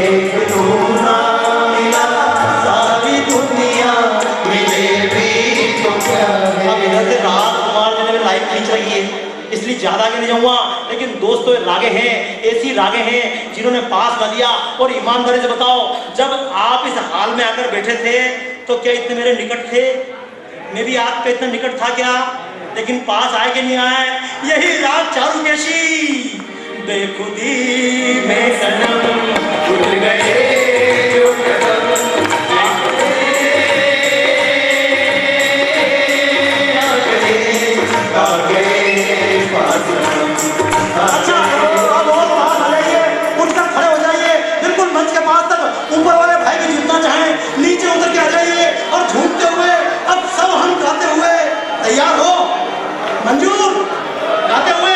C: एक तू ना मिला सारी दुनिया मिलेगी तो क्या है। अब इधर से राजकुमार जी ने लाइफ खींच रही है, इसलिए ज्यादा आगे नहीं जाऊंगा, लेकिन दोस्तों ये रागे हैं, ऐसी रागे हैं जिन्होंने पास न लिया। और ईमानदारी से बताओ, जब आप इस हाल में आकर बैठे थे तो क्या इतने मेरे निकट थे? मैं भी आपके इतना निकट था क्या? लेकिन पास आए कि नहीं आए? यही राग चारुकेशी बेखुदी में सनम
B: उठ गए जो कदम आ गए पास
C: अच्छा, अब और पास आ जाइए, उठकर खड़े हो जाइए, बिल्कुल मंच के पास तक, ऊपर वाले भाई की जितना चाहें नीचे उतर के आ जाइए और झूमते हुए अब सब हम गाते हुए तैयार हो। मंजूर, गाते हुए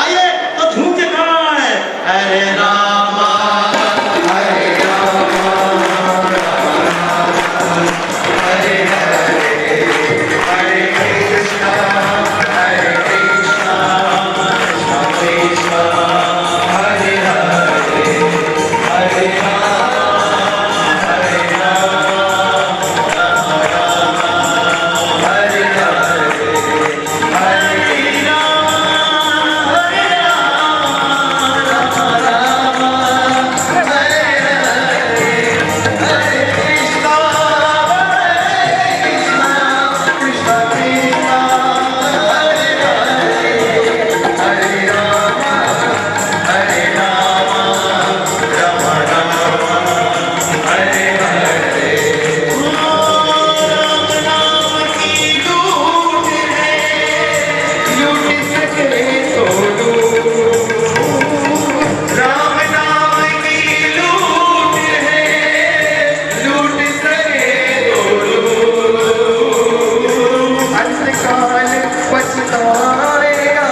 C: आइए तो झूम के गाएं। हरे रामा
B: हरे रामा हरे हरे हरे कृष्णा हरे कृष्णा कृष्णा कृष्णा हरे हरे हरे रामा हरे रामा राम राम हरे हरे हरे राम हरे राम राम राम हरे हरे हरे कृष्णा कृष्णा कृष्णा हरे हरे हरे राम हरे राम राम राम हरे हरे राम नाम की लूट है लूट सके तो लूट राम नाम की लूट है लूट सके तो लूट अंतकाल पछताएगा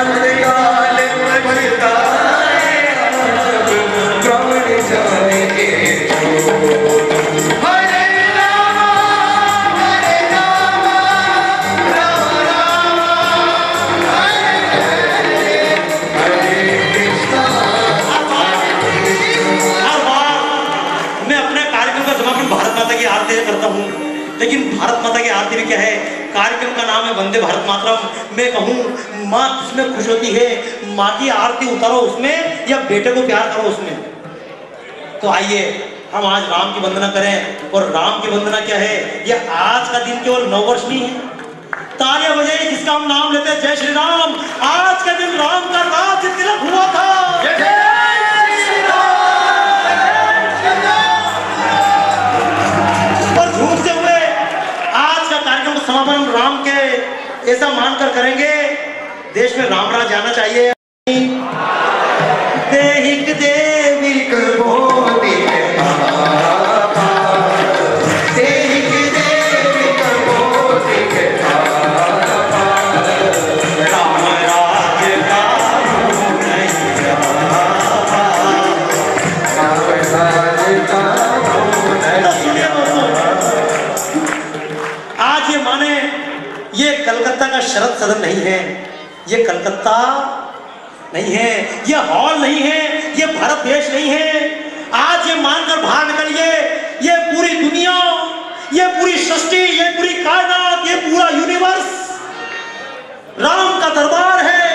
B: अंतकाल पछताएगा प्राण जाएंगे हरे राम राम राम हरे हरे हरे कृष्णा
C: हर बार मैं अपने कार्यक्रम का समापन भारत माता की आरती से करता हूँ, लेकिन भारत माता की आरती भी क्या है? कार्यक्रम का नाम है वंदे भारत मातरम। मैं कहूँ माँ किसमें खुश होती है? माँ की आरती उतारो उसमें या बेटे को प्यार करो उसमें? तो आइए हम आज राम की वंदना करें। और राम की वंदना क्या है? यह आज का दिन केवल 9 वर्ष नहीं है। तालियां बजाइए जिसका हम नाम लेते हैं, जय श्री राम। आज का दिन राम का राज्य तिलक हुआ था। और झूमते हुए आज का कार्यक्रम का समापन हम राम के ऐसा मानकर करेंगे, देश में राम राज जाना चाहिए। देहिक देविक
B: मोदी देहिक देविक मोदी
C: राम राज का आज ये माने ये कलकत्ता का शरद सदन नहीं है, ये कलकत्ता नहीं है, ये हॉल नहीं है, ये भारत देश नहीं है। आज ये मानकर बाहर निकलिए, ये पूरी दुनिया, ये पूरी सृष्टि, ये पूरी कायनात, ये पूरा यूनिवर्स राम का दरबार है।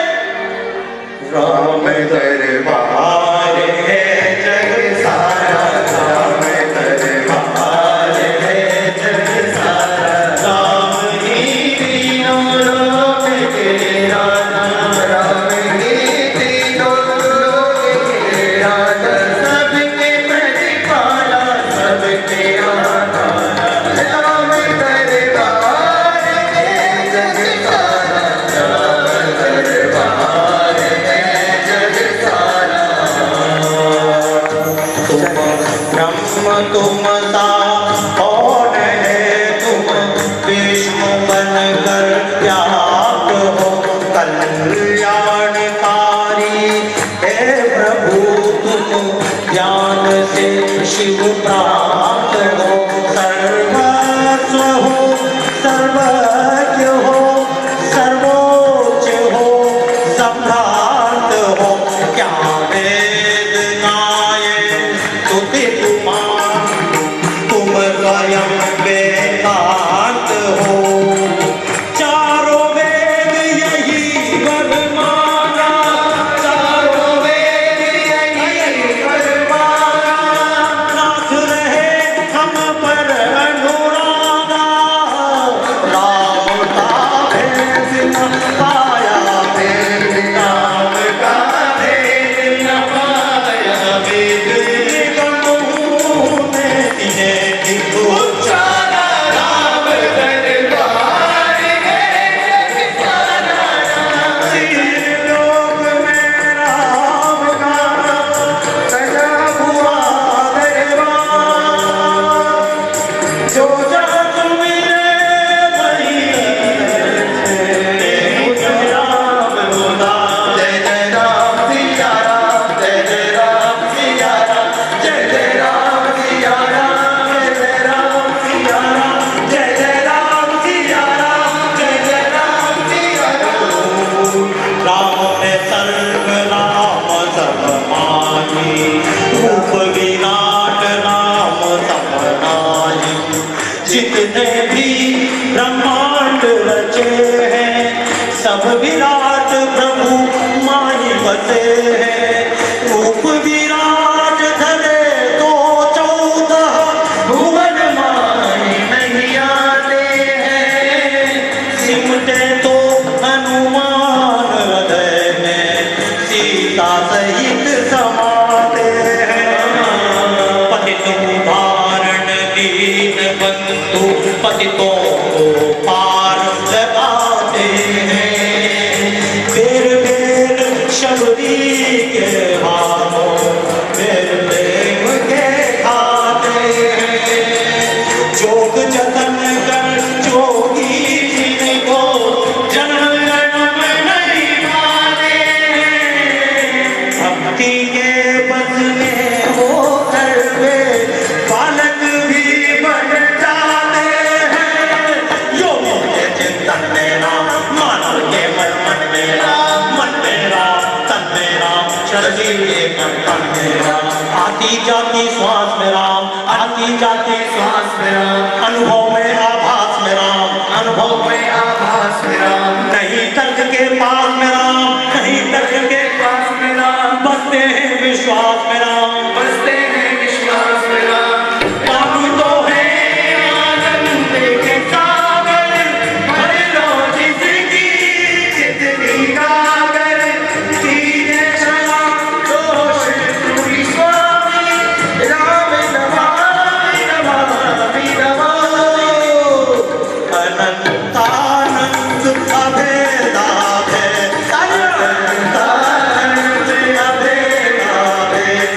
B: राम दरबार है जग सारा राम दरबार है जग सारा राम ही तीनों लोक के राजा राम ही तीनों लोक के राजा सबके प्रतिपाला सबके राजा राम दरबार है जग सारा राम
C: शिव प्राप्त हो, सर्वस्व हो, सर्वज्ञ हो, सर्वोच्च हो, सम्राट हो, क्या वेद गाए स्तुति तुम्हार, तुम स्वयं वेदांत हो। चारों वेद यही वर्माना, चारों वेद यही वर्माना, नाथ रहे हम पर अनुरागा, राम का भेद न पाया, राम का भेद न पाया, वेद निगमों ने इन्हें उच्चारा, राम दरबार है लोक में राम का सजा हुआ दरबार, जो जग मिले वही जय राम होता, जय जय राम सिया राम, जय जय राम सिया राम, जय जय राम सिया राम, जय जय राम सिया राम, जय जय राम सिया राम, जय जय राम सिया राम। राम में सर्व राम सब माही, रूप विराट राम सपनाई, जितने भी ब्रह्मांड रचे हैं सब विराट प्रभु माही बसे हैं। रूप विराट धरे तो 14 भुवन माही नहीं आते हैं, सिमटे तो हनुमान हृदय में सीता सहित समाते हैं। पतित उदाहरण दीन बंधु, पतितों को पार लगाते हैं। बेर बेर शबरी के हाथों, बेर प्रेम के खाते हैं। जोग जतन कर जोगी जिनको, जन्म जन्म नहीं पाते हैं। भक्ति के बस में होकर वे बालक भी बन जाते हैं। योगी के चिंतन में राम, मानव के मन में राम, मन में राम, तन में राम, शरीर के मन में राम, आती जाती श्वास में राम, आती जाती श्वास में राम, अनुभव में आभास में राम, अनुभव में आभास में राम, नहीं तर्क के पास में राम, नहीं तर्क के पास में राम, बसते हैं विश्वास में राम, बसते हैं विश्वास में राम। पापी तो है आनंद के सागर, भर लो जिसकी जितनी गागर, कीजिए क्षमा दोष त्रुटि स्वामी, राम नमामि नमामि नमामि। अनंतानंद अभेदाभेद, अनंतानंद अभेदाभेद,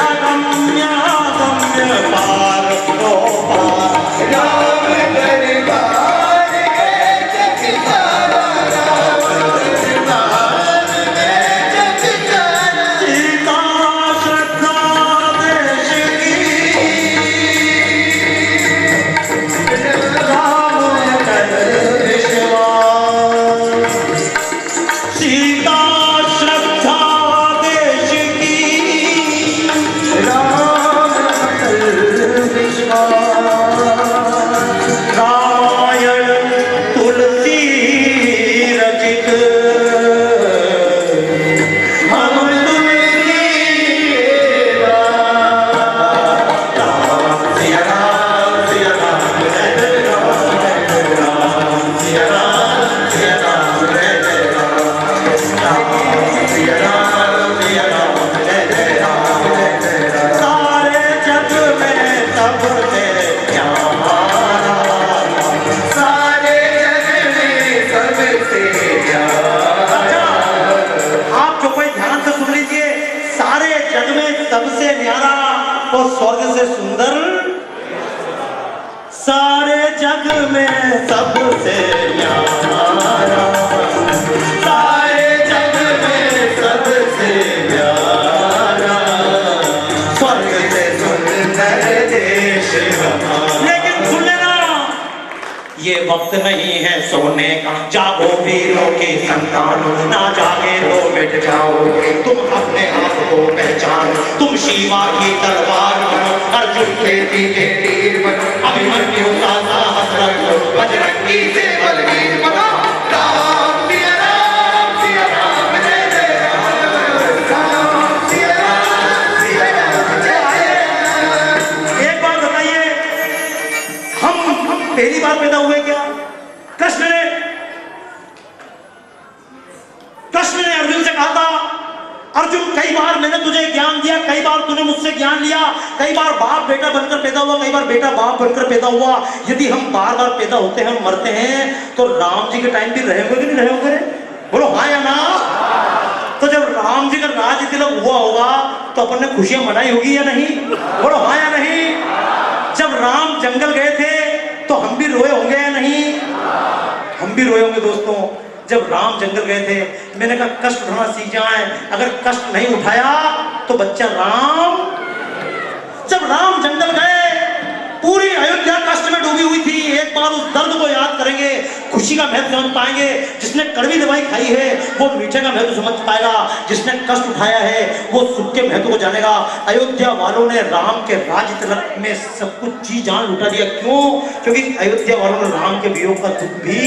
C: अगम्यागम्य पार को पार, राम दरबार है जग सारा, राम दरबार है जग सारा। सीता श्रद्धा देश की, राम कर विश्वास, सीता श्रद्धा देश की, राम कर विश्वास। रामायण तुलसी रचित, हम तुलसी के दास। राम सिया राम, सिया राम, जय जय राम, जय जय राम, सिया राम, सिया राम, जय जय राम, राम सिया राम, सिया राम, जय जय राम, जय जय राम। सारे जग में सबसे प्यारा, सारे जग में सबसे प्यारा। आप जो कोई ध्यान से सुन लीजिए, सारे जग में सबसे न्यारा और स्वर्ग से सुंदर, सारे जग में सबसे न्यारा, सारे जग में सबसे प्यारा, स्वर्ग से सुंदर वक्त नहीं है सोने का, जागो वीरों की संतान, ना जागे तो मिट जाओगे तुम अपने आप को पहचान। तुम शिवा की तलवार बनो, अर्जुन के तीखे तीर बनो, अभिमन्यु का साहस रखो, बजरंगी से बलवीर बनो।
B: राम सिया राम सिया राम जय जय राम सिया राम जय जय।
C: एक बात बताइए, हम पहली बार पैदा हुए क्या? कृष्ण ने अर्जुन से कहा था, अर्जुन कई बार मैंने तुझे ज्ञान दिया, कई बार तूने मुझसे ज्ञान लिया, कई बार बाप बेटा बनकर पैदा हुआ, कई बार बेटा बाप बनकर पैदा हुआ। यदि हम बार बार पैदा होते हैं और मरते हैं तो राम जी के टाइम भी रहे होंगे कि नहीं रहे होंगे? बोलो हाँ या ना। तो जब राम जी का राज तिलक हुआ होगा तो अपन ने खुशियां मनाई होगी या नहीं? बोलो हाँ या नहीं। जब राम जंगल गए थे तो हम भी रोए होंगे या नहीं? हम भी रोए होंगे दोस्तों। जब राम जंगल गए थे, मैंने कहा कष्ट उठाना सीख जाए, अगर कष्ट नहीं उठाया तो बच्चा राम। जब राम जंगल गए, पूरी अयोध्या कष्ट में डूबी हुई थी। एक बार उस दर्द को याद करेंगे, खुशी का महत्व समझ पाएंगे। जिसने कड़वी दवाई खाई है वो मीठे का महत्व समझ पाएगा, जिसने कष्ट उठाया है वो सुख के महत्व को जानेगा। अयोध्या वालों ने राम के राज तिलक में सब कुछ जी जान लुटा दिया। क्यों? क्योंकि अयोध्या वालों ने राम के वियोग का दुख भी,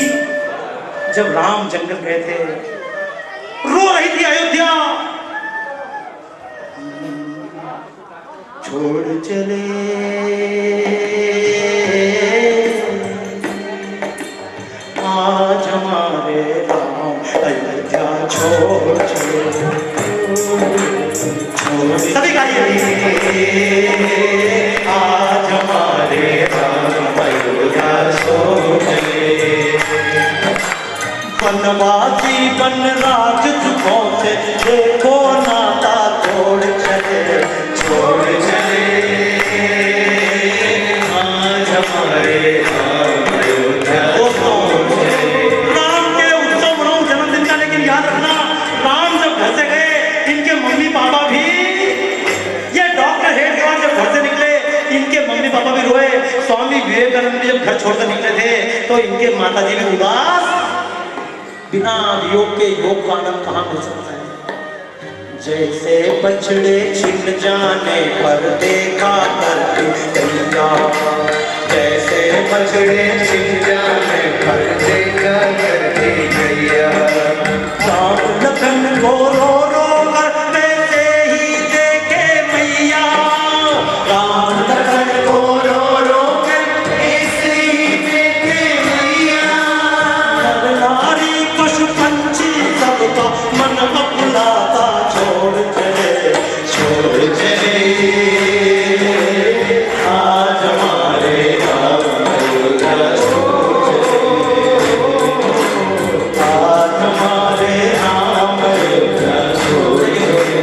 C: जब राम जंगल गए थे, रो रही थी अयोध्या। छोड़ चले आज हमारे राम, अयोध्या छोड़ चले। सभी गाइए, आज हमारे राम, अयोध्या छोड़ चले। वनवासी वन राज चुकों से देखो नाता तोड़ चले, छोड़ चले आज हमारे राम, अयोध्या छोड़ चले। राम के उत्सव मनाओ जन्मदिन का, लेकिन याद रखना राम जब घर से गए इनके मम्मी पापा भी, ये डॉक्टर हेड के बाद जब घर से निकले इनके मम्मी पापा भी रोए। स्वामी विवेकानंद जब घर छोड़कर निकले थे तो इनके माता जी भी उदास। बिना योग के योग का आनंद कहाँ मिल सकता है? जैसे बछड़े छिन जाने पर देखा करते गैया,
B: जैसे बछड़े छिन जाने पर देखा करते गैया,
C: राम लखन को रो रो कर वैसे ही देखे मैया। राम लखन को
B: रो रो कर ऐसे ही देखे मैया।
C: नर नारी पशु पंछी सबका मन अपनाता छोड़ चले,
B: छोड़ चले
C: आज हमारे राम,
B: अयोध्या छोड़ चले,
C: आज हमारे राम, अयोध्या छोड़ चले।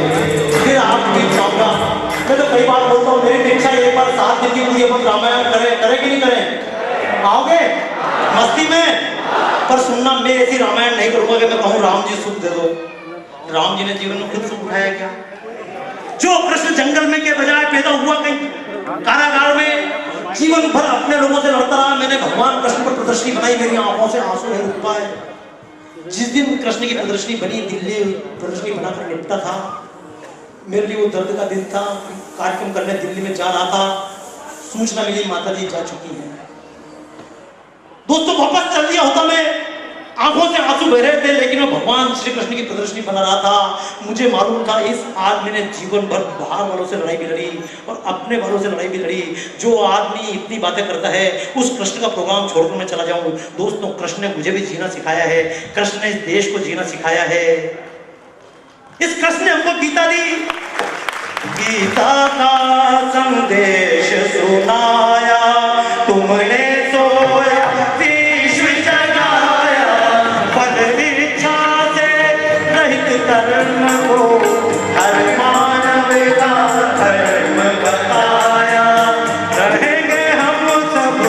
C: फिर आप भी चाहूंगा, मैं तो कई बार बोलता हूँ मेरी इच्छा एक बार 7 दिन की पूरी अपन रामायण करें कि नहीं करें? आओगे मस्ती में? पर सुनना, मैं ऐसी रामायण नहीं करूंगा कि मैं कहूँ राम जी सुख दे दो। राम जी ने जीवन में खुद सुख उठाया क्या? जो कृष्ण जंगल में के बजाय पैदा हुआ कहीं कारागार में, जीवन भर अपने लोगों से लड़ता रहा। मैंने भगवान कृष्ण पर प्रदर्शनी बनाई, मेरी आंखों से आंसू नहीं रुक पाए। जिस दिन कृष्ण की प्रदर्शनी बनी, दिल्ली प्रदर्शनी बनाकर निपटा था, मेरे लिए वो दर्द का दिन था। कार्यक्रम करने दिल्ली में जा रहा था, सूचना मिली माता जी जा चुकी हैं। दोस्तों वापस चल दिया होता, मैं आंखों से आंसू बह रहे थे, लेकिन मैं भगवान श्री कृष्ण की प्रदर्शनी बना रहा था। मुझे मालूम था इस आदमी ने जीवन भर बाहर वालों से लड़ाई भी लड़ी और अपने वालों से लड़ाई भी लड़ी। जो आदमी इतनी बातें करता है उस कृष्ण का प्रोग्राम छोड़कर मैं चला जाऊं। दोस्तों कृष्ण ने मुझे भी जीना सिखाया है, कृष्ण ने इस देश को जीना सिखाया है। इस कृष्ण ने हमको गीता दी, गीता का संदेश सुनाया, तुमने सोया विश्व जगाया, पद इच्छा से रहित कर्म को हर मानव का धर्म बताया। रहेंगे हम सब,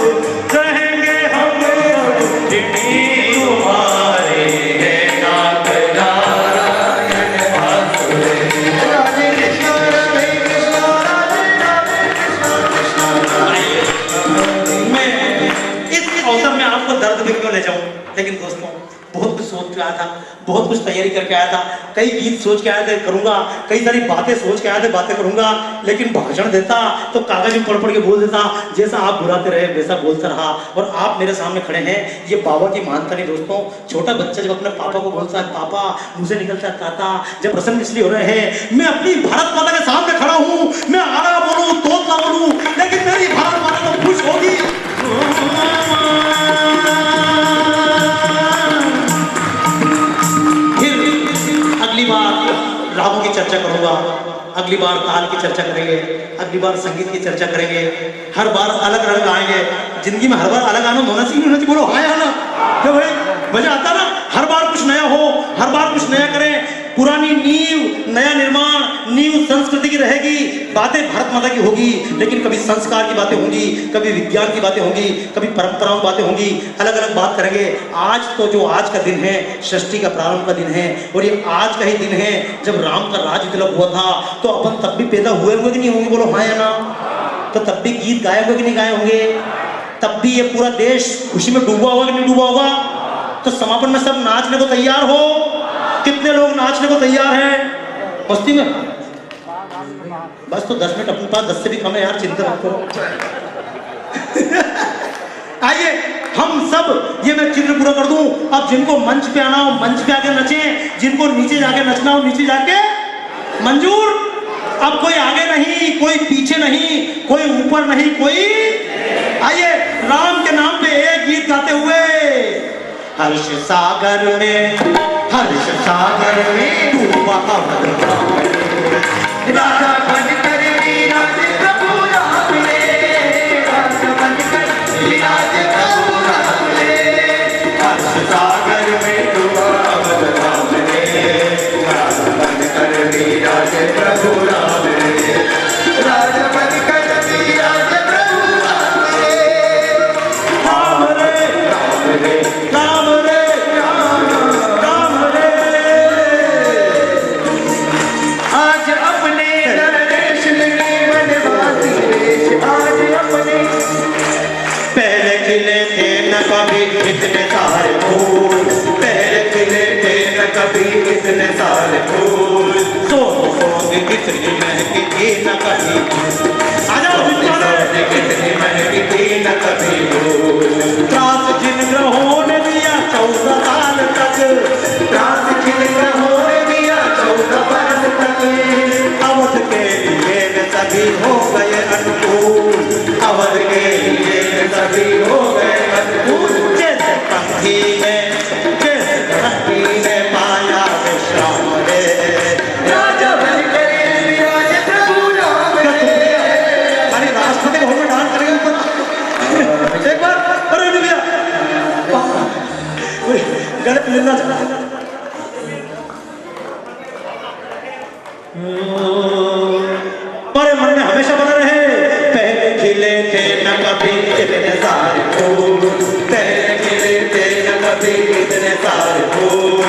C: रहेंगे हम सब, इन्हीं तुम्हारे है नाथ नारायण वासुदेव।
B: राधे कृष्ण राधे कृष्ण राधे राधे कृष्ण कृष्ण
C: बहुत कुछ तैयारी करके आया था, कई गीत सोच के आया थे करूंगा, कई सारी बातें सोच के आया थे बातें करूंगा, लेकिन भाषण देता तो कागज में पढ़ के बोल देता, जैसा आप बुलाते रहे वैसा बोलता रहा। और आप मेरे सामने खड़े हैं, ये बाबा की मानता नहीं दोस्तों। छोटा बच्चा जब अपने पापा को बोलता है पापा, मुझे निकलता है ताता, जब प्रसन्न इसलिए हो रहे हैं मैं अपनी भारत माता के सामने खड़ा हूं, मैं आना बोलूं तोतला बोलूं, लेकिन मेरी भारत माता तो खुश होगी। अगली बार रागों की चर्चा करूंगा, अगली बार ताल की चर्चा करेंगे, अगली बार संगीत की चर्चा करेंगे, हर बार अलग अलग आएंगे। जिंदगी में हर बार अलग आना होना चाहिए, बोलो हाँ या ना, क्या भाई मजा आता ना, हर बार कुछ नया हो, हर बार कुछ नया करें। पुरानी नींव नया निर्माण, नींव संस्कृति की रहेगी, बातें भारत माता की होगी, लेकिन कभी संस्कार की बातें होंगी, कभी विज्ञान की बातें होंगी, कभी परंपराओं की बातें होंगी, अलग अलग बात करेंगे। आज तो जो आज का दिन है षष्ठी का प्रारंभ का दिन है, और ये आज का ही दिन है जब राम का राज्य तिलक हुआ था। तो अपन तब भी पैदा हुए कि नहीं होंगे, बोलो हाँ या ना। तो तब भी गीत गाए होंगे कि नहीं गाए होंगे, तब भी ये पूरा देश खुशी में डूबा होगा कि नहीं डूबा होगा। तो समापन में सब नाचने को तैयार हो, कितने लोग नाचने को तैयार हैं मस्ती में? बस तो 10 मिनट अपने पास, 10 से भी कम है यार, चिंता मत करो। आइए हम सब, ये मैं चित्र पूरा कर दूं। अब जिनको मंच पे आना हो मंच पे आके नचे, जिनको नीचे जाके नचना हो नीचे जाके मंजूर। अब कोई आगे नहीं, कोई पीछे नहीं, कोई ऊपर नहीं, कोई। आइए राम के नाम पे एक गीत गाते हुए, हर्ष सागर में, हर्ष सागर में डूबा
B: राजा बनकर विराज प्रभु राम ले, राजा बनकर विराज प्रभु राम ले,
A: हर्ष सागर में डूबा राम ने, राजा बनकर विराज प्रभु राम ने,
B: राजा बनकर विराज प्रभु राम ले।
C: राम रे
A: राम रे
C: राम रे राम रे।
B: आज अपने नरेश लगे वनवासी वेश, आज अपने
C: पहले खिले थे न कभी इतने सारे फूल, पहले खिले थे न कभी इतने सारे फूल, सोच सोच कितनी महकी थी न कभी,
A: कितनी महकी थी न कभी फूल,
C: त्रास जिन ग्रहों ने दिया 14 साल तक,
B: रात खिल होने दिया 14 वर्ष तक,
C: अवध के लिए वे सभी हो गए अनुकूल,
A: अवध के लिए सभी हो गए अनुकूल,
C: जैसे पंखी ने पाया विश्राम रे।
B: राजा बनकर विराज प्रभु राम ले।
C: अरे राष्ट्रपति भवन में डांस करेंगे ऊपर एक बार, अरे भैया गलत मिलना हमारे मन में हमेशा बना रहे। पहले खिले थे न कभी इतने सारे फूल, पहले खिले थे न कभी इतने सारे फूल,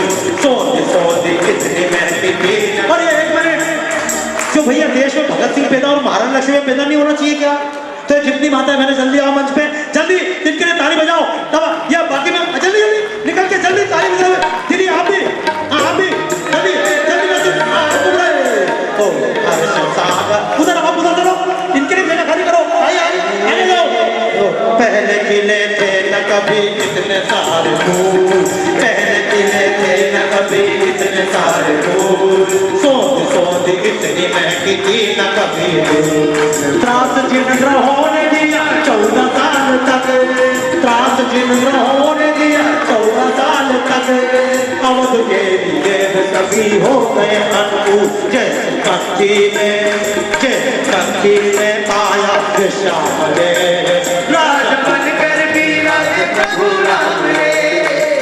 C: सोच सोच कितनी महंगी थी। और ये 1 मिनट, जो भैया देश में भगत सिंह पैदा और महाराणा लक्ष्मी पैदा नहीं होना चाहिए क्या? तो जितनी माता है मैंने जल्दी आओ मंच पे, जल्दी इनके लिए ताली बजाओ। तब या बाकी में जल्दी जल्दी निकल के जल्दी ताली बजाओ। दीदी आप भी, आप भी जल्दी जल्दी उधर आप उधर चलो, इनके लिए जगह खाली करो। आइए आगे जाओ। पहले खिले थे न कभी इतने सारे फूल, पहले खिले थे न कभी इतने सारे फूल, सोच सोच इतनी महंगी थी न कभी फूल, त्रास जिन ग्रहों ने दिया 14 साल तक, त्रास जिन ग्रहों ने दिया 14 साल तक, अवध के लिए सभी हो गए अनुकूल, जैसे कंठी में पाया विश्राम रे।
B: राजा बनकर विराज प्रभु राम ले,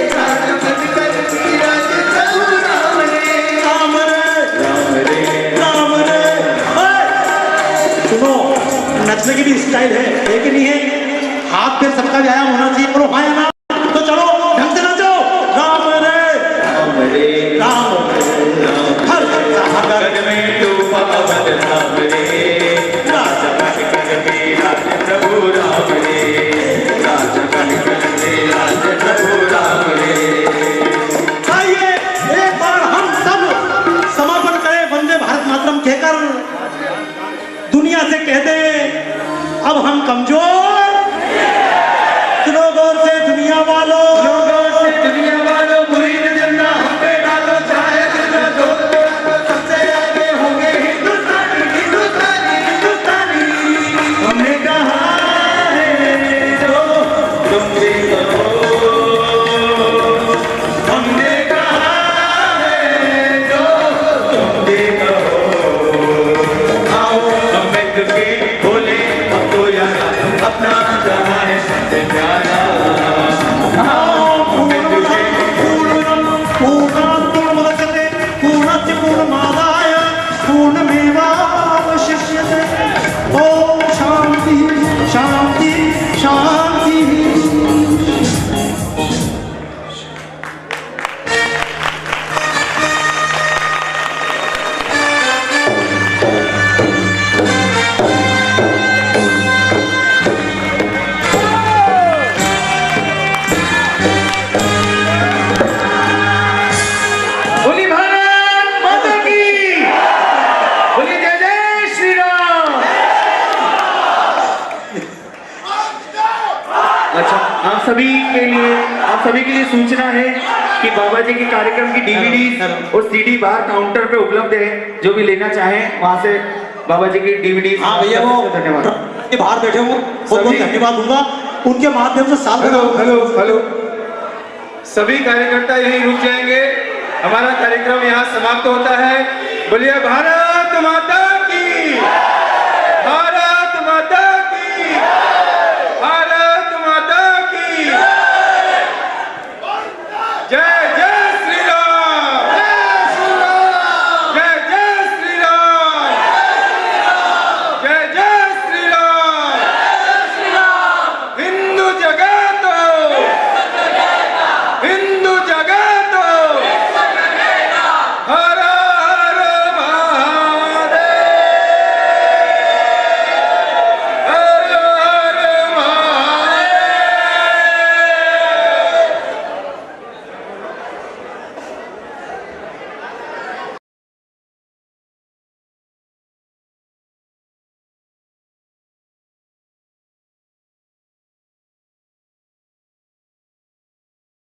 B: राजा बनकर विराज प्रभु राम ले।
C: राम रे राम रे। सुनो, नचने की भी स्टाइल है, एक ही नहीं है, हाथ पे सबका व्यायाम होना चाहिए। बोलो हाँ या ना? तो चलो ढंग से नाचो। राम रे
A: राम रे
C: राम हर सागर
A: में डूबा अवध राम रे,
C: राजा
A: बनकर विराज प्रभु राम रे, राजा बनकर विराज प्रभु राम रे।
C: आइए
B: के बोले अब तो यार अपना जहाँ है सबसे प्यारा
C: पूर्णमादाय पूर्णमेवावशिष्यते। ओम शांति शांति शांति।
B: बोली भारत माता की, बोली जय जय श्री राम। अच्छा, आप सभी के लिए सूचना है कि बाबा जी के कार्यक्रम की डीवीडी और सीडी बाहर काउंटर पे उपलब्ध है। जो भी लेना चाहें वहां से बाबा जी की डीवीडी।
C: हाँ भैया, वो
B: धन्यवाद।
C: के बाहर बैठे हूँ, बहुत बहुत धन्यवाद दूंगा उनके माध्यम से। साल
B: हेलो, सभी कार्यकर्ता यहीं रुक जाएंगे, हमारा कार्यक्रम यहाँ समाप्त होता है। बोलिए भारत माता की।